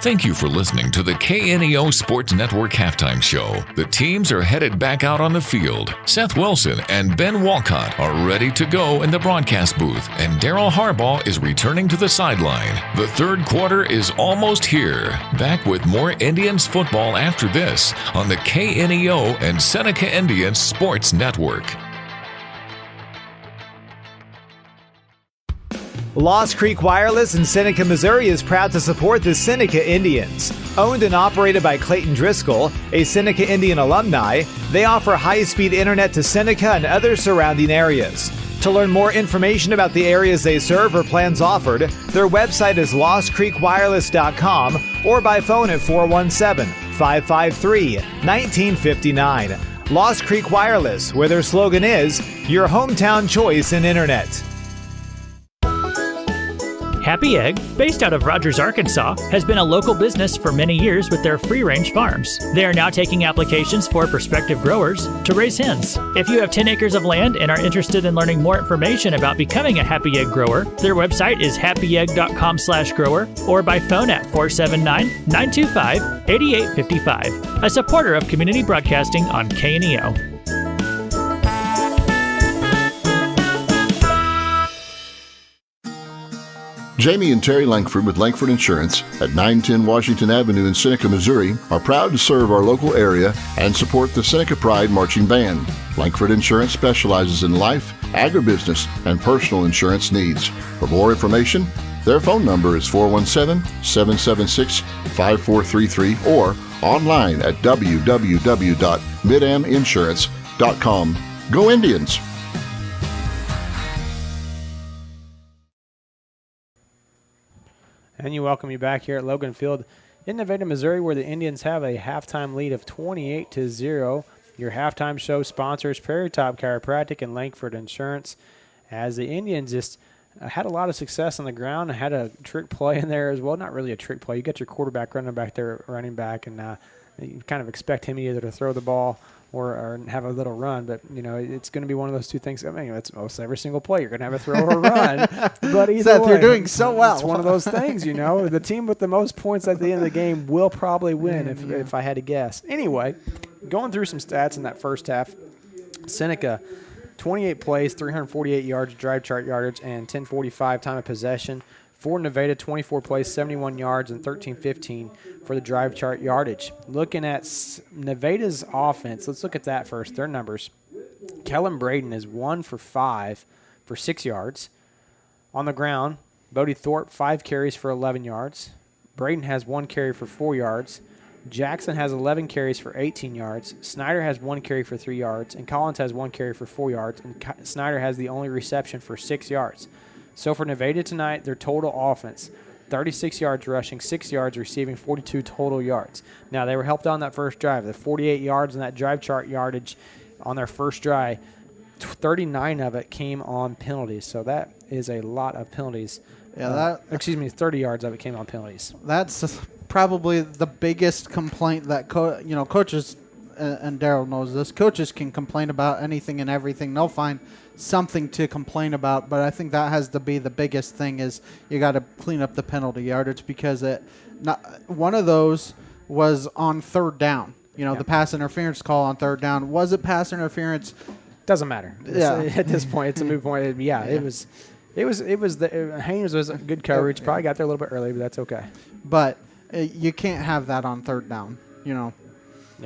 Thank you for listening to the KNEO Sports Network Halftime Show. The teams are headed back out on the field. Seth Wilson and Ben Walcott are ready to go in the broadcast booth, and Daryl Harbaugh is returning to the sideline. The third quarter is almost here. Back with more Indians football after this on the KNEO and Seneca Indians Sports Network. Lost Creek Wireless in Seneca, Missouri is proud to support the Seneca Indians. Owned and operated by Clayton Driscoll, a Seneca Indian alumni, they offer high-speed internet to Seneca and other surrounding areas. To learn more information about the areas they serve or plans offered, their website is lostcreekwireless.com or by phone at 417-553-1959. Lost Creek Wireless, where their slogan is, your hometown choice in internet. Happy Egg, based out of Rogers, Arkansas, has been a local business for many years with their free-range farms. They are now taking applications for prospective growers to raise hens. If you have 10 acres of land and are interested in learning more information about becoming a Happy Egg grower, their website is happyegg.com/grower or by phone at 479-925-8855. A supporter of community broadcasting on KNEO. Jamie and Terry Langford with Langford Insurance at 910 Washington Avenue in Seneca, Missouri are proud to serve our local area and support the Seneca Pride Marching Band. Langford Insurance specializes in life, agribusiness, and personal insurance needs. For more information, their phone number is 417-776-5433 or online at www.midaminsurance.com. Go Indians! And you welcome you back here at Logan Field in Nevada, Missouri, where the Indians have a halftime lead of 28-0. Your halftime show sponsors Prairie Top Chiropractic and Langford Insurance, as the Indians just had a lot of success on the ground and had a trick play in there as well. Not really a trick play. You got your quarterback running back, and you kind of expect him either to throw the ball or have a little run, but it's going to be one of those two things. I mean, it's most every single play you're going to have a throw or a run. But either Seth, way, you're doing so well. It's one of those things, The team with the most points at the end of the game will probably win, if I had to guess. Anyway, going through some stats in that first half, Seneca, 28 plays, 348 yards, drive chart yardage, and 10:45 time of possession For Nevada, 24 plays, 71 yards, and 13-15 for the drive chart yardage. Looking at Nevada's offense, let's look at that first, their numbers. Kellen Braden is 1 for 5 for 6 yards. On the ground, Bodie Thorpe, 5 carries for 11 yards. Braden has 1 carry for 4 yards. Jackson has 11 carries for 18 yards. Snyder has 1 carry for 3 yards. And Collins has 1 carry for 4 yards. And Snyder has the only reception for 6 yards. So for Nevada tonight, their total offense, 36 yards rushing, 6 yards receiving, 42 total yards. Now, they were helped on that first drive. The 48 yards in that drive chart yardage on their first drive, 39 of it came on penalties. So that is a lot of penalties. Yeah, 30 yards of it came on penalties. That's probably the biggest complaint that coaches, and Daryl knows this, coaches can complain about anything and everything. They'll find something to complain about, but I think that has to be the biggest thing is you got to clean up the penalty yardage because one of those was on third down. The pass interference call on third down. Was it pass interference? Doesn't matter. Yeah. At this point, it's a moot point. It was Haynes was a good coverage. Probably got there a little bit early, but that's okay. But you can't have that on third down, Yeah,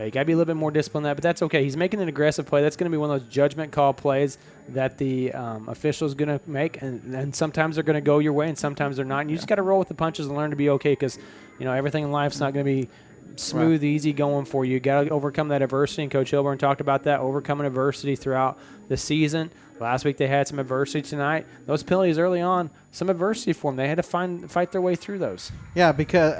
you got to be a little bit more disciplined than that, but that's okay. He's making an aggressive play. That's going to be one of those judgment call plays that the official is going to make, and sometimes they're going to go your way and sometimes they're not. And you just got to roll with the punches and learn to be okay because, everything in life's not going to be smooth, easy going for you. You got to overcome that adversity, and Coach Hilburn talked about that, overcoming adversity throughout the season. Last week they had some adversity. Tonight, those penalties early on, some adversity for them. They had to fight their way through those. Yeah, because,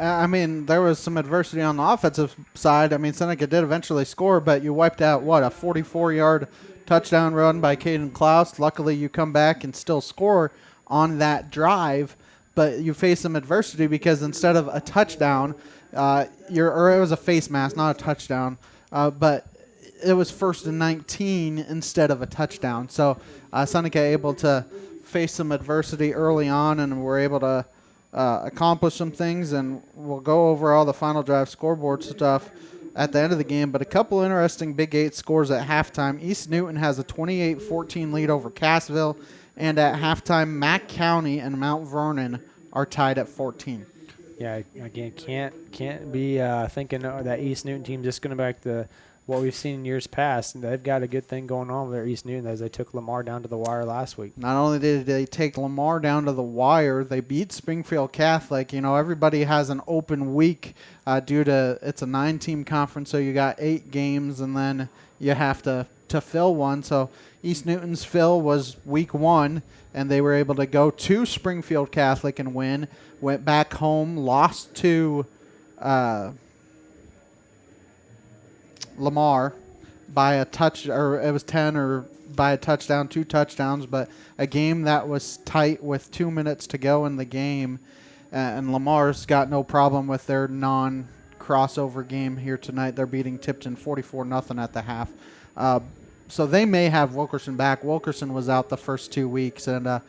there was some adversity on the offensive side. Seneca did eventually score, but you wiped out, a 44-yard touchdown run by Caden Klaus. Luckily, you come back and still score on that drive, but you face some adversity because instead of a touchdown, it was a face mask, not a touchdown, but it was 1st and 19 instead of a touchdown. So Seneca able to face some adversity early on, and we're able to accomplish some things, and we'll go over all the final drive scoreboard stuff at the end of the game. But a couple interesting Big 8 scores at halftime. East Newton has a 28-14 lead over Cassville, and at halftime, Mack County and Mount Vernon are tied at 14. Yeah, again, can't be thinking that East Newton team just going to back to what we've seen in years past. And they've got a good thing going on with their East Newton as they took Lamar down to the wire last week. Not only did they take Lamar down to the wire, they beat Springfield Catholic. Everybody has an open week due to it's a 9-team conference, so you got 8 games, and then you have to fill one. So East Newton's fill was week 1, and they were able to go to Springfield Catholic and win. Went back home, lost to Lamar by a touch, or it was 10 or by a touchdown, 2 touchdowns, but a game that was tight with 2 minutes to go in the game. And Lamar's got no problem with their non-crossover game here tonight. They're beating Tipton 44-0 at the half. So they may have Wilkerson back. Wilkerson was out the first 2 weeks, and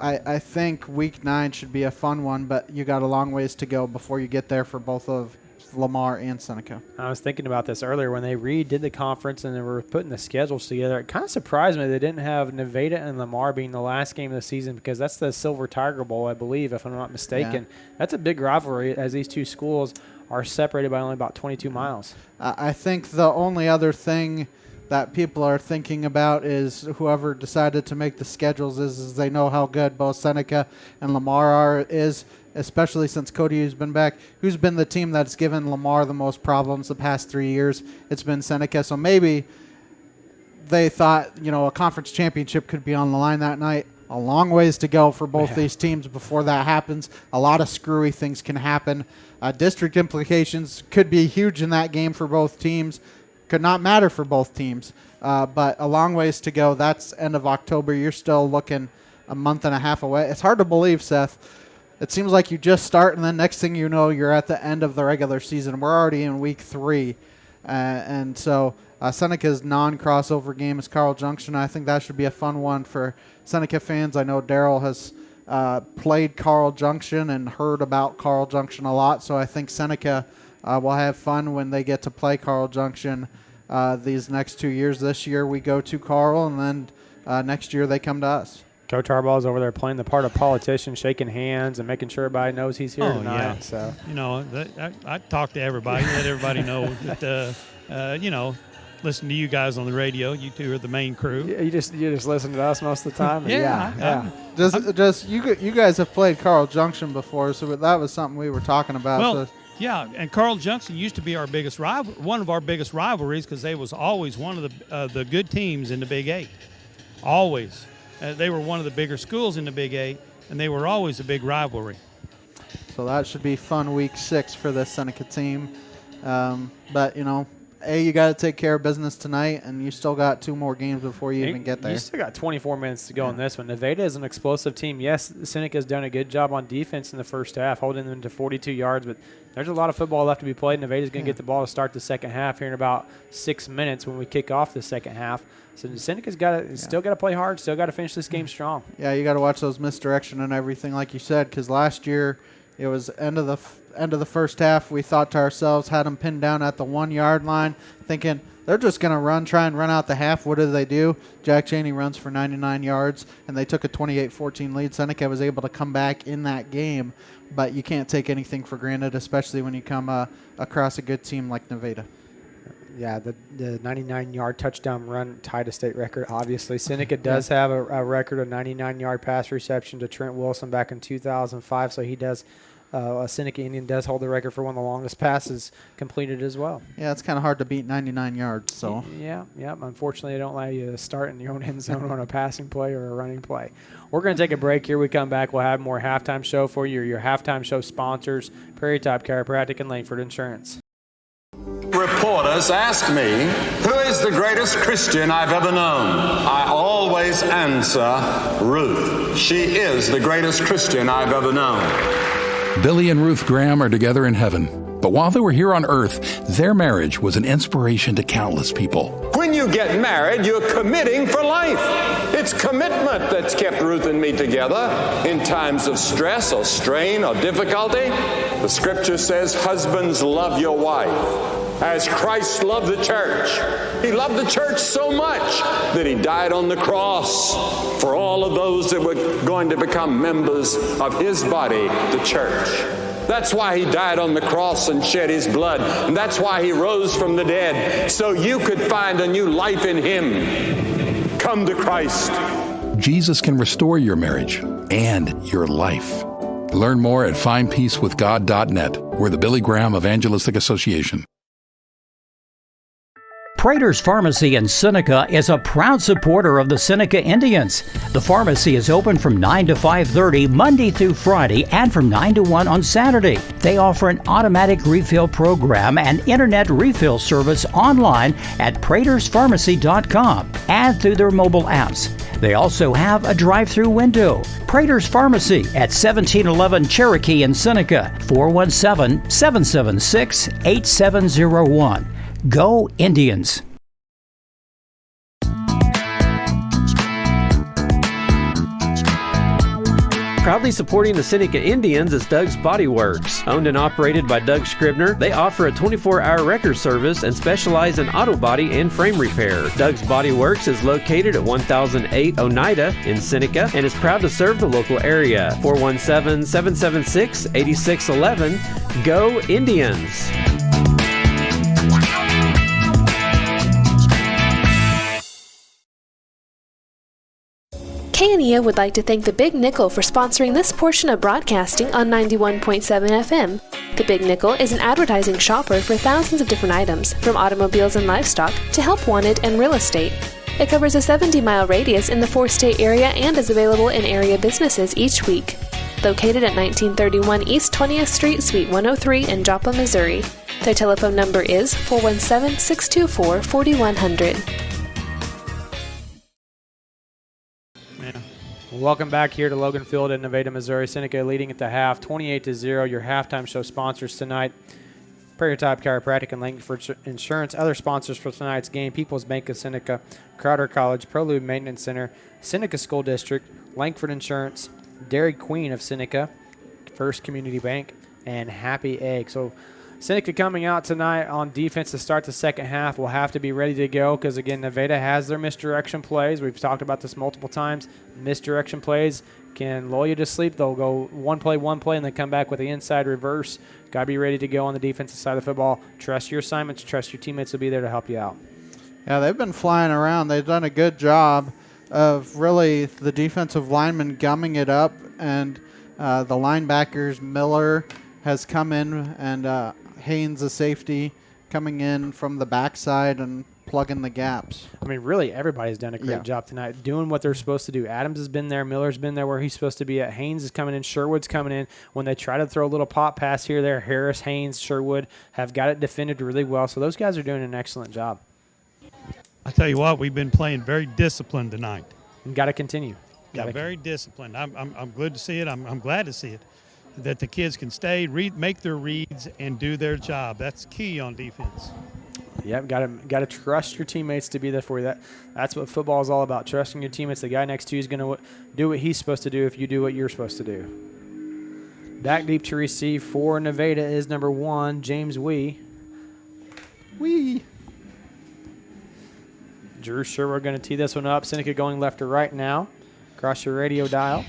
I think week 9 should be a fun one, but you got a long ways to go before you get there for both of Lamar and Seneca. I was thinking about this earlier when they redid the conference and they were putting the schedules together. It kind of surprised me they didn't have Nevada and Lamar being the last game of the season because that's the Silver Tiger Bowl, I believe, if I'm not mistaken. Yeah. That's a big rivalry as these two schools are separated by only about 22 miles. I think the only other thing that people are thinking about is whoever decided to make the schedules is they know how good both Seneca and Lamar is, especially since Cody has been back. Who's been the team that's given Lamar the most problems the past 3 years? It's been Seneca. So maybe they thought, a conference championship could be on the line that night. A long ways to go for both these teams before that happens. A lot of screwy things can happen. District implications could be huge in that game for both teams. Could not matter for both teams, but a long ways to go. That's end of October. You're still looking a month and a half away. It's hard to believe, Seth. It seems like you just start, and then next thing you know, you're at the end of the regular season. We're already in week 3, and so Seneca's non-crossover game is Carl Junction. I think that should be a fun one for Seneca fans. I know Daryl has played Carl Junction and heard about Carl Junction a lot, so I think Seneca will have fun when they get to play Carl Junction these next 2 years. This year we go to Carl, and then next year they come to us. Coach Harbaugh's over there playing the part of politician, shaking hands and making sure everybody knows he's here tonight. Yeah. So I talk to everybody, let everybody know that listen to you guys on the radio. You two are the main crew. You just listen to us most of the time. Yeah. You guys have played Carl Junction before, so that was something we were talking about. Well, yeah, and Carl Junction used to be our biggest rival, one of our biggest rivalries, because they was always one of the good teams in the Big 8. Always. They were one of the bigger schools in the Big 8, and they were always a big rivalry. So that should be fun week 6 for the Seneca team. But, you got to take care of business tonight, and you still got 2 more games before you even get there. You still got 24 minutes to go in this one. Nevada is an explosive team. Yes, Seneca's done a good job on defense in the first half, holding them to 42 yards, but there's a lot of football left to be played. Nevada's going to get the ball to start the second half here in about 6 minutes when we kick off the second half. So Seneca's still got to play hard, still got to finish this game strong. Yeah, you got to watch those misdirection and everything, like you said, because last year it was end of the first half. We thought to ourselves, had them pinned down at the 1 yard line, thinking they're just going to try and run out the half. What do? Jack Chaney runs for 99 yards, and they took a 28-14 lead. Seneca was able to come back in that game, but you can't take anything for granted, especially when you come across a good team like Nevada. Yeah, the 99-yard touchdown run tied a state record, obviously. Seneca does have a record of 99-yard pass reception to Trent Wilson back in 2005, so he does Seneca Indian does hold the record for one of the longest passes completed as well. Yeah, it's kind of hard to beat 99 yards. So Yeah. Unfortunately, they don't allow you to start in your own end zone on a passing play or a running play. We're going to take a break here. We come back, we'll have more halftime show for you. Your halftime show sponsors, Prairie Top Chiropractic and Langford Insurance. Reporters ask me, who is the greatest Christian I've ever known? I always answer, Ruth. She is the greatest Christian I've ever known. Billy and Ruth Graham are together in heaven. But while they were here on earth, their marriage was an inspiration to countless people. When you get married, you're committing for life. It's commitment that's kept Ruth and me together in times of stress or strain or difficulty. The scripture says, husbands, love your wife as Christ loved the church. He loved the church so much that he died on the cross for all of those that were going to become members of his body, the church. That's why he died on the cross and shed his blood. And that's why he rose from the dead, so you could find a new life in him. Come to Christ. Jesus can restore your marriage and your life. Learn more at findpeacewithgod.net. We're the Billy Graham Evangelistic Association. Prater's Pharmacy in Seneca is a proud supporter of the Seneca Indians. The pharmacy is open from 9 to 5:30 Monday through Friday and from 9 to 1 on Saturday. They offer an automatic refill program and internet refill service online at praterspharmacy.com and through their mobile apps. They also have a drive-through window. Prater's Pharmacy at 1711 Cherokee in Seneca, 417-776-8701. Go Indians! Proudly supporting the Seneca Indians is Doug's Body Works. Owned and operated by Doug Scribner, they offer a 24-hour wrecker service and specialize in auto body and frame repair. Doug's Body Works is located at 1008 Oneida in Seneca and is proud to serve the local area. 417-776-8611. Go Indians! KNEA would like to thank the Big Nickel for sponsoring this portion of broadcasting on 91.7 FM. The Big Nickel is an advertising shopper for thousands of different items, from automobiles and livestock to help wanted and real estate. It covers a 70-mile radius in the 4-state area and is available in area businesses each week. Located at 1931 East 20th Street, Suite 103 in Joplin, Missouri. Their telephone number is 417-624-4100. Welcome back here to Logan Field in Nevada, Missouri. Seneca leading at the half, 28-0. Your halftime show sponsors tonight, Prairie Top Chiropractic and Langford Insurance. Other sponsors for tonight's game, People's Bank of Seneca, Crowder College, Prelude Maintenance Center, Seneca School District, Langford Insurance, Dairy Queen of Seneca, First Community Bank, and Happy Egg. So Seneca coming out tonight on defense to start the second half will have to be ready to go because, again, Nevada has their misdirection plays. We've talked about this multiple times. Misdirection plays can lull you to sleep. They'll go one play, and then come back with the inside reverse. Got to be ready to go on the defensive side of the football. Trust your assignments. Trust your teammates will be there to help you out. Yeah, they've been flying around. They've done a good job of really the defensive linemen gumming it up, and the linebackers, Miller has come in, and Haynes, the safety, coming in from the backside and plugging the gaps. I mean, really, everybody's done a great job tonight doing what they're supposed to do. Adams has been there. Miller's been there where he's supposed to be at. Haynes is coming in. Sherwood's coming in. When they try to throw a little pop pass here, there, Harris, Haynes, Sherwood have got it defended really well. So those guys are doing an excellent job. I tell you what, we've been playing very disciplined tonight. And got to continue. Very disciplined. I'm glad to see it. I'm glad to see it. That the kids can stay, make their reads, and do their job. That's key on defense. Yep, got to trust your teammates to be there for you. That's what football is all about, trusting your teammates. The guy next to you is going to do what he's supposed to do if you do what you're supposed to do. Back deep to receive for Nevada is number 1, James Wee. Drew Sherwood going to tee this one up. Seneca going left to right now. Across your radio dial.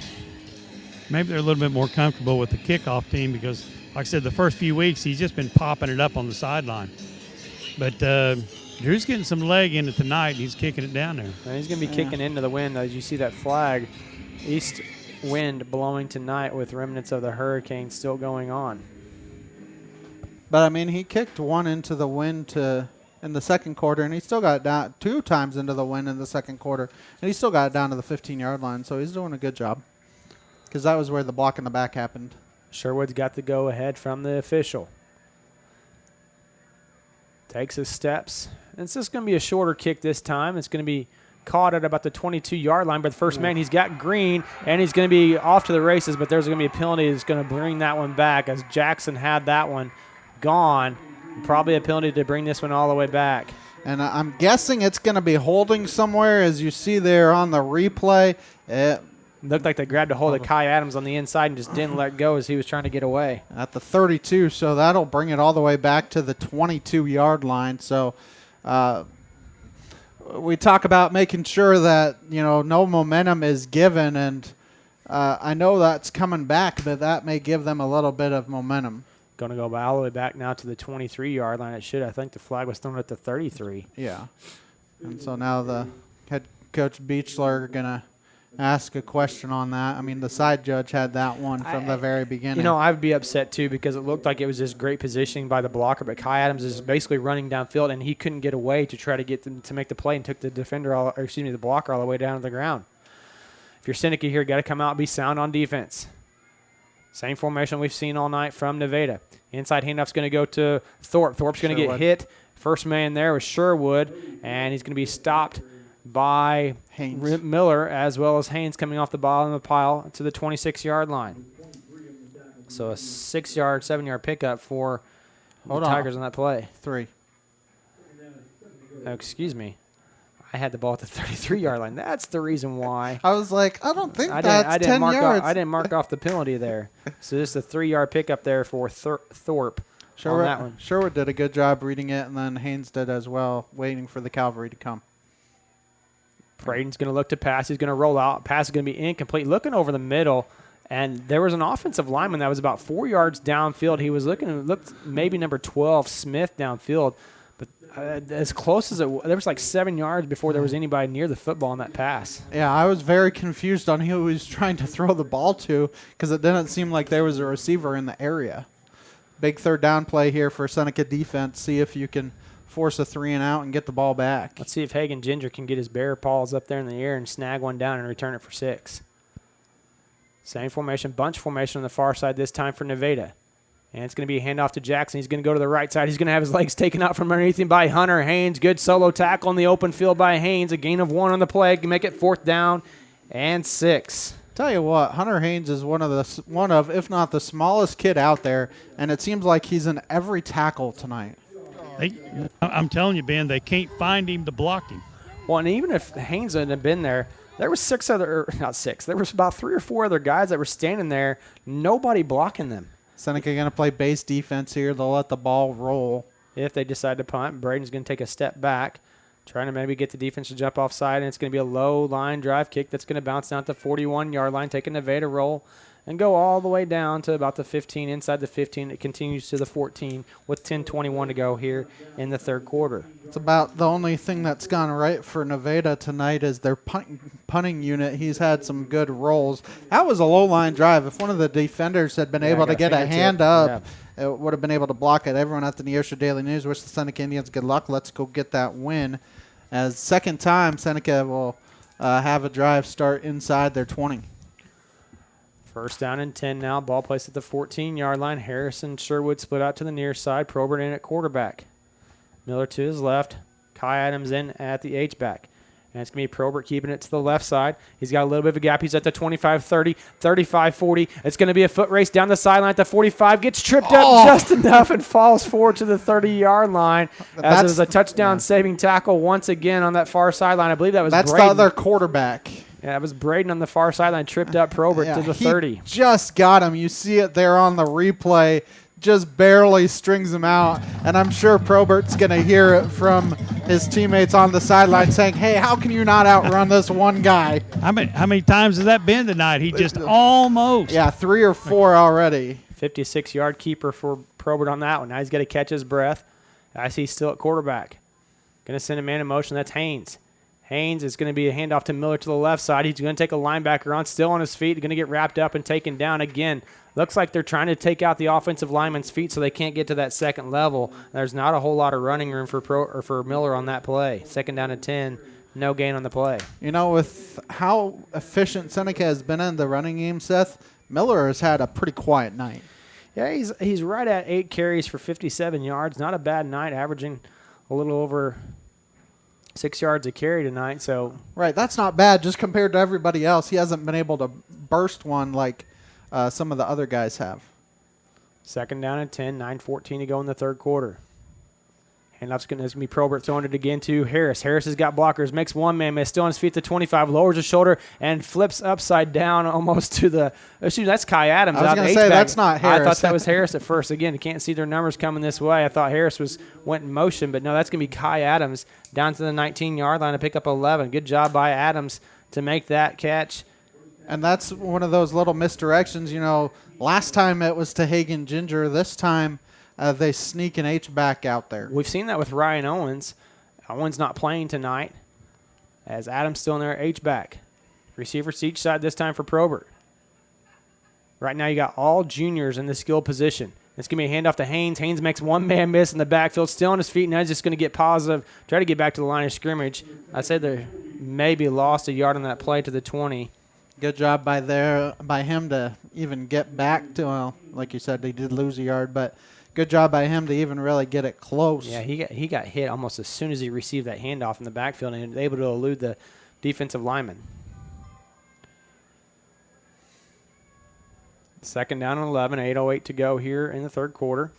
Maybe they're a little bit more comfortable with the kickoff team because, like I said, the first few weeks he's just been popping it up on the sideline. But Drew's getting some leg in it tonight. He's kicking it down there. And he's going to be kicking into the wind as you see that flag. East wind blowing tonight with remnants of the hurricane still going on. But, I mean, he kicked one into the wind in the second quarter, and he still got it down 2 times into the wind in the second quarter, and he still got it down to the 15-yard line, so he's doing a good job because that was where the block in the back happened. Sherwood's got the go-ahead from the official. Takes his steps. And it's just going to be a shorter kick this time. It's going to be caught at about the 22-yard line, but the first man, he's got green, and he's going to be off to the races, but there's going to be a penalty that's going to bring that one back as Jackson had that one gone. Probably a penalty to bring this one all the way back. And I'm guessing it's going to be holding somewhere, as you see there on the replay. It looked like they grabbed a hold of Kai Adams on the inside and just didn't let go as he was trying to get away. At the 32, so that'll bring it all the way back to the 22-yard line. So we talk about making sure that, no momentum is given, and I know that's coming back, but that may give them a little bit of momentum. Going to go all the way back now to the 23-yard line. I think the flag was thrown at the 33. Yeah. And so now the head coach Beechler going to ask a question on that. I mean, the side judge had that one from the very beginning. I'd be upset too because it looked like it was this great positioning by the blocker, but Kai Adams is basically running downfield, and he couldn't get away to try to get them to make the play and took the the blocker all the way down to the ground. If you're Seneca here, got to come out and be sound on defense. Same formation we've seen all night from Nevada. Inside handoff's going to go to Thorpe. Thorpe's going to get hit. First man there was Sherwood, and he's going to be stopped by Miller as well as Haynes coming off the bottom of the pile to the 26-yard line. So a 6-yard, 7-yard pickup for the Tigers on that play. 3. Oh, excuse me. I had the ball at the 33-yard line. That's the reason why. I was like, I don't think that's 10 yards. I didn't mark off the penalty there. So just a 3-yard pickup there for Thorpe on that one. Sherwood did a good job reading it, and then Haynes did as well, waiting for the cavalry to come. Braden's going to look to pass. He's going to roll out. Pass is going to be incomplete. Looking over the middle, and there was an offensive lineman that was about 4 yards downfield. He was looked maybe number 12, Smith, downfield. But as close as there was like 7 yards before there was anybody near the football on that pass. Yeah, I was very confused on who he was trying to throw the ball to because it didn't seem like there was a receiver in the area. Big third down play here for Seneca defense. See if you can force a 3-and-out and get the ball back. Let's see if Hagen Ginger can get his bare paws up there in the air and snag one down and return it for 6. Same formation, bunch formation on the far side this time for Nevada. And it's going to be a handoff to Jackson. He's going to go to the right side. He's going to have his legs taken out from underneath him by Hunter Haynes. Good solo tackle in the open field by Haynes. A gain of 1 on the play. Can make it 4th down and 6. Tell you what, Hunter Haynes is one of, if not the smallest kid out there, and it seems like he's in every tackle tonight. I'm telling you, Ben, they can't find him to block him. Well, and even if Haynes hadn't been there, there was there was about 3 or 4 other guys that were standing there, nobody blocking them. Seneca going to play base defense here. They'll let the ball roll. If they decide to punt, Braden's going to take a step back, trying to maybe get the defense to jump offside, and it's going to be a low line drive kick that's going to bounce down at the 41-yard line, take a Nevada roll, and go all the way down to about the 15. Inside the 15, it continues to the 14 with 10:21 to go here in the third quarter. It's about the only thing that's gone right for Nevada tonight is their punting unit. He's had some good rolls. That was a low-line drive. If one of the defenders had been able to get a hand up, it would have been able to block it. Everyone at the Neosho Daily News wish the Seneca Indians good luck. Let's go get that win. As second time, Seneca will have a drive start inside their 20. First down and 10 now. Ball placed at the 14-yard line. Harrison Sherwood split out to the near side. Probert in at quarterback. Miller to his left. Kai Adams in at the H-back. And it's going to be Probert keeping it to the left side. He's got a little bit of a gap. He's at the 25-30, 35-40. It's going to be a foot race down the sideline at the 45. Gets tripped up just enough and falls forward to the 30-yard line. As it was a touchdown-saving tackle once again on that far sideline. I believe that was Braden. That's the other quarterback. Yeah, it was Braden on the far sideline, tripped up Probert to the 30. He just got him. You see it there on the replay. Just barely strings him out. And I'm sure Probert's going to hear it from his teammates on the sideline saying, hey, how can you not outrun this one guy? How many times has that been tonight? He just almost. Yeah, 3 or 4 already. 56-yard keeper for Probert on that one. Now he's got to catch his breath. I see still at quarterback. Going to send a man in motion. That's Haynes. Haynes is going to be a handoff to Miller to the left side. He's going to take a linebacker on, still on his feet, going to get wrapped up and taken down again. Looks like they're trying to take out the offensive lineman's feet so they can't get to that second level. There's not a whole lot of running room for Miller on that play. Second down and 10, no gain on the play. You know, with how efficient Seneca has been in the running game, Seth, Miller has had a pretty quiet night. Yeah, he's right at 8 carries for 57 yards. Not a bad night, averaging a little over 6 yards a carry tonight. So right, that's not bad just compared to everybody else. He hasn't been able to burst one like some of the other guys have. Second down and 10, 9:14 to go in the third quarter. Handoff's going to be Probert throwing it again to Harris. Harris has got blockers, makes one man miss, still on his feet to 25, lowers his shoulder, and flips upside down almost to the – excuse me, that's Kai Adams. I was going to say, that's not Harris. I thought that was Harris at first. Again, you can't see their numbers coming this way. I thought Harris went in motion, but no, that's going to be Kai Adams down to the 19-yard line to pick up 11. Good job by Adams to make that catch. And that's one of those little misdirections. You know, last time it was to Hagen Ginger. This time they sneak an H-back out there. We've seen that with Ryan Owens. Owens not playing tonight as Adams still in there, H-back. Receivers to each side this time for Probert. Right now you got all juniors in the skill position. It's going to be a handoff to Haynes. Haynes makes one man miss in the backfield, still on his feet. Now he's just going to get positive, try to get back to the line of scrimmage. I said they maybe lost a yard on that play to the 20. Good job by him to even get back to, well, like you said, they did lose a yard, but good job by him to even really get it close. Yeah, he got hit almost as soon as he received that handoff in the backfield and was able to elude the defensive lineman. Second down and 11, 8:08 to go here in the third quarter.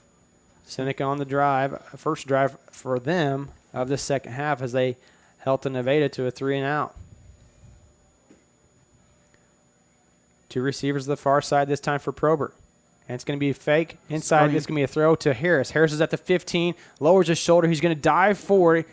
Seneca on the drive, first drive for them of the second half as they held to Nevada to a 3-and-out. Two receivers to the far side this time for Probert. And it's going to be a fake. Inside, it's going to be a throw to Harris. Harris is at the 15, lowers his shoulder. He's going to dive forward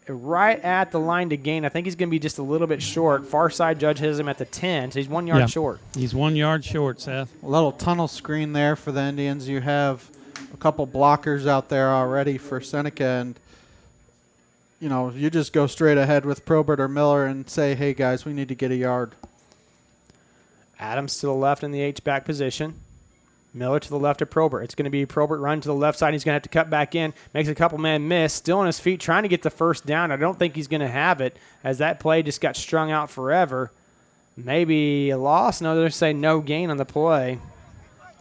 right at the line to gain. I think he's going to be just a little bit short. Far side judge has him at the 10, so he's 1 yard short. He's 1 yard short, Seth. A little tunnel screen there for the Indians. You have a couple blockers out there already for Seneca, and you know, you just go straight ahead with Probert or Miller and say, hey, guys, we need to get a yard. Adams to the left in the H-back position. Miller to the left of Probert. It's going to be Probert running to the left side. He's going to have to cut back in. Makes a couple man miss. Still on his feet trying to get the first down. I don't think he's going to have it as that play just got strung out forever. Maybe a loss. No, they're saying no gain on the play.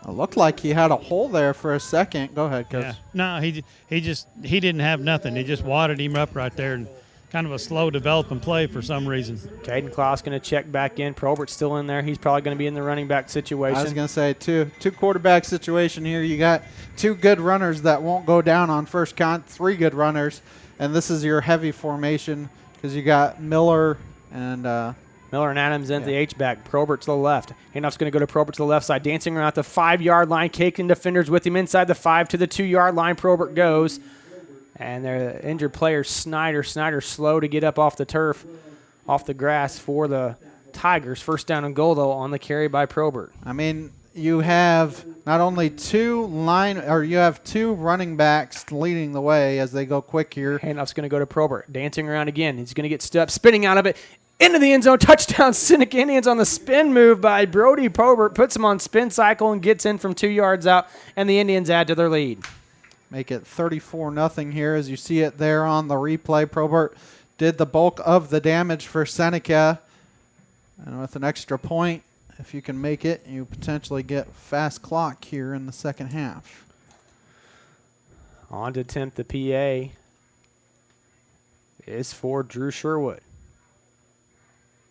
It looked like he had a hole there for a second. Go ahead, Coach. Yeah. No, he didn't have nothing. He just wadded him up right there, and kind of a slow developing play for some reason. Caden Klaus going to check back in. Probert's still in there. He's probably going to be in the running back situation. I was going to say two quarterback situation here. You got two good runners that won't go down on first count, three good runners, and this is your heavy formation because you got Miller and Miller and Adams into the H-back. Probert to the left. Handoff's going to go to Probert to the left side. Dancing around at the 5-yard line. Caking defenders with him inside the 5 to the 2-yard line. Probert goes. And their injured player, Snyder. Snyder slow to get up off the turf, off the grass for the Tigers. First down and goal, though, on the carry by Probert. I mean, you have not only two running backs leading the way as they go quick here. Handoff's going to go to Probert. Dancing around again. He's going to get stepped, spinning out of it. Into the end zone, touchdown, Seneca Indians on the spin move by Brody Probert. Puts him on spin cycle and gets in from 2 yards out, and the Indians add to their lead. Make it 34-0 here as you see it there on the replay. Probert did the bulk of the damage for Seneca. And with an extra point, if you can make it, you potentially get fast clock here in the second half. On to attempt the PA is for Drew Sherwood.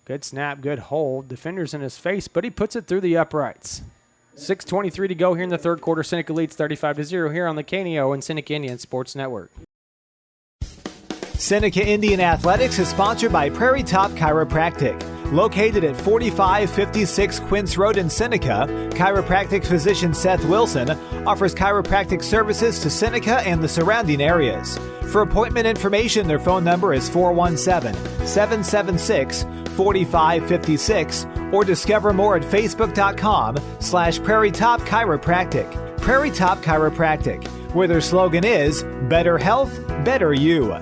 Good snap, good hold. Defender's in his face, but he puts it through the uprights. 6:23 to go here in the third quarter. Seneca leads 35-0 here on the KNO and Seneca Indian Sports Network. Seneca Indian Athletics is sponsored by Prairie Top Chiropractic. Located at 4556 Quince Road in Seneca, chiropractic physician Seth Wilson offers chiropractic services to Seneca and the surrounding areas. For appointment information, their phone number is 417-776-4556 or discover more at facebook.com/Prairie Top Chiropractic. Prairie Top Chiropractic, where their slogan is Better Health, Better You.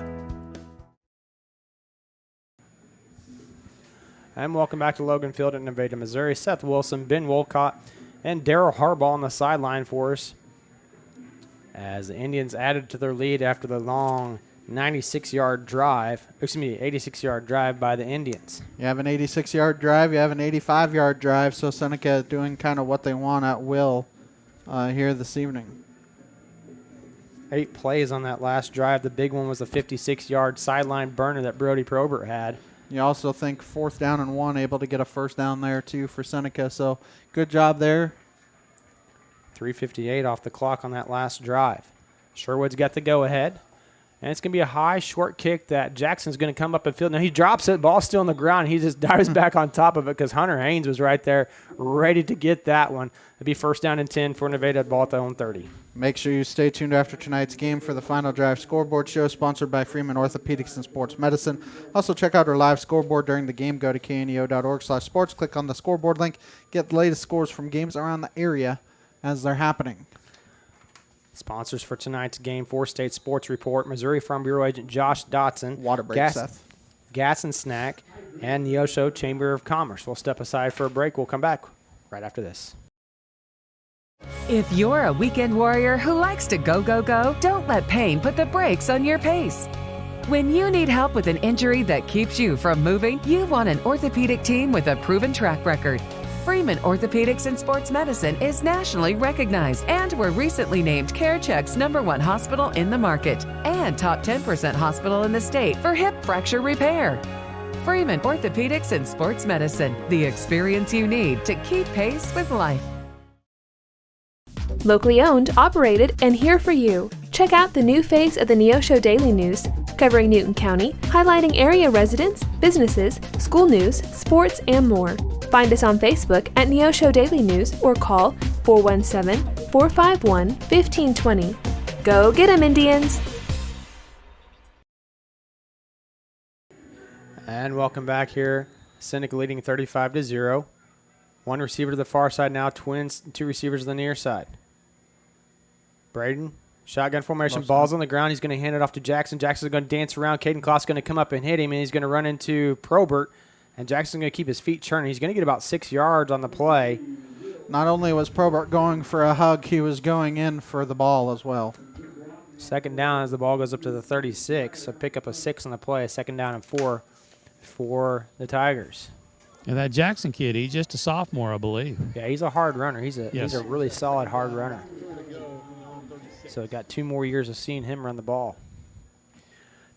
And welcome back to Logan Field in Nevada, Missouri. Seth Wilson, Ben Wolcott, and Darryl Harbaugh on the sideline for us as the Indians added to their lead after the long 86-yard drive by the Indians. You have an 86-yard drive, you have an 85-yard drive, so Seneca doing kind of what they want at will here this evening. 8 plays on that last drive. The big one was a 56-yard sideline burner that Brody Probert had. You also think 4th down and 1, able to get a first down there, too, for Seneca. So good job there. 3:58 off the clock on that last drive. Sherwood's got the go-ahead. And it's going to be a high, short kick that Jackson's going to come up and field. Now, he drops it. Ball's still on the ground. He just dives back on top of it because Hunter Haynes was right there ready to get that one. It'll be first down and 10 for Nevada, ball at their own 30. Make sure you stay tuned after tonight's game for the Final Drive Scoreboard Show, sponsored by Freeman Orthopedics and Sports Medicine. Also, check out our live scoreboard during the game. Go to kneo.org/sports. Click on the scoreboard link. Get the latest scores from games around the area as they're happening. Sponsors for tonight's game, 4-State Sports Report, Missouri Farm Bureau agent Josh Dotson. Water break, Seth. Gas and Snack, and Neosho Chamber of Commerce. We'll step aside for a break. We'll come back right after this. If you're a weekend warrior who likes to go, go, go, don't let pain put the brakes on your pace. When you need help with an injury that keeps you from moving, you want an orthopedic team with a proven track record. Freeman Orthopedics and Sports Medicine is nationally recognized and were recently named CareCheck's #1 hospital in the market and top 10% hospital in the state for hip fracture repair. Freeman Orthopedics and Sports Medicine, the experience you need to keep pace with life. Locally owned, operated, and here for you. Check out the new face of the Neosho Daily News, covering Newton County, highlighting area residents, businesses, school news, sports, and more. Find us on Facebook at Neosho Daily News or call 417-451-1520. Go get 'em, Indians! And welcome back here. Seneca leading 35-0. One receiver to the far side now, twins, 2 receivers to the near side. Braden, shotgun formation, ball's on the ground. He's going to hand it off to Jackson. Jackson's going to dance around. Caden Kloss going to come up and hit him, and he's going to run into Probert. And Jackson's going to keep his feet churning. He's going to get about 6 yards on the play. Not only was Probert going for a hug, he was going in for the ball as well. Second down as the ball goes up to the 36. So pick up a 6 on the play. Second down and 4 for the Tigers. And that Jackson kid, he's just a sophomore, I believe. Yeah, he's a hard runner. He's a really solid hard runner. So got 2 more years of seeing him run the ball.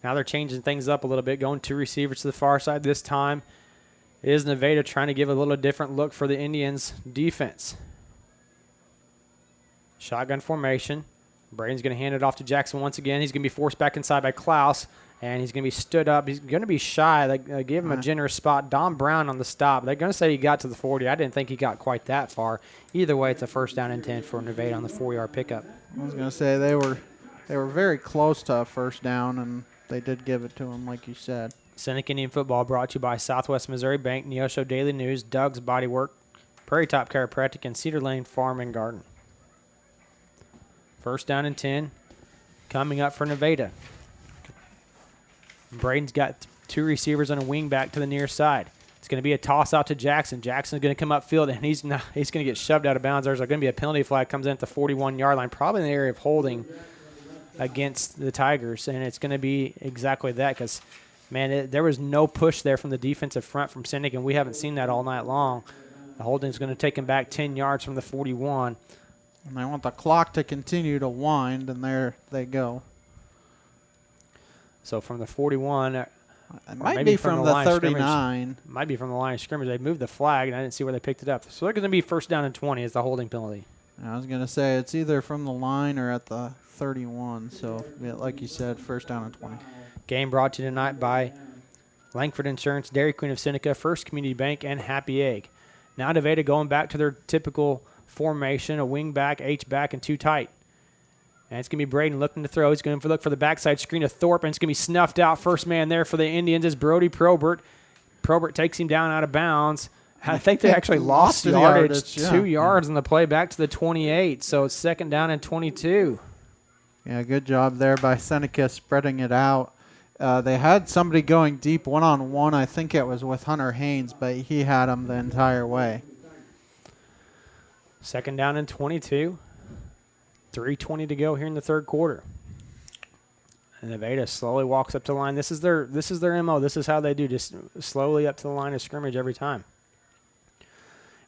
Now they're changing things up a little bit, going 2 receivers to the far side. This time is Nevada trying to give a little different look for the Indians' defense. Shotgun formation. Braden's going to hand it off to Jackson once again. He's going to be forced back inside by Klaus. And he's going to be stood up. He's going to be shy. They give him a generous spot. Don Brown on the stop. They're going to say he got to the 40. I didn't think he got quite that far. Either way, it's a first down and 10 for Nevada on the 4-yard pickup. I was going to say they were very close to a first down, and they did give it to him, like you said. Seneca Indian Football brought to you by Southwest Missouri Bank, Neosho Daily News, Doug's Bodywork, Prairie Top Chiropractic, and Cedar Lane Farm and Garden. First down and 10 coming up for Nevada. Braden's got 2 receivers and a wing back to the near side. It's going to be a toss out to Jackson. Jackson's going to come upfield, and he's going to get shoved out of bounds. There's going to be a penalty flag, comes in at the 41-yard line, probably in the area of holding against the Tigers, and it's going to be exactly that because, man, there was no push there from the defensive front from Seneca, and we haven't seen that all night long. The holding's going to take him back 10 yards from the 41. And they want the clock to continue to wind, and there they go. So from the 41, it might be from the 39. Might be from the line of scrimmage. They moved the flag, and I didn't see where they picked it up. So they're going to be first down and 20 as the holding penalty. I was going to say it's either from the line or at the 31. So, yeah, like you said, first down and 20. Game brought to you tonight by Langford Insurance, Dairy Queen of Seneca, First Community Bank, and Happy Egg. Now Nevada going back to their typical formation, a wing back, H-back, and 2 tight. And it's going to be Braden looking to throw. He's going to look for the backside screen of Thorpe, and it's going to be snuffed out. First man there for the Indians is Brody Probert. Probert takes him down out of bounds. I think they actually lost yardage, 2 yards on the play back to the 28. So it's second down and 22. Yeah, good job there by Seneca spreading it out. They had somebody going deep one-on-one. I think it was with Hunter Haynes, but he had him the entire way. Second down and 22. 3:20 to go here in the third quarter. And Nevada slowly walks up to the line. This is their MO. This is how they do, just slowly up to the line of scrimmage every time.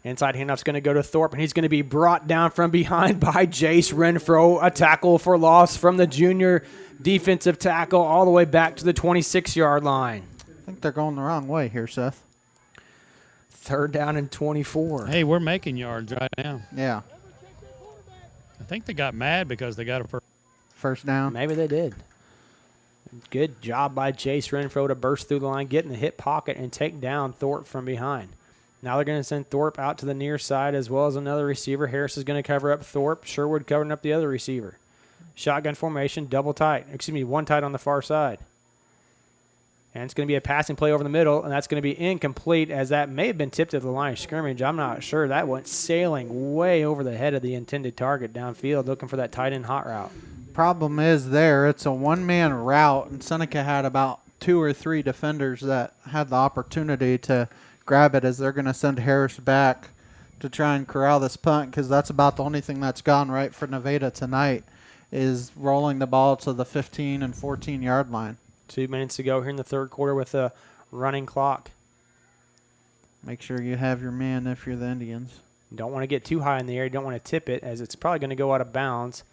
Inside handoff's going to go to Thorpe, and he's going to be brought down from behind by Jace Renfro. A tackle for loss from the junior defensive tackle all the way back to the 26-yard line. I think they're going the wrong way here, Seth. Third down and 24. Hey, we're making yards right now. Yeah. I think they got mad because they got a first down. Maybe they did. Good job by Jace Renfro to burst through the line, get in the hip pocket, and take down Thorpe from behind. Now they're going to send Thorpe out to the near side as well as another receiver. Harris is going to cover up Thorpe. Sherwood covering up the other receiver. Shotgun formation, double tight. One tight on the far side. And it's going to be a passing play over the middle, and that's going to be incomplete as that may have been tipped at the line of scrimmage. I'm not sure. That went sailing way over the head of the intended target downfield, looking for that tight end hot route. Problem is there, it's a one-man route, and Seneca had about 2 or 3 defenders that had the opportunity to grab it as they're going to send Harris back to try and corral this punt because that's about the only thing that's gone right for Nevada tonight is rolling the ball to the 15 and 14-yard line. 2 minutes to go here in the third quarter with a running clock. Make sure you have your man if you're the Indians. You don't want to get too high in the air. You don't want to tip it as it's probably going to go out of bounds.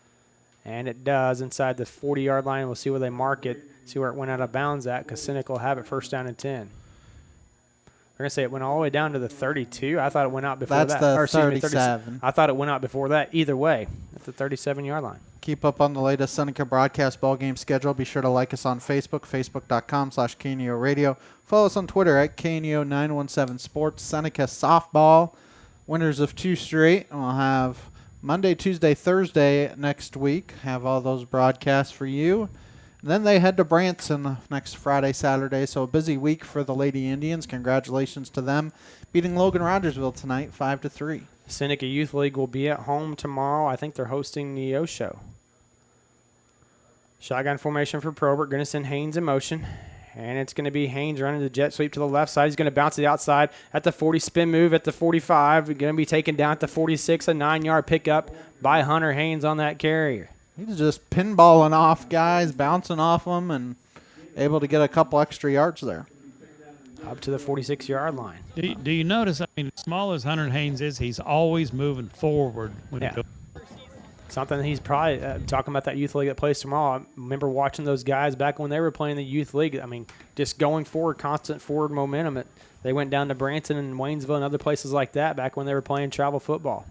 And it does inside the 40-yard line. We'll see where they mark it, see where it went out of bounds at because Seneca will have it first down and 10. They're going to say it went all the way down to the 32. I thought it went out before that. That's the 37. I thought it went out before that. Either way, at the 37-yard line. Keep up on the latest Seneca broadcast ball game schedule. Be sure to like us on Facebook, facebook.com/KNEO Radio. Follow us on Twitter at KNEO917 Sports. Seneca softball, winners of 2 straight. We'll have Monday, Tuesday, Thursday next week. Have all those broadcasts for you. And then they head to Branson next Friday, Saturday. So a busy week for the Lady Indians. Congratulations to them. Beating Logan Rogersville tonight, 5-3. Seneca Youth League will be at home tomorrow. I think they're hosting Neosho. Shotgun formation for Probert. Going to send Haynes in motion. And it's going to be Haynes running the jet sweep to the left side. He's going to bounce to the outside at the 40, spin move at the 45. Going to be taken down at the 46, a 9-yard pickup by Hunter Haynes on that carrier. He's just pinballing off guys, bouncing off them, and able to get a couple extra yards there. Up to the 46-yard line. Do you notice, I mean, as small as Hunter Haynes is, he's always moving forward when he goes. Something he's probably talking about that youth league that plays tomorrow. I remember watching those guys back when they were playing the youth league. I mean, just going forward, constant forward momentum. They went down to Branson and Waynesville and other places like that back when they were playing travel football.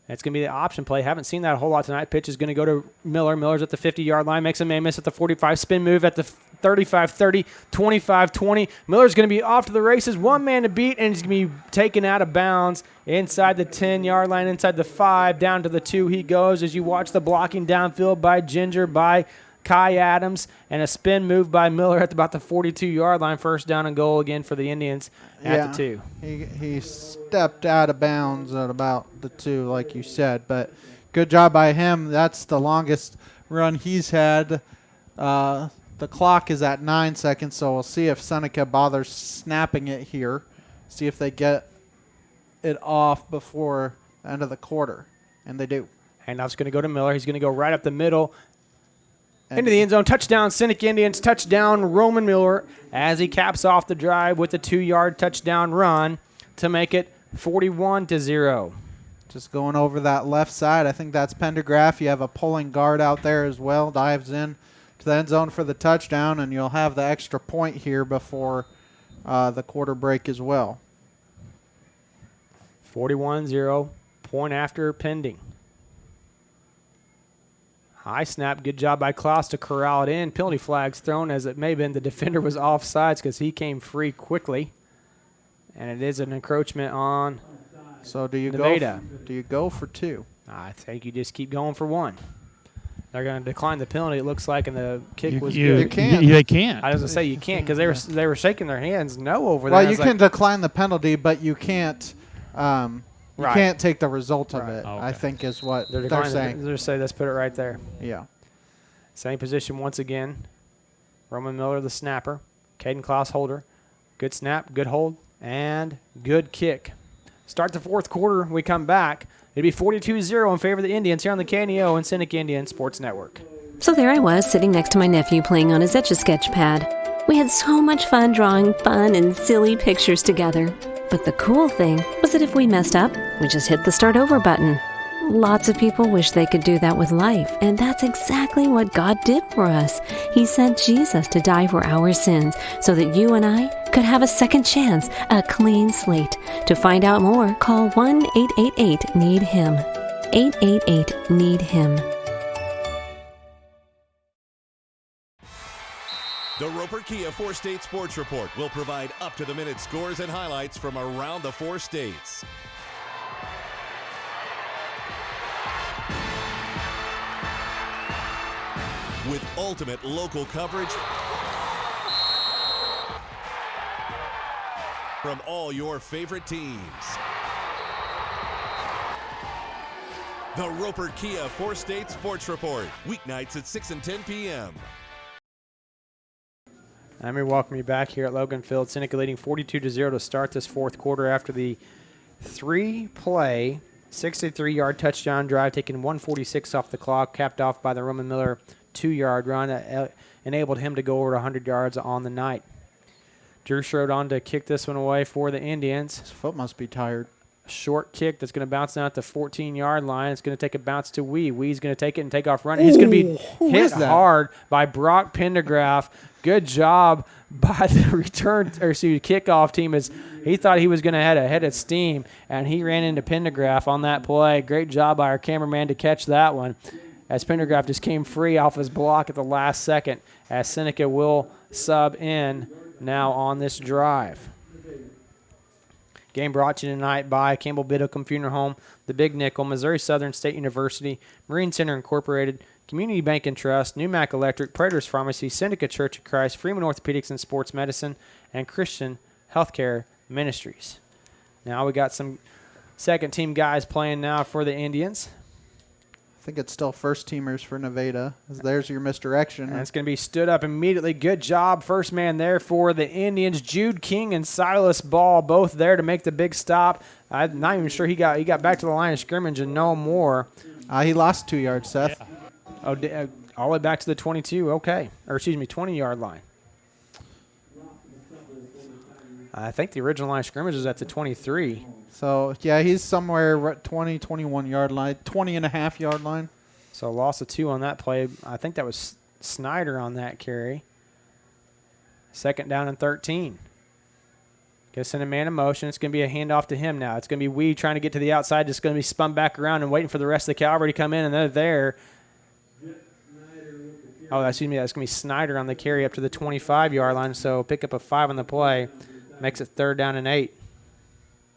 It's going to be the option play. Haven't seen that a whole lot tonight. Pitch is going to go to Miller. Miller's at the 50-yard line. Makes a man miss at the 45. Spin move at the 35-30, 25-20. Miller's going to be off to the races. One man to beat, and he's going to be taken out of bounds inside the 10-yard line, inside the 5, down to the 2 he goes as you watch the blocking downfield by Ginger, by Kai Adams, and a spin move by Miller at about the 42-yard line. First down and goal again for the Indians at the 2. He stepped out of bounds at about the 2, like you said, but good job by him. That's the longest run he's had. The clock is at 9 seconds, so we'll see if Seneca bothers snapping it here, see if they get it off before the end of the quarter, and they do. Handoff's going to go to Miller. He's going to go right up the middle into the end zone. Touchdown, Seneca Indians. Touchdown, Roman Miller, as he caps off the drive with a 2-yard touchdown run to make it 41-0. Just going over that left side. I think that's Pendergraph. You have a pulling guard out there as well. Dives in to the end zone for the touchdown, and you'll have the extra point here before the quarter break as well. 41-0, point after pending. High snap, good job by Klaus to corral it in. Penalty flags thrown, as it may have been the defender was offsides because he came free quickly. And it is an encroachment on Nevada. Do you go for 2? I think you just keep going for 1. They're going to decline the penalty, it looks like, and the kick was good. You can't. They can't. I was going to say you can't because they were shaking their hands no over well, there. You can decline the penalty, but you can't can't take the result of it, Okay. I think is what they're saying. They're saying, let's put it right there. Yeah. Same position once again. Roman Miller, the snapper. Caden Klaus, holder. Good snap, good hold, and good kick. Start the fourth quarter. We come back. It'd be 42-0 in favor of the Indians here on the KNEO and Seneca Indian Sports Network. So there I was, sitting next to my nephew playing on his Etch-a-Sketch pad. We had so much fun drawing fun and silly pictures together. But the cool thing was that if we messed up, we just hit the start over button. Lots of people wish they could do that with life, and that's exactly what God did for us. He sent Jesus to die for our sins so that you and I could have a second chance, a clean slate. To find out more, call 1-888-NEED-HIM. 888-NEED-HIM. The Roper Kia 4-State Sports Report will provide up-to-the-minute scores and highlights from around the 4 states. With ultimate local coverage from all your favorite teams. The Roper Kia 4-State Sports Report, weeknights at 6 and 10 p.m. Let me welcome you back here at Logan Field. Seneca leading 42-0 to start this fourth quarter after the 3-play, 63-yard touchdown drive, taking 1:46 off the clock, capped off by the Roman Miller 2-yard run that enabled him to go over 100 yards on the night. Drew Schroed on to kick this one away for the Indians. His foot must be tired. Short kick that's going to bounce down at the 14-yard line. It's going to take a bounce to Wee. Wee's going to take it and take off running. He's going to be hit hard by Brock Pendergraph. Good job by the kickoff team, as he thought he was going to head a head of steam, and he ran into Pendergraph on that play. Great job by our cameraman to catch that one, as Pendergraph just came free off his block at the last second, as Seneca will sub in now on this drive. Game brought to you tonight by Campbell Biddlecombe Funeral Home, the Big Nickel, Missouri Southern State University, Marine Center Incorporated, Community Bank and Trust, Newmac Electric, Prater's Pharmacy, Seneca Church of Christ, Freeman Orthopedics and Sports Medicine, and Christian Healthcare Ministries. Now we got some second-team guys playing now for the Indians. I think it's still first-teamers for Nevada. There's your misdirection. And it's going to be stood up immediately. Good job. First man there for the Indians. Jude King and Silas Ball both there to make the big stop. I'm not even sure he got back to the line of scrimmage and no more. He lost 2 yards, Seth. Yeah. All the way back to the 22. Okay. Or, 20-yard line. I think the original line of scrimmage is at the 23. So, yeah, he's somewhere at 20, 21-yard line, 20-and-a-half-yard line. So, loss of 2 on that play. I think that was Snyder on that carry. Second down and 13. Going to send a man in motion. It's going to be a handoff to him now. It's going to be Wee trying to get to the outside. It's going to be spun back around and waiting for the rest of the cavalry to come in, and they're there. Oh, excuse me. That's going to be Snyder on the carry up to the 25-yard line, so pick up a 5 on the play. Makes it 3rd down and 8.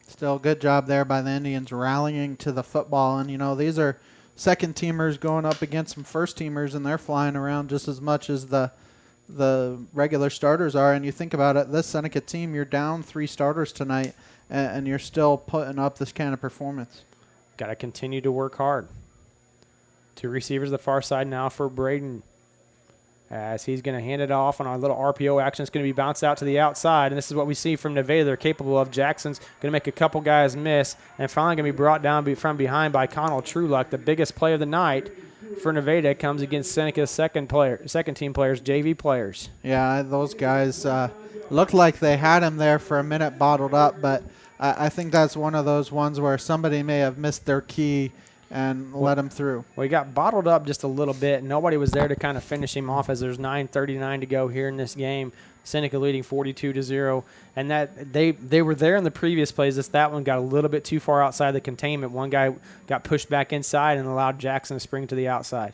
Still good job there by the Indians rallying to the football. And, these are second-teamers going up against some first-teamers, and they're flying around just as much as the regular starters are. And you think about it, this Seneca team, you're down 3 starters tonight, and you're still putting up this kind of performance. Got to continue to work hard. 2 receivers the far side now for Braden. As he's going to hand it off on our little RPO action. It's going to be bounced out to the outside, and this is what we see from Nevada they're capable of. Jackson's going to make a couple guys miss, and finally going to be brought down from behind by Connell Trueluck. The biggest play of the night for Nevada comes against Seneca's second team players, JV players. Yeah, those guys looked like they had him there for a minute bottled up, but I think that's one of those ones where somebody may have missed their key and let him through. Well, he got bottled up just a little bit. Nobody was there to kind of finish him off as there's 9:39 to go here in this game. Seneca leading 42-0. And that they were there in the previous plays. That one got a little bit too far outside the containment. One guy got pushed back inside and allowed Jackson to spring to the outside.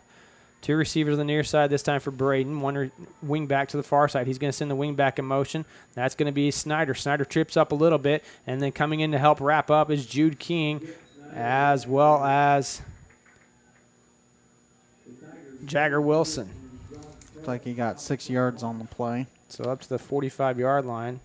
2 receivers on the near side this time for Braden. 1 wing back to the far side. He's going to send the wing back in motion. That's going to be Snyder. Snyder trips up a little bit, and then coming in to help wrap up is Jude King, as well as Jagger Wilson. Looks like he got 6 yards on the play. So up to the 45-yard line,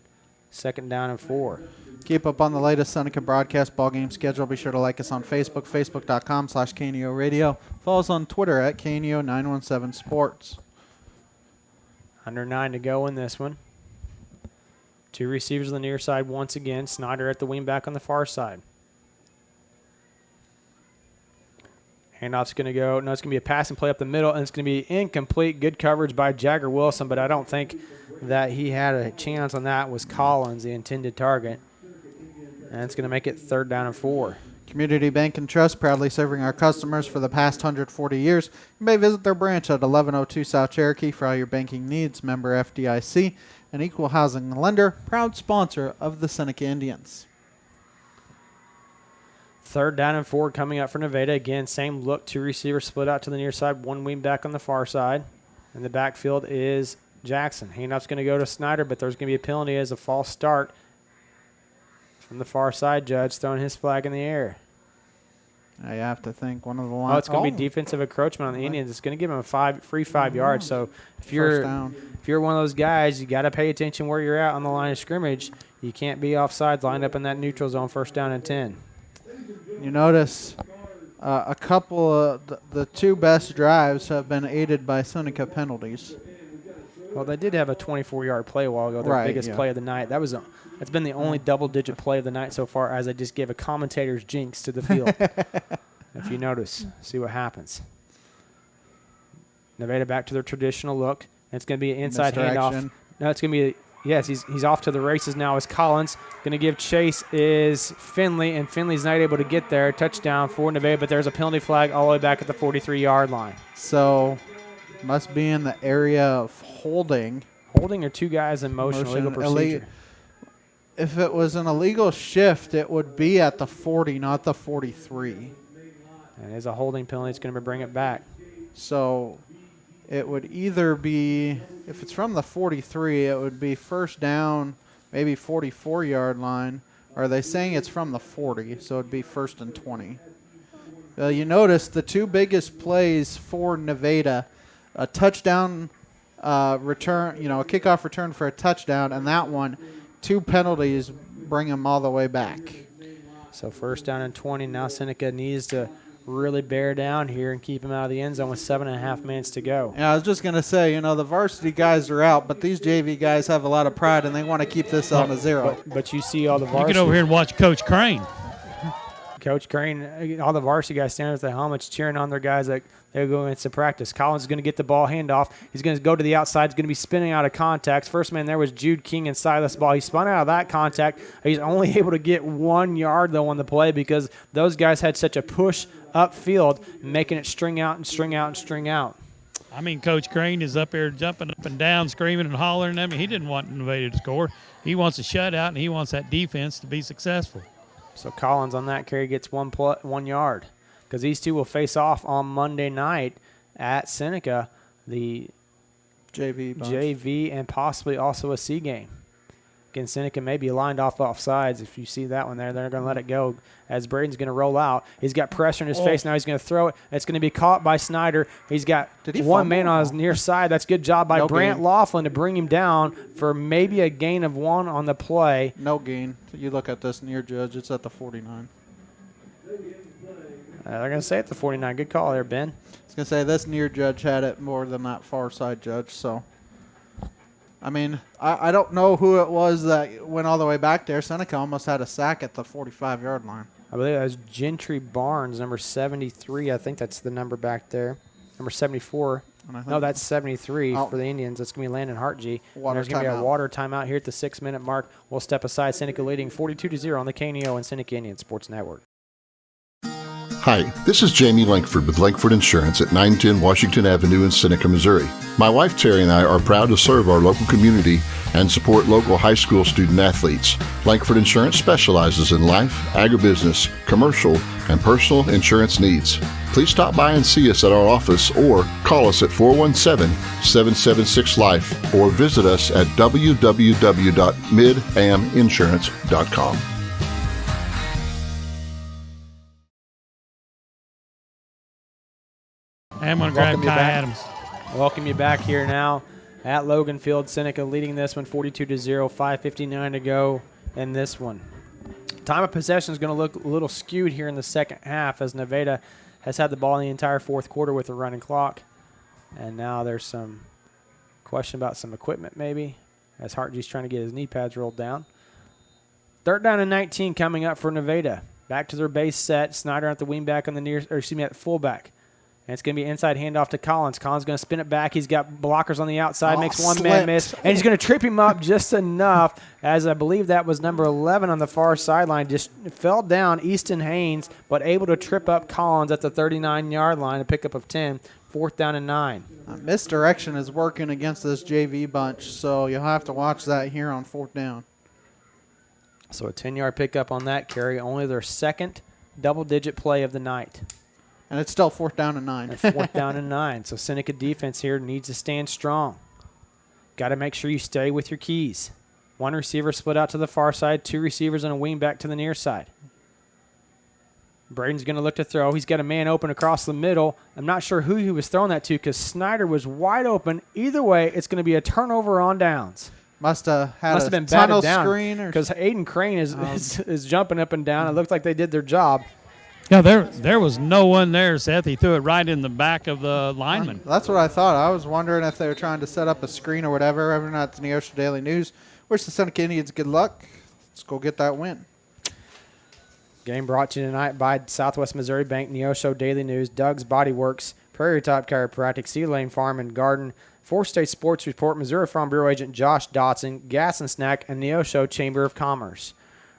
2nd down and 4. Keep up on the latest Seneca broadcast ball game schedule. Be sure to like us on Facebook, facebook.com/KNEO Radio. Follow us on Twitter at KNEO917 Sports. Under 9 to go in this one. 2 receivers on the near side once again. Snyder at the wing back on the far side. Handoff's going to go. No, it's going to be a passing play up the middle, and it's going to be incomplete. Good coverage by Jagger Wilson, but I don't think that he had a chance on that. Was Collins, the intended target. And it's going to make it 3rd down and 4. Community Bank and Trust, proudly serving our customers for the past 140 years. You may visit their branch at 1102 South Cherokee for all your banking needs. Member FDIC, an equal housing lender, proud sponsor of the Seneca Indians. 3rd down and 4 coming up for Nevada. Again, same look. 2 receivers split out to the near side. 1 wing back on the far side. And the backfield is Jackson. Handoff's going to go to Snyder, but there's going to be a penalty as a false start from the far side. Judge throwing his flag in the air. I have to think one of the lines. Oh, it's going to be defensive encroachment on the Indians. It's going to give them a free 5 yards. So if you're one of those guys, you got to pay attention where you're at on the line of scrimmage. You can't be offsides lined up in that neutral zone, 1st down and 10. You notice a couple of the 2 best drives have been aided by Seneca penalties. Well, they did have a 24-yard play a while ago, their biggest play of the night. That's been the only double-digit play of the night so far, as I just gave a commentator's jinx to the field. If you notice, see what happens. Nevada back to their traditional look. And it's going to be an inside handoff. No, it's going to be yes, he's off to the races now as Collins. Going to give chase is Finley, and Finley's not able to get there. Touchdown for Nevada, but there's a penalty flag all the way back at the 43-yard line. So must be in the area of holding. Holding or 2 guys in motion. Illegal procedure. If it was an illegal shift, it would be at the 40, not the 43. And it is a holding penalty. It's going to bring it back. So it would either be, if it's from the 43, it would be 1st down, maybe 44-yard line. Or are they saying it's from the 40, so it would be 1st and 20. You notice the 2 biggest plays for Nevada, a touchdown return, a kickoff return for a touchdown, and that one, 2 penalties bring them all the way back. So 1st down and 20. Now Seneca needs to really bear down here and keep him out of the end zone with 7.5 minutes to go. Yeah, I was just going to say, the varsity guys are out, but these JV guys have a lot of pride, and they want to keep this on a 0. But you see all the varsity. You get over here and watch Coach Crane. Coach Crane, all the varsity guys standing with the helmets cheering on their guys that they're going into practice. Collins is going to get the ball handoff. He's going to go to the outside. He's going to be spinning out of contact. First man there was Jude King and Silas Ball. He spun out of that contact. He's only able to get 1 yard, though, on the play because those guys had such a push upfield, making it string out and string out and string out. I mean, Coach Crane is up there jumping up and down, screaming and hollering. I mean, he didn't want Nevada to score. He wants a shutout, and he wants that defense to be successful. So Collins on that carry gets 1 yard, because these two will face off on Monday night at Seneca, the JV and possibly also a C game. Again, Seneca may be lined off sides. If you see that one there, they're going to let it go as Braden's going to roll out. He's got pressure in his face. Now he's going to throw it. It's going to be caught by Snyder. He's got one man on his near side. That's a good job by Brant Laughlin to bring him down for maybe a gain of 1 on the play. No gain. You look at this near judge. It's at the 49. They're going to say at the 49. Good call there, Ben. I was going to say this near judge had it more than that far side judge, so. I mean, I don't know who it was that went all the way back there. Seneca almost had a sack at the 45-yard line. I believe that was Gentry Barnes, number 73. I think that's the number back there. Number 74. No, that's 73 for the Indians. That's going to be Landon Hartg. There's going to be a water timeout here at the 6-minute mark. We'll step aside. Seneca leading 42-0 on the KNEO and Seneca Indian Sports Network. Hi, this is Jamie Lankford with Lankford Insurance at 910 Washington Avenue in Seneca, Missouri. My wife Terry and I are proud to serve our local community and support local high school student athletes. Lankford Insurance specializes in life, agribusiness, commercial, and personal insurance needs. Please stop by and see us at our office or call us at 417-776-LIFE or visit us at www.midaminsurance.com. I'm going to grab Kai Adams. Welcome you back here now at Logan Field. Seneca leading this one 42-0, 5:59 to go in this one. Time of possession is going to look a little skewed here in the second half as Nevada has had the ball in the entire fourth quarter with a running clock. And now there's some question about some equipment maybe as Hartg's trying to get his knee pads rolled down. 3rd down and 19 coming up for Nevada. Back to their base set. Snyder at the wingback on the at fullback. And it's going to be inside handoff to Collins. Collins going to spin it back. He's got blockers on the outside, makes one man miss. And he's going to trip him up just enough, as I believe that was number 11 on the far sideline. Just fell down, Easton Haynes, but able to trip up Collins at the 39-yard line, a pickup of 10, 4th down and 9. Misdirection is working against this JV bunch, so you'll have to watch that here on 4th down. So a 10-yard pickup on that carry, only their second double-digit play of the night. And it's still 4th down and 9. 4th down and 9. So Seneca defense here needs to stand strong. Got to make sure you stay with your keys. 1 receiver split out to the far side, 2 receivers on a wing back to the near side. Braden's going to look to throw. He's got a man open across the middle. I'm not sure who he was throwing that to because Snyder was wide open. Either way, it's going to be a turnover on downs. Must have been batted down because Aiden Crane is jumping up and down. It looked like they did their job. Yeah, there was no one there, Seth. He threw it right in the back of the lineman. That's what I thought. I was wondering if they were trying to set up a screen or whatever. Everyone at the Neosho Daily News. Wish the Seneca Indians good luck. Let's go get that win. Game brought to you tonight by Southwest Missouri Bank, Neosho Daily News, Doug's Body Works, Prairie Top Chiropractic, Sea Lane Farm and Garden, 4 State Sports Report, Missouri Farm Bureau Agent Josh Dotson, Gas and Snack, and Neosho Chamber of Commerce.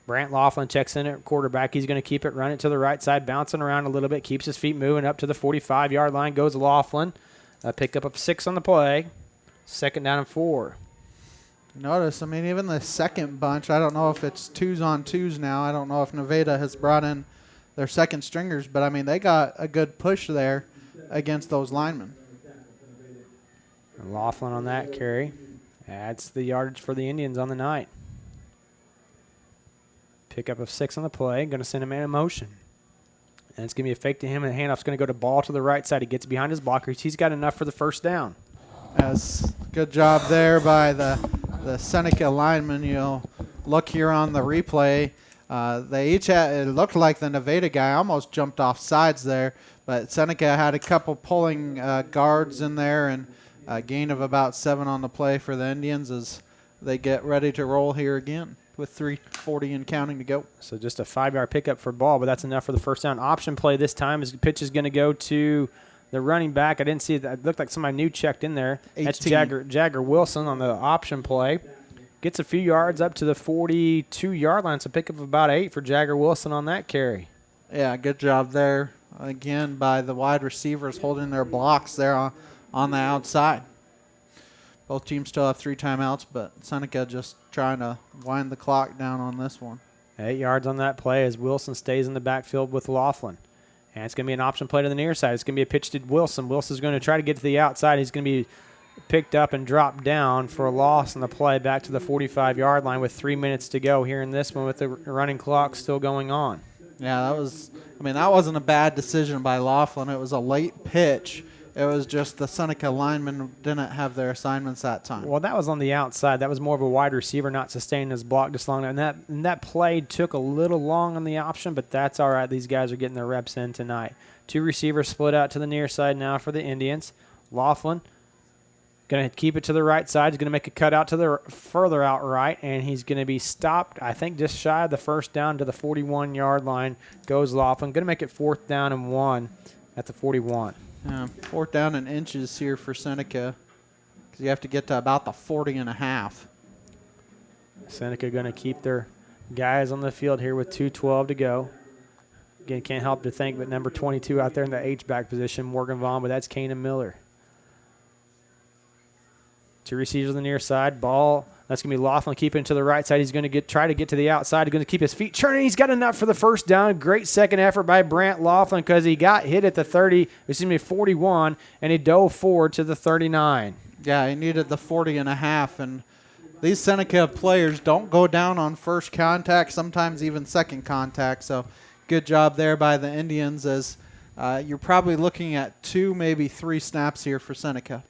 Brant Laughlin checks in at quarterback. He's going to keep it, run it to the right side, bouncing around a little bit, keeps his feet moving up to the 45-yard line, goes Laughlin. A pickup of 6 on the play. 2nd down and 4. Notice, I mean, even the second bunch, I don't know if it's 2s on 2s now. I don't know if Nevada has brought in their second stringers, but, I mean, they got a good push there against those linemen. And Laughlin on that carry adds the yardage for the Indians on the night. Pickup of 6 on the play. Going to send a man in motion. And it's going to be a fake to him, and the handoff's going to go to ball to the right side. He gets behind his blockers. He's got enough for the 1st down. That's good job there by the Seneca lineman. You'll look here on the replay. They each had, it looked like the Nevada guy almost jumped off sides there, but Seneca had a couple pulling guards in there, and a gain of about 7 on the play for the Indians as they get ready to roll here again with 3:40 and counting to go. So just a 5-yard pickup for ball, but that's enough for the 1st down. Option play this time. His pitch is going to go to the running back. I didn't see that. It looked like somebody new checked in there. 18. That's Jagger Wilson on the option play. Gets a few yards up to the 42-yard line. So pickup of about 8 for Jagger Wilson on that carry. Yeah, good job there. Again, by the wide receivers holding their blocks there on the outside. Both teams still have 3 timeouts, but Seneca just trying to wind the clock down on this one. 8 yards on that play as Wilson stays in the backfield with Laughlin. And it's going to be an option play to the near side. It's going to be a pitch to Wilson. Wilson's going to try to get to the outside. He's going to be picked up and dropped down for a loss on the play back to the 45-yard line with 3 minutes to go here in this one with the running clock still going on. Yeah, that wasn't a bad decision by Laughlin. It was a late pitch. It was just the Seneca linemen didn't have their assignments that time. Well, that was on the outside. That was more of a wide receiver not sustaining his block just long. And that play took a little long on the option, but that's all right. These guys are getting their reps in tonight. 2 receivers split out to the near side now for the Indians. Laughlin going to keep it to the right side. He's going to make a cut out to the further out right, and he's going to be stopped, I think, just shy of the first down to the 41-yard line. Goes Laughlin. Going to make it 4th down and 1 at the 41. 4th down and inches here for Seneca because you have to get to about the 40.5. Seneca going to keep their guys on the field here with 2:12 to go. Again, can't help to think, but number 22 out there in the H-back position, Morgan Vaughn, but that's Kanan Miller. 2 receivers on the near side. Ball, that's going to be Laughlin keeping it to the right side. He's going to try to get to the outside. He's going to keep his feet turning. He's got enough for the first down. Great second effort by Brant Laughlin because he got hit at the 41, and he dove forward to the 39. Yeah, he needed the 40.5, and these Seneca players don't go down on first contact, sometimes even second contact, so good job there by the Indians as you're probably looking at 2, maybe 3 snaps here for Seneca.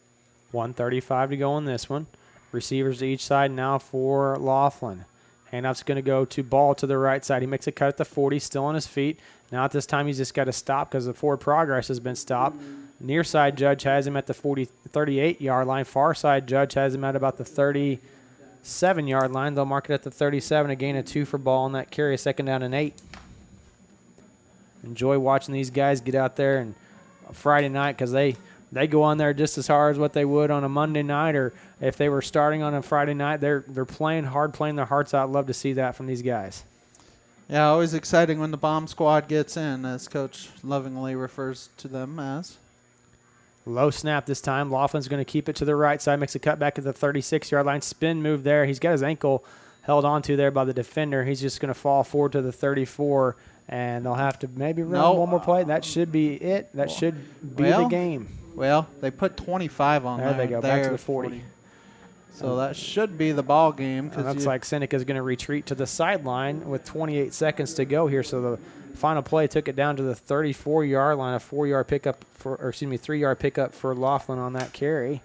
1:35 to go on this one. Receivers to each side now for Laughlin. Handoff's going to go to Ball to the right side. He makes a cut at the 40, still on his feet. Now at this time he's just got to stop because the forward progress has been stopped. Near side judge has him at the 38-yard line. Far side judge has him at about the 37-yard line. They'll mark it at the 37, a gain of 2 for Ball on that carry, a 2nd down and 8. Enjoy watching these guys get out there and Friday night because they go on there just as hard as what they would on a Monday night, or if they were starting on a Friday night, they're playing hard, playing their hearts out. Love to see that from these guys. Yeah, always exciting when the bomb squad gets in, as Coach lovingly refers to them as. Low snap this time. Laughlin's going to keep it to the right side, makes a cut back at the 36-yard line. Spin move there. He's got his ankle held onto there by the defender. He's just going to fall forward to the 34, and they'll have to maybe run one more play. That should be it. That should be the game. Well, they put 25 on there. There they go, back to the 40. So that should be the ball game. Looks like Seneca's going to retreat to the sideline with 28 seconds to go here. So the final play took it down to the 34-yard line, a 3-yard pickup for Laughlin on that carry.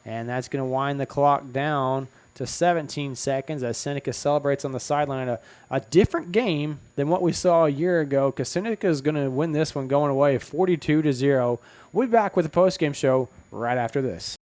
And that's going to wind the clock down to 17 seconds as Seneca celebrates on the sideline. A different game than what we saw a year ago because Seneca is going to win this one going away 42-0. We'll be back with the postgame show right after this.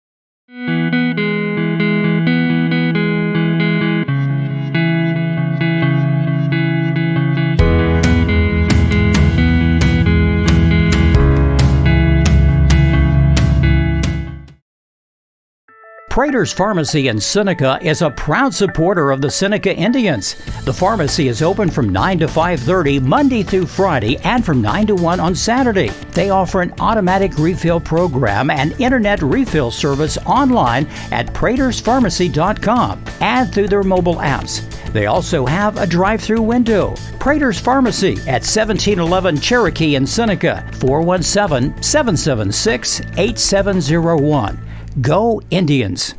Prater's Pharmacy in Seneca is a proud supporter of the Seneca Indians. The pharmacy is open from 9 to 5:30 Monday through Friday and from 9 to 1 on Saturday. They offer an automatic refill program and internet refill service online at praterspharmacy.com and through their mobile apps. They also have a drive-through window. Prater's Pharmacy at 1711 Cherokee in Seneca, 417-776-8701. Go Indians!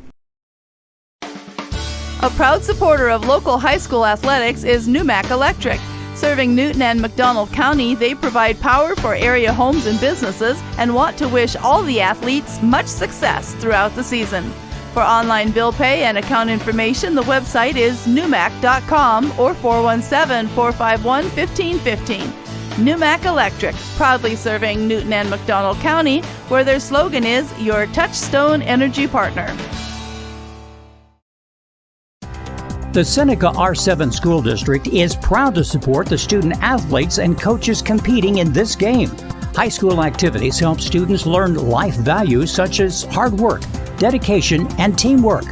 A proud supporter of local high school athletics is Numac Electric. Serving Newton and McDonald County, they provide power for area homes and businesses and want to wish all the athletes much success throughout the season. For online bill pay and account information, the website is numac.com or 417-451-1515. Numac Electric, proudly serving Newton and McDonald County, where their slogan is your touchstone energy partner. The Seneca R7 School District is proud to support the student athletes and coaches competing in this game. High school activities help students learn life values such as hard work, dedication, and teamwork.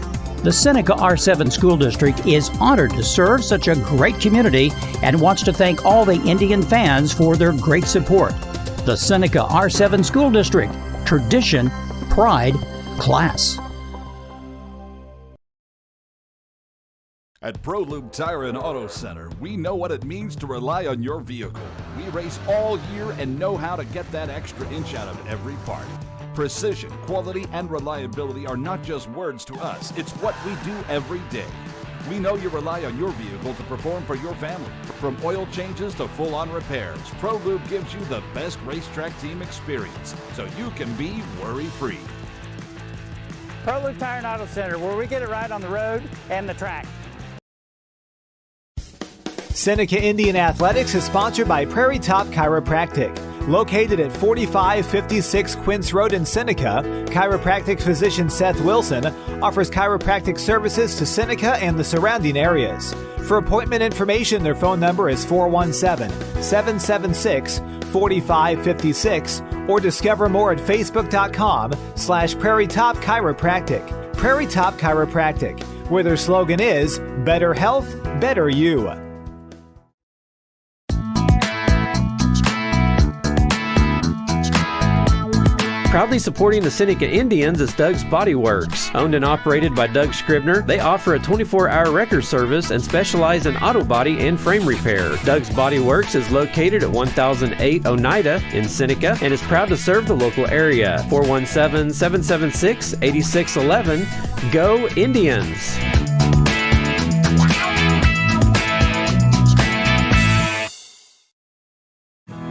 The Seneca R7 School District is honored to serve such a great community and wants to thank all the Indian fans for their great support. The Seneca R7 School District, tradition, pride, class. At ProLube Tire and Auto Center, we know what it means to rely on your vehicle. We race all year and know how to get that extra inch out of every part. Precision, quality, and reliability are not just words to us. It's what we do every day. We know you rely on your vehicle to perform for your family. From oil changes to full-on repairs, ProLube gives you the best racetrack team experience, so you can be worry-free. ProLube Tire and Auto Center, where we get it right on the road and the track. Seneca Indian Athletics is sponsored by Prairie Top Chiropractic. Located at 4556 Quince Road in Seneca, chiropractic physician Seth Wilson offers chiropractic services to Seneca and the surrounding areas. For appointment information, their phone number is 417-776-4556 or discover more at facebook.com/Prairie Top Chiropractic. Prairie Top Chiropractic, where their slogan is Better Health, Better You. Proudly supporting the Seneca Indians is Doug's Body Works. Owned and operated by Doug Scribner, they offer a 24-hour wrecker service and specialize in auto body and frame repair. Doug's Body Works is located at 1008 Oneida in Seneca and is proud to serve the local area. 417-776-8611. Go Indians!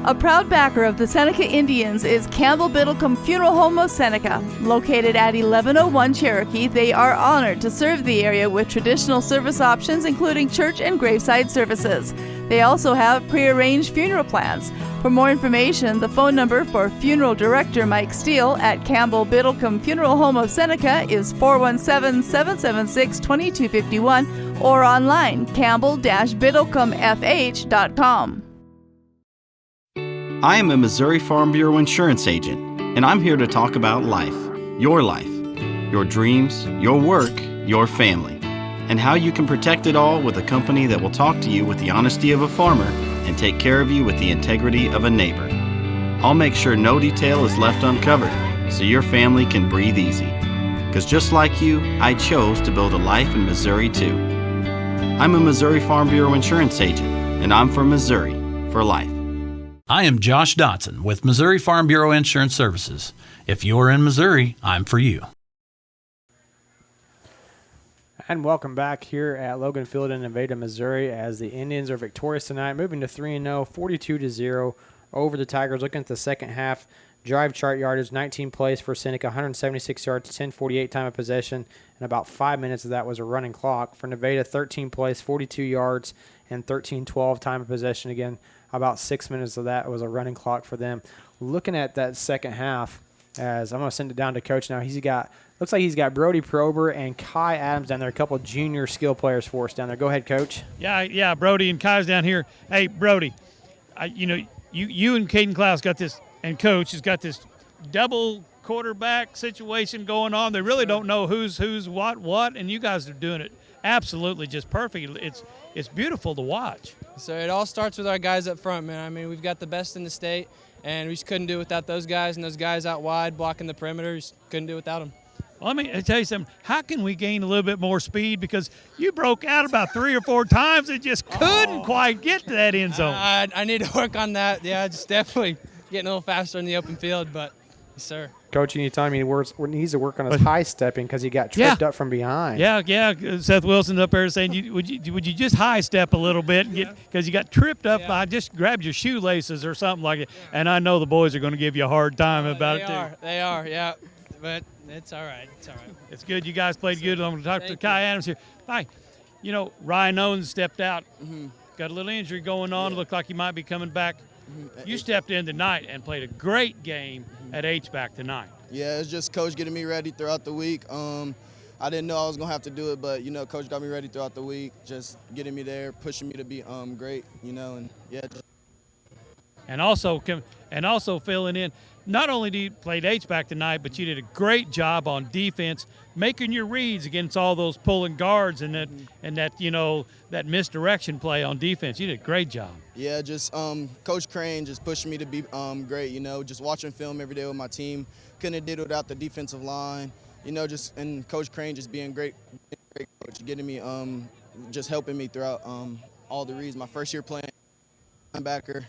A proud backer of the Seneca Indians is Campbell Biddlecombe Funeral Home of Seneca. Located at 1101 Cherokee, they are honored to serve the area with traditional service options including church and graveside services. They also have pre-arranged funeral plans. For more information, the phone number for Funeral Director Mike Steele at Campbell Biddlecombe Funeral Home of Seneca is 417-776-2251 or online campbell-biddlecomefh.com. I am a Missouri Farm Bureau insurance agent, and I'm here to talk about life, your dreams, your work, your family, and how you can protect it all with a company that will talk to you with the honesty of a farmer and take care of you with the integrity of a neighbor. I'll make sure no detail is left uncovered so your family can breathe easy. Because just like you, I chose to build a life in Missouri too. I'm a Missouri Farm Bureau insurance agent, and I'm from Missouri for life. I am Josh Dotson with Missouri Farm Bureau Insurance Services. If you're in Missouri, I'm for you. And welcome back here at Logan Field in Nevada, Missouri, as the Indians are victorious tonight, moving to 3-0, 42-0 over the Tigers. Looking at the second half, drive chart yardage, 19 plays for Seneca, 176 yards, 10:48 time of possession, and about 5 minutes of that was a running clock. For Nevada, 13 plays, 42 yards, and 13:12 time of possession. Again, about 6 minutes of that was a running clock for them. Looking at that second half, as I'm going to send it down to Coach now, looks like he's got Brody Prober and Kai Adams down there, a couple junior skill players for us down there. Go ahead, Coach. Yeah, Brody and Kai's down here. Hey, Brody, you and Caden Klaus got this, and Coach has got this double quarterback situation going on. They really don't know who's what, and you guys are doing it absolutely just perfect. It's beautiful to watch. So it all starts with our guys up front, man. I mean, we've got the best in the state, and we just couldn't do it without those guys, and those guys out wide blocking the perimeter, we just couldn't do it without them. Well, let me tell you something. How can we gain a little bit more speed? Because you broke out about 3 or 4 times and just couldn't quite get to that end zone. I need to work on that. Yeah, just definitely getting a little faster in the open field, but yes, sir. Coach, you need to tell me he needs to work on his high stepping because he got tripped up from behind. Yeah. Seth Wilson's up there saying, would you just high step a little bit because you got tripped up by just grabbed your shoelaces or something like it. And I know the boys are going to give you a hard time about it too. They are, yeah. But it's all right. It's good. You guys played good. I'm going to talk to Kai Adams here. Hi. Ryan Owens stepped out. Mm-hmm. Got a little injury going on. Looked like he might be coming back. Mm-hmm. You stepped in tonight and played a great game at H-back tonight. Yeah, it's just Coach getting me ready throughout the week. I didn't know I was going to have to do it, but, Coach got me ready throughout the week, just getting me there, pushing me to be great, and, yeah. and also filling in. Not only did you play H-back tonight, but you did a great job on defense, making your reads against all those pulling guards and that misdirection play on defense. You did a great job. Yeah, just Coach Crane just pushing me to be great. Just watching film every day with my team. Couldn't have did it without the defensive line. And Coach Crane just being great coach, getting me just helping me throughout all the reads. My first year playing linebacker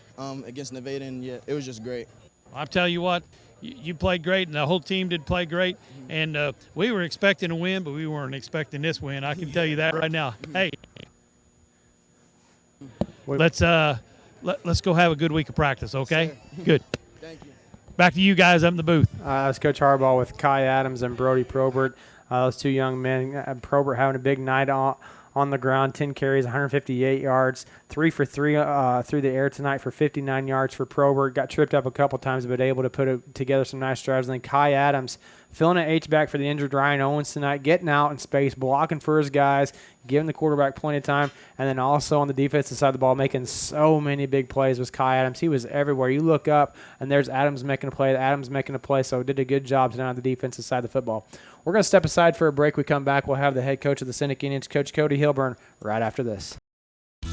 against Nevada, and yeah, it was just great. I'll tell you what, you played great, and the whole team did play great. And we were expecting a win, but we weren't expecting this win. I can tell you that right now. Hey, let's go have a good week of practice, okay? Good. Thank you. Back to you guys up in the booth. That's Coach Harbaugh with Kai Adams and Brody Probert. Those two young men. Probert having a big night on the ground, 10 carries, 158 yards, 3 for 3 through the air tonight for 59 yards for Probert. Got tripped up a couple times, but able to put together some nice drives. And then Kai Adams filling an H-back for the injured Ryan Owens tonight, getting out in space, blocking for his guys, giving the quarterback plenty of time, and then also on the defensive side of the ball, making so many big plays was Kai Adams. He was everywhere. You look up, and there's Adams making a play, so did a good job tonight on the defensive side of the football. We're going to step aside for a break. We come back, we'll have the head coach of the Seneca Indians, Coach Cody Hilburn, right after this.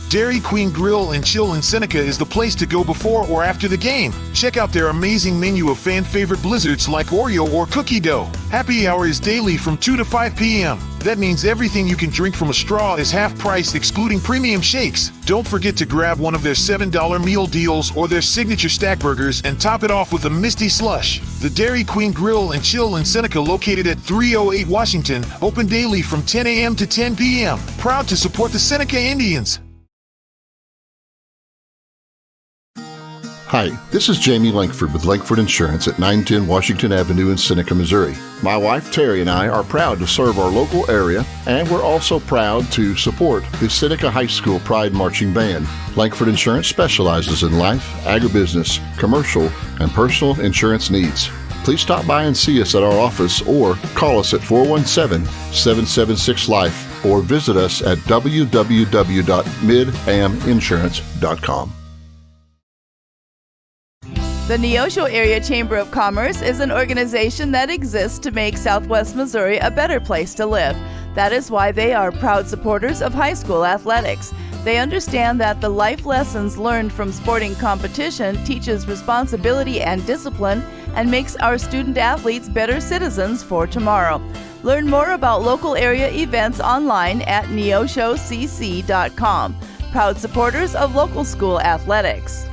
Dairy Queen Grill and Chill in Seneca is the place to go before or after the game. Check out their amazing menu of fan-favorite blizzards like Oreo or cookie dough. Happy hour is daily from 2 to 5 p.m. That means everything you can drink from a straw is half price, excluding premium shakes. Don't forget to grab one of their $7 meal deals or their signature stack burgers and top it off with a Misty Slush. The Dairy Queen Grill and Chill in Seneca, located at 308 Washington, open daily from 10 a.m. to 10 p.m. Proud to support the Seneca Indians. Hi, this is Jamie Lankford with Lankford Insurance at 910 Washington Avenue in Seneca, Missouri. My wife Terry and I are proud to serve our local area, and we're also proud to support the Seneca High School Pride Marching Band. Lankford Insurance specializes in life, agribusiness, commercial, and personal insurance needs. Please stop by and see us at our office or call us at 417-776-LIFE or visit us at www.midaminsurance.com. The Neosho Area Chamber of Commerce is an organization that exists to make Southwest Missouri a better place to live. That is why they are proud supporters of high school athletics. They understand that the life lessons learned from sporting competition teaches responsibility and discipline and makes our student athletes better citizens for tomorrow. Learn more about local area events online at neoshocc.com. Proud supporters of local school athletics.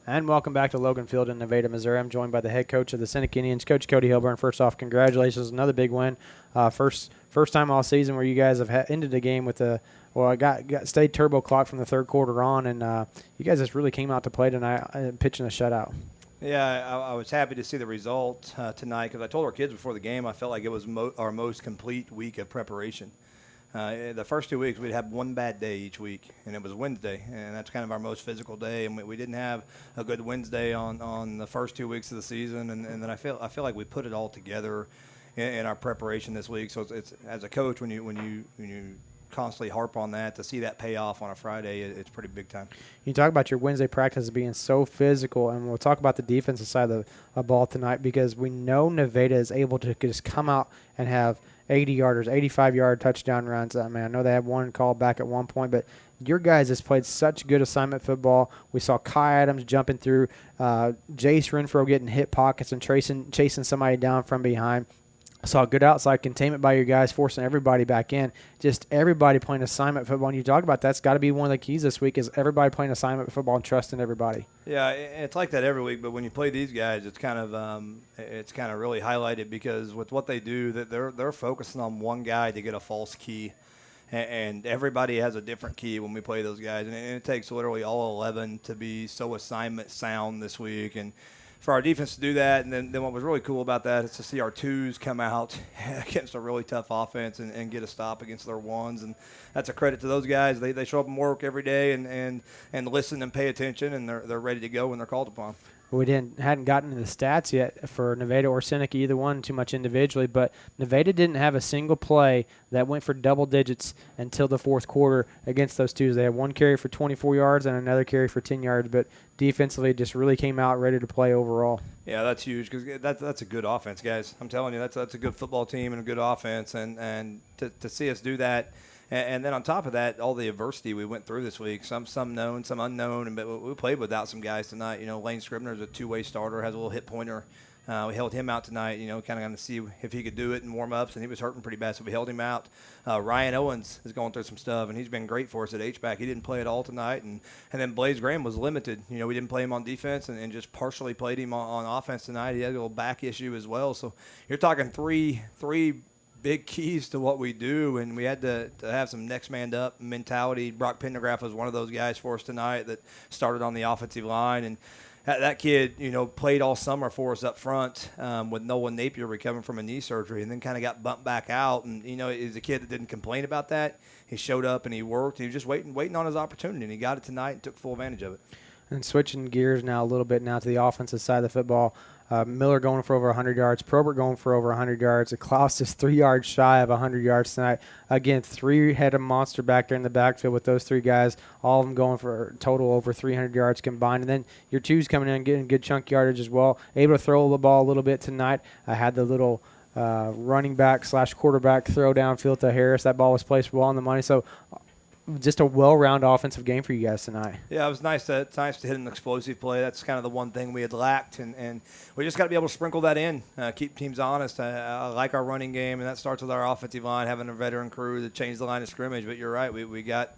And welcome back to Logan Field in Nevada, Missouri. I'm joined by the head coach of the Seneca Indians, Coach Cody Hilburn. First off, congratulations, another big win. First time all season where you guys have ended the game with stayed turbo clock from the third quarter on, and you guys just really came out to play tonight, pitching a shutout. Yeah, I was happy to see the result tonight because I told our kids before the game I felt like it was our most complete week of preparation. The first 2 weeks, we'd have one bad day each week, and it was Wednesday, and that's kind of our most physical day. And we didn't have a good Wednesday on the first 2 weeks of the season, and then I feel like we put it all together in our preparation this week. So it's as a coach, when you constantly harp on that, to see that pay off on a Friday, it's pretty big time. You talk about your Wednesday practice being so physical, and we'll talk about the defensive side of the ball tonight, because we know Nevada is able to just come out and have 80-yarders, 85-yard touchdown runs. I know they had one called back at one point, but your guys has played such good assignment football. We saw Kai Adams jumping through, Jace Renfro getting hit pockets and chasing somebody down from behind. I saw good outside containment by your guys, forcing everybody back in. Just everybody playing assignment football. And you talk about that's got to be one of the keys this week, is everybody playing assignment football and trusting everybody. Yeah, it's like that every week. But when you play these guys, it's kind of really highlighted, because with what they do, that they're focusing on one guy to get a false key, and everybody has a different key when we play those guys. And it takes literally all 11 to be so assignment sound this week, and for our defense to do that. And then what was really cool about that is to see our twos come out against a really tough offense and get a stop against their ones. And that's a credit to those guys. They show up and work every day and listen and pay attention, and they're ready to go when they're called upon. We hadn't gotten to the stats yet for Nevada or Seneca, either one, too much individually. But Nevada didn't have a single play that went for double digits until the fourth quarter against those twos. They had one carry for 24 yards and another carry for 10 yards. But defensively, just really came out ready to play overall. Yeah, that's huge because that's a good offense, guys. I'm telling you, that's a good football team and a good offense. And to see us do that. And then on top of that, all the adversity we went through this week, some known, some unknown, but we played without some guys tonight. Lane Scribner's a two-way starter, has a little hit pointer. We held him out tonight, kind of going to see if he could do it in warm-ups, and he was hurting pretty bad, so we held him out. Ryan Owens is going through some stuff, and he's been great for us at H-back. He didn't play at all tonight, and then Blaze Graham was limited. We didn't play him on defense and just partially played him on offense tonight. He had a little back issue as well. So you're talking three big keys to what we do, and we had to have some next man up mentality. Brock Pendergraft was one of those guys for us tonight that started on the offensive line, and that kid, played all summer for us up front with Nolan Napier recovering from a knee surgery, and then kind of got bumped back out. And he's a kid that didn't complain about that. He showed up and he worked. He was just waiting on his opportunity, and he got it tonight and took full advantage of it. And switching gears now a little bit now to the offensive side of the football. Miller going for over 100 yards. Probert going for over 100 yards. Klaus is 3 yards shy of 100 yards tonight. Again, three-headed monster back there in the backfield with those three guys, all of them going for a total over 300 yards combined. And then your twos coming in and getting good chunk yardage as well. Able to throw the ball a little bit tonight. I had the little running back / quarterback throw downfield to Harris. That ball was placed well on the money. So just a well-rounded offensive game for you guys tonight. Yeah, it was nice to hit an explosive play. That's kind of the one thing we had lacked, and we just got to be able to sprinkle that in, keep teams honest. I like our running game, and that starts with our offensive line, having a veteran crew that changed the line of scrimmage. But you're right, we got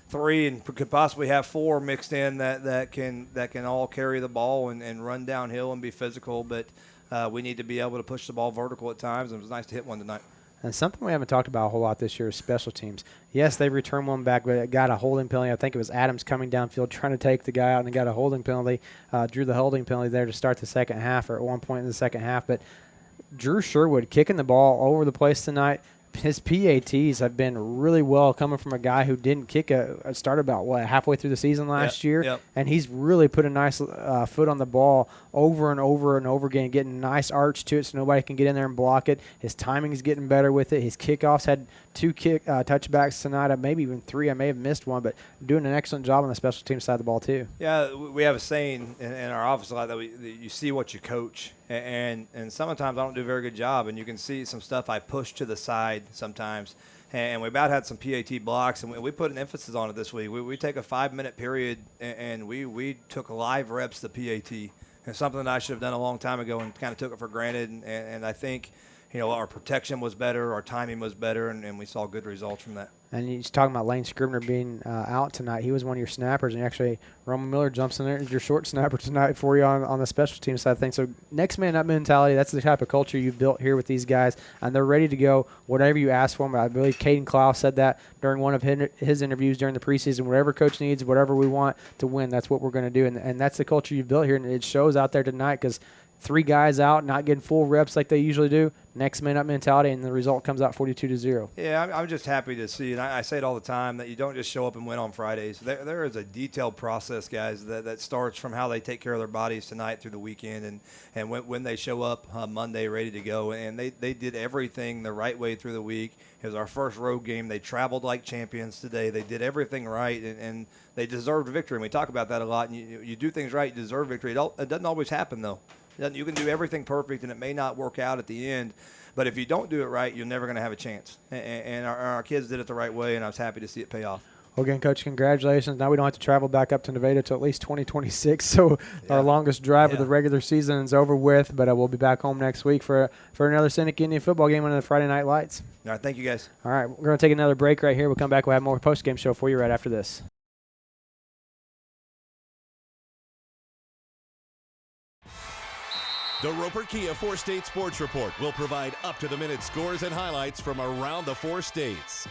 three and could possibly have four mixed in that can all carry the ball and run downhill and be physical. But we need to be able to push the ball vertical at times, and it was nice to hit one tonight. And something we haven't talked about a whole lot this year is special teams. Yes, they returned one back, but it got a holding penalty. I think it was Adams coming downfield trying to take the guy out and got a holding penalty. Drew the holding penalty there to start the second half, or at one point in the second half. But Drew Sherwood kicking the ball all over the place tonight. His PATs have been really well, coming from a guy who didn't kick a start about, halfway through the season last year. Yep. And he's really put a nice foot on the ball over and over and over again, getting a nice arch to it so nobody can get in there and block it. His timing is getting better with it. His kickoffs had 2 touchbacks tonight, maybe even 3. I may have missed one, but doing an excellent job on the special team side of the ball too. Yeah, we have a saying in our office a lot that you see what you coach. And sometimes I don't do a very good job, and you can see some stuff I push to the side sometimes. And we about had some PAT blocks, and we put an emphasis on it this week. We take a 5-minute period, and we took live reps to PAT. And something that I should have done a long time ago and kind of took it for granted. And I think, our protection was better, our timing was better, and we saw good results from that. And he's talking about Lane Scribner being out tonight. He was one of your snappers, and actually Roman Miller jumps in there as your short snapper tonight for you on the special team side of things. So next man up mentality, that's the type of culture you've built here with these guys, and they're ready to go whatever you ask for them. I believe Caden Klaus said that during one of his interviews during the preseason. Whatever coach needs, whatever we want to win, that's what we're going to do. And that's the culture you've built here, and it shows out there tonight because 3 guys out, not getting full reps like they usually do. Next man up mentality, and the result comes out 42-0. Yeah, I'm just happy to see, and I say it all the time, that you don't just show up and win on Fridays. There is a detailed process, guys, that starts from how they take care of their bodies tonight through the weekend and when they show up Monday ready to go. And they did everything the right way through the week. It was our first road game. They traveled like champions today. They did everything right, and they deserved victory. And we talk about that a lot. And you do things right, you deserve victory. It doesn't always happen, though. You can do everything perfect, and it may not work out at the end. But if you don't do it right, you're never going to have a chance. And our kids did it the right way, and I was happy to see it pay off. Well, again, Coach, congratulations. Now we don't have to travel back up to Nevada until at least 2026. So our longest drive of the regular season is over with. But we'll be back home next week for another Seneca Indian football game under the Friday Night Lights. All right, thank you, guys. All right, we're going to take another break right here. We'll come back. We'll have more post-game show for you right after this. The Roper Kia 4-State Sports Report will provide up-to-the-minute scores and highlights from around the 4 states.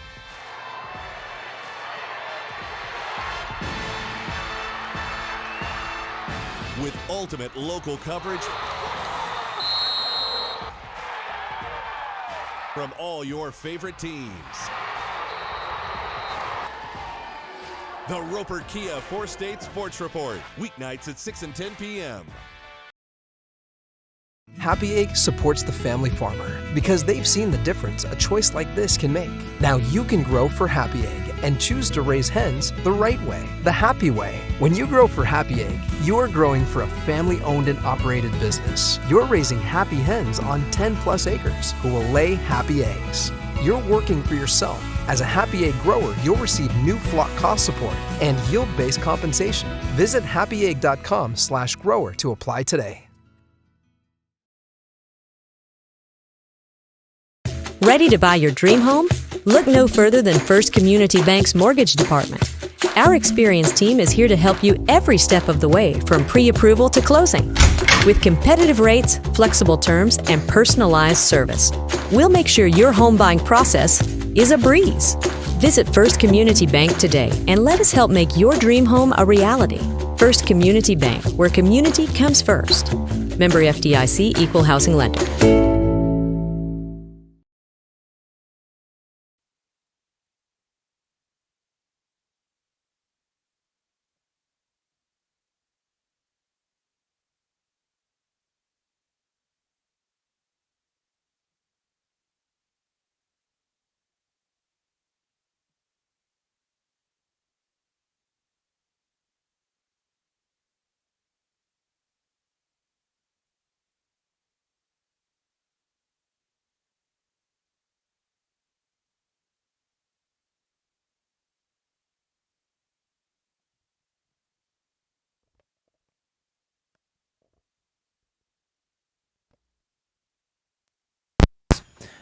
With ultimate local coverage from all your favorite teams. The Roper Kia 4-State Sports Report, weeknights at 6 and 10 p.m. Happy Egg supports the family farmer because they've seen the difference a choice like this can make. Now you can grow for Happy Egg and choose to raise hens the right way, the happy way. When you grow for Happy Egg, you're growing for a family-owned and operated business. You're raising happy hens on 10+ acres who will lay happy eggs. You're working for yourself. As a Happy Egg grower, you'll receive new flock cost support and yield-based compensation. Visit happyegg.com/grower to apply today. Ready to buy your dream home? Look no further than First Community Bank's Mortgage Department. Our experienced team is here to help you every step of the way, from pre-approval to closing. With competitive rates, flexible terms, and personalized service, we'll make sure your home buying process is a breeze. Visit First Community Bank today and let us help make your dream home a reality. First Community Bank, where community comes first. Member FDIC, Equal Housing Lender.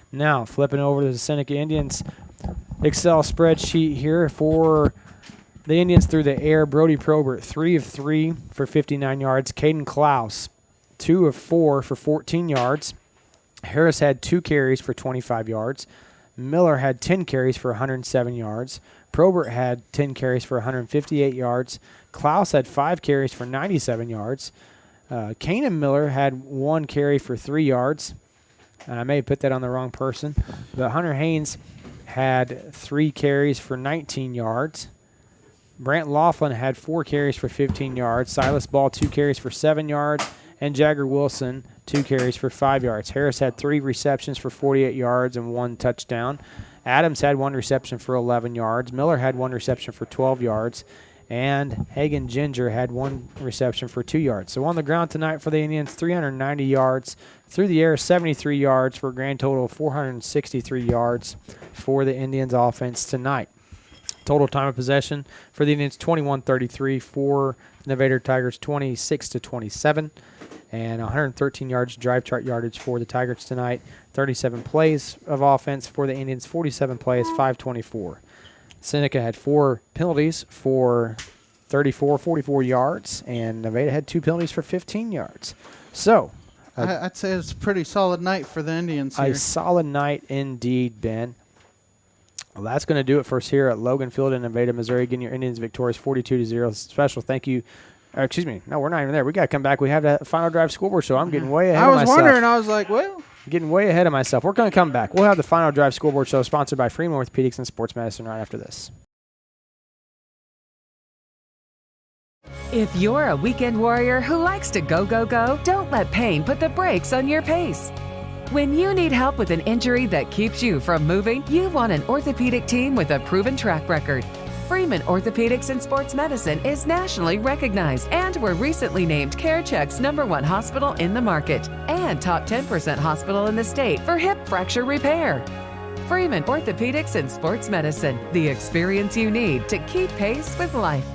Now, flipping over to the Seneca Indians Excel spreadsheet here for the Indians through the air. Brody Probert, 3 of 3 for 59 yards. Caden Klaus, 2 of 4 for 14 yards. Harris had 2 carries for 25 yards. Miller had 10 carries for 107 yards. Probert had 10 carries for 158 yards. Klaus had 5 carries for 97 yards. Kanan Miller had 1 carry for 3 yards. And I may have put that on the wrong person. But Hunter Haynes had 3 carries for 19 yards. Brant Laughlin had 4 carries for 15 yards. Silas Ball, 2 carries for 7 yards. And Jagger Wilson, 2 carries for 5 yards. Harris had 3 receptions for 48 yards and 1 touchdown. Adams had 1 reception for 11 yards. Miller had 1 reception for 12 yards. And Hagan Ginger had 1 reception for 2 yards. So on the ground tonight for the Indians, 390 yards. Through the air, 73 yards for a grand total of 463 yards for the Indians offense tonight. Total time of possession for the Indians, 21-33. For the Invader Tigers, 26-27. And 113 yards drive chart yardage for the Tigers tonight. 37 plays of offense for the Indians, 47 plays, 524. Seneca had 4 penalties for 44 yards, and Nevada had 2 penalties for 15 yards. So I'd say it's a pretty solid night for the Indians here. A solid night indeed, Ben. Well, that's going to do it for us here at Logan Field in Nevada, Missouri. Getting your Indians victorious 42-0. Special thank you. Excuse me. No, we're not even there. We got to come back. We have that Final Drive scoreboard show. I'm getting way ahead of myself. I was wondering. I was like, well. Getting way ahead of myself. We're going to come back. We'll have the Final Drive scoreboard show sponsored by Freeman Orthopedics and Sports Medicine right after this. If you're a weekend warrior who likes to go, go, go, don't let pain put the brakes on your pace. When you need help with an injury that keeps you from moving, you want an orthopedic team with a proven track record. Freeman Orthopedics and Sports Medicine is nationally recognized and were recently named CareCheck's #1 hospital in the market and top 10% hospital in the state for hip fracture repair. Freeman Orthopedics and Sports Medicine, the experience you need to keep pace with life.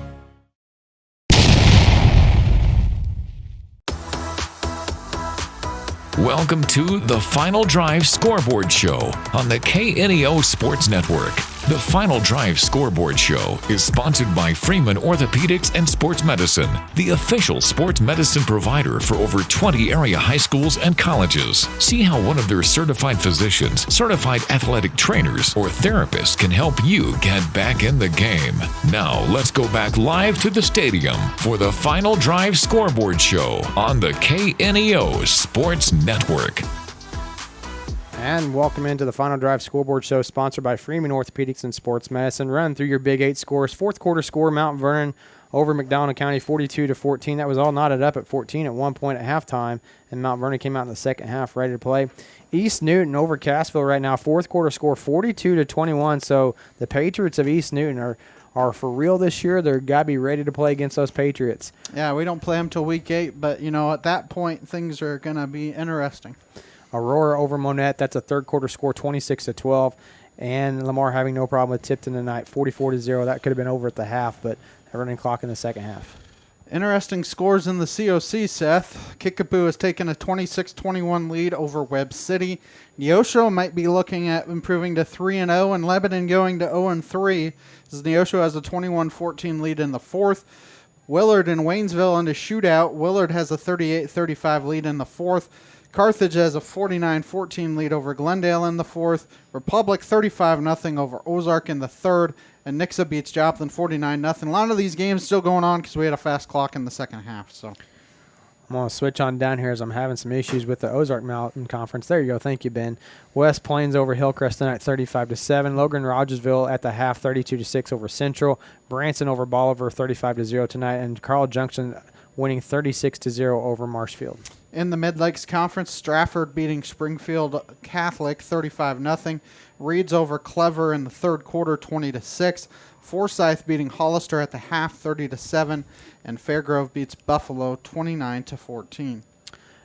Welcome to the Final Drive Scoreboard Show on the KNEO Sports Network. The Final Drive Scoreboard Show is sponsored by Freeman Orthopedics and Sports Medicine, the official sports medicine provider for over 20 area high schools and colleges. See how one of their certified physicians, certified athletic trainers, or therapists can help you get back in the game. Now, let's go back live to the stadium for the Final Drive Scoreboard Show on the KNEO Sports Network. And welcome into the Final Drive Scoreboard Show, sponsored by Freeman Orthopedics and Sports Medicine. Run through your Big 8 scores. Fourth quarter score, Mount Vernon over McDonald County 42-14. That was all knotted up at 14 at one point at halftime, and Mount Vernon came out in the second half ready to play. East Newton over Cassville right now. Fourth quarter score 42-21. So the Patriots of East Newton are for real this year. They're got to be ready to play against those Patriots. Yeah, we don't play them till week 8, but, at that point, things are going to be interesting. Aurora over Monette. That's a third quarter score, 26-12. And Lamar having no problem with Tipton tonight, 44-0. That could have been over at the half, but they're running clock in the second half. Interesting scores in the COC, Seth. Kickapoo has taken a 26-21 lead over Webb City. Neosho might be looking at improving to 3-0, and Lebanon going to 0-3, as Neosho has a 21-14 lead in the fourth. Willard and Waynesville into shootout. Willard has a 38-35 lead in the fourth. Carthage has a 49-14 lead over Glendale in the fourth. Republic 35-0 over Ozark in the third. And Nixa beats Joplin 49-0. A lot of these games still going on because we had a fast clock in the second half. So I'm going to switch on down here as I'm having some issues with the Ozark Mountain Conference. There you go. Thank you, Ben. West Plains over Hillcrest tonight, 35-7. Logan Rogersville at the half, 32-6 over Central. Branson over Bolivar, 35-0 tonight. And Carl Junction winning 36-0 over Marshfield. In the Mid-Lakes Conference, Stratford beating Springfield Catholic 35-0. Reeds over Clever in the third quarter 20-6. Forsyth beating Hollister at the half 30-7. And Fairgrove beats Buffalo 29-14.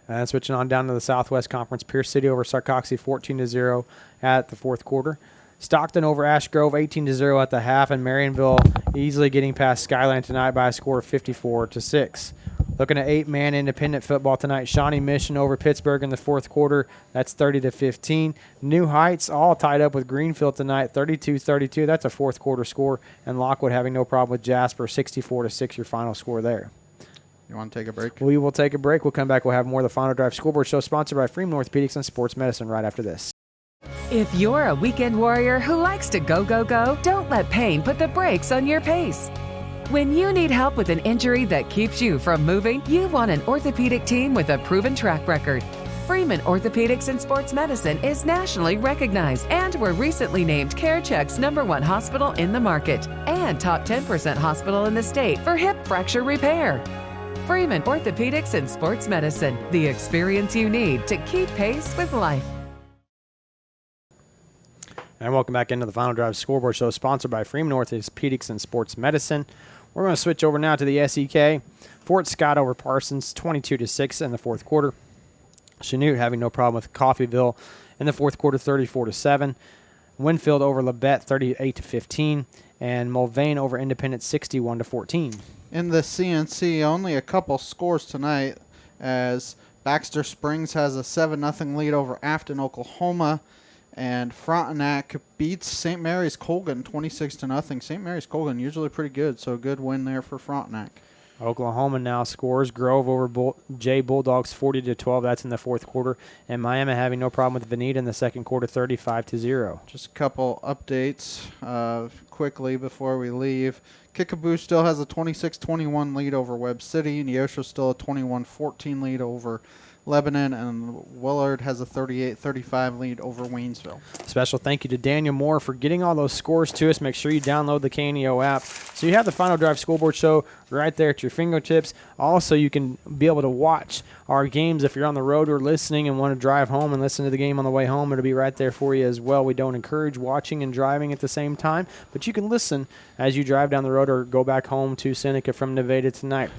And switching on down to the Southwest Conference, Pierce City over Sarcoxy 14-0 at the fourth quarter. Stockton over Ash Grove 18-0 at the half, and Marionville easily getting past Skyline tonight by a score of 54-6. Looking at 8-man independent football tonight, Shawnee Mission over Pittsburgh in the fourth quarter. That's 30-15. New Heights all tied up with Greenfield tonight, 32-32. That's a fourth quarter score, and Lockwood having no problem with Jasper, 64-6. Your final score there. You want to take a break? We will take a break. We'll come back. We'll have more of the Final Drive Scoreboard Show, sponsored by Freeman Orthopedics and Sports Medicine, right after this. If you're a weekend warrior who likes to go, go, go, don't let pain put the brakes on your pace. When you need help with an injury that keeps you from moving, you want an orthopedic team with a proven track record. Freeman Orthopedics and Sports Medicine is nationally recognized and were recently named CareCheck's #1 hospital in the market and top 10% hospital in the state for hip fracture repair. Freeman Orthopedics and Sports Medicine, the experience you need to keep pace with life. And welcome back into the Final Drive Scoreboard Show, sponsored by Freeman Orthopedics and Sports Medicine. We're going to switch over now to the SEK. Fort Scott over Parsons, 22-6 in the fourth quarter. Chanute having no problem with Coffeyville in the fourth quarter, 34-7. Winfield over Labette, 38-15. And Mulvane over Independence, 61-14. In the CNC, only a couple scores tonight, as Baxter Springs has a 7-0 lead over Afton, Oklahoma. And Frontenac beats St. Mary's Colgan 26-0. St. Mary's Colgan usually pretty good, so a good win there for Frontenac. Oklahoma now scores. Grove over J Bulldogs 40-12. That's in the fourth quarter. And Miami having no problem with Veneta in the second quarter, 35-0. Just a couple updates quickly before we leave. Kickapoo still has a 26-21 lead over Webb City. Neosho still a 21-14 lead over Lebanon, and Willard has a 38-35 lead over Waynesville. Special thank you to Daniel Moore for getting all those scores to us. Make sure you download the KNEO app so you have the Final Drive Scoreboard Show right there at your fingertips. Also, you can be able to watch our games if you're on the road or listening and want to drive home and listen to the game on the way home. It'll be right there for you as well. We don't encourage watching and driving at the same time, but you can listen as you drive down the road or go back home to Seneca from Nevada tonight.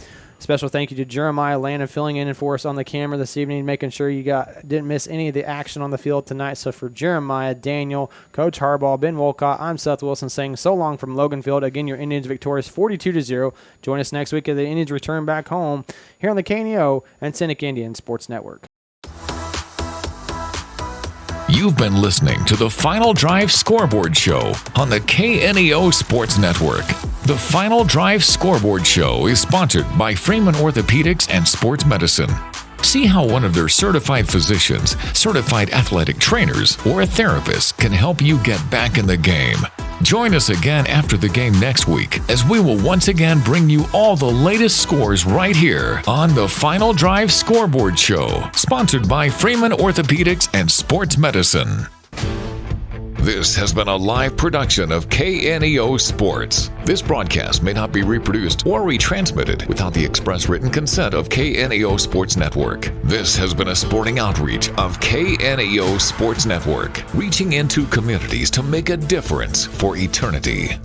Special thank you to Jeremiah Landon filling in for us on the camera this evening, making sure you didn't miss any of the action on the field tonight. So for Jeremiah, Daniel, Coach Harbaugh, Ben Wolcott, I'm Seth Wilson saying so long from Loganfield. Again, your Indians victorious 42-0. Join us next week as the Indians return back home here on the KNEO and Seneca Indian Sports Network. You've been listening to the Final Drive Scoreboard Show on the KNEO Sports Network. The Final Drive Scoreboard Show is sponsored by Freeman Orthopedics and Sports Medicine. See how one of their certified physicians, certified athletic trainers, or a therapist can help you get back in the game. Join us again after the game next week as we will once again bring you all the latest scores right here on the Final Drive Scoreboard Show, sponsored by Freeman Orthopedics and Sports Medicine. This has been a live production of KNEO Sports. This broadcast may not be reproduced or retransmitted without the express written consent of KNEO Sports Network. This has been a sporting outreach of KNEO Sports Network, reaching into communities to make a difference for eternity.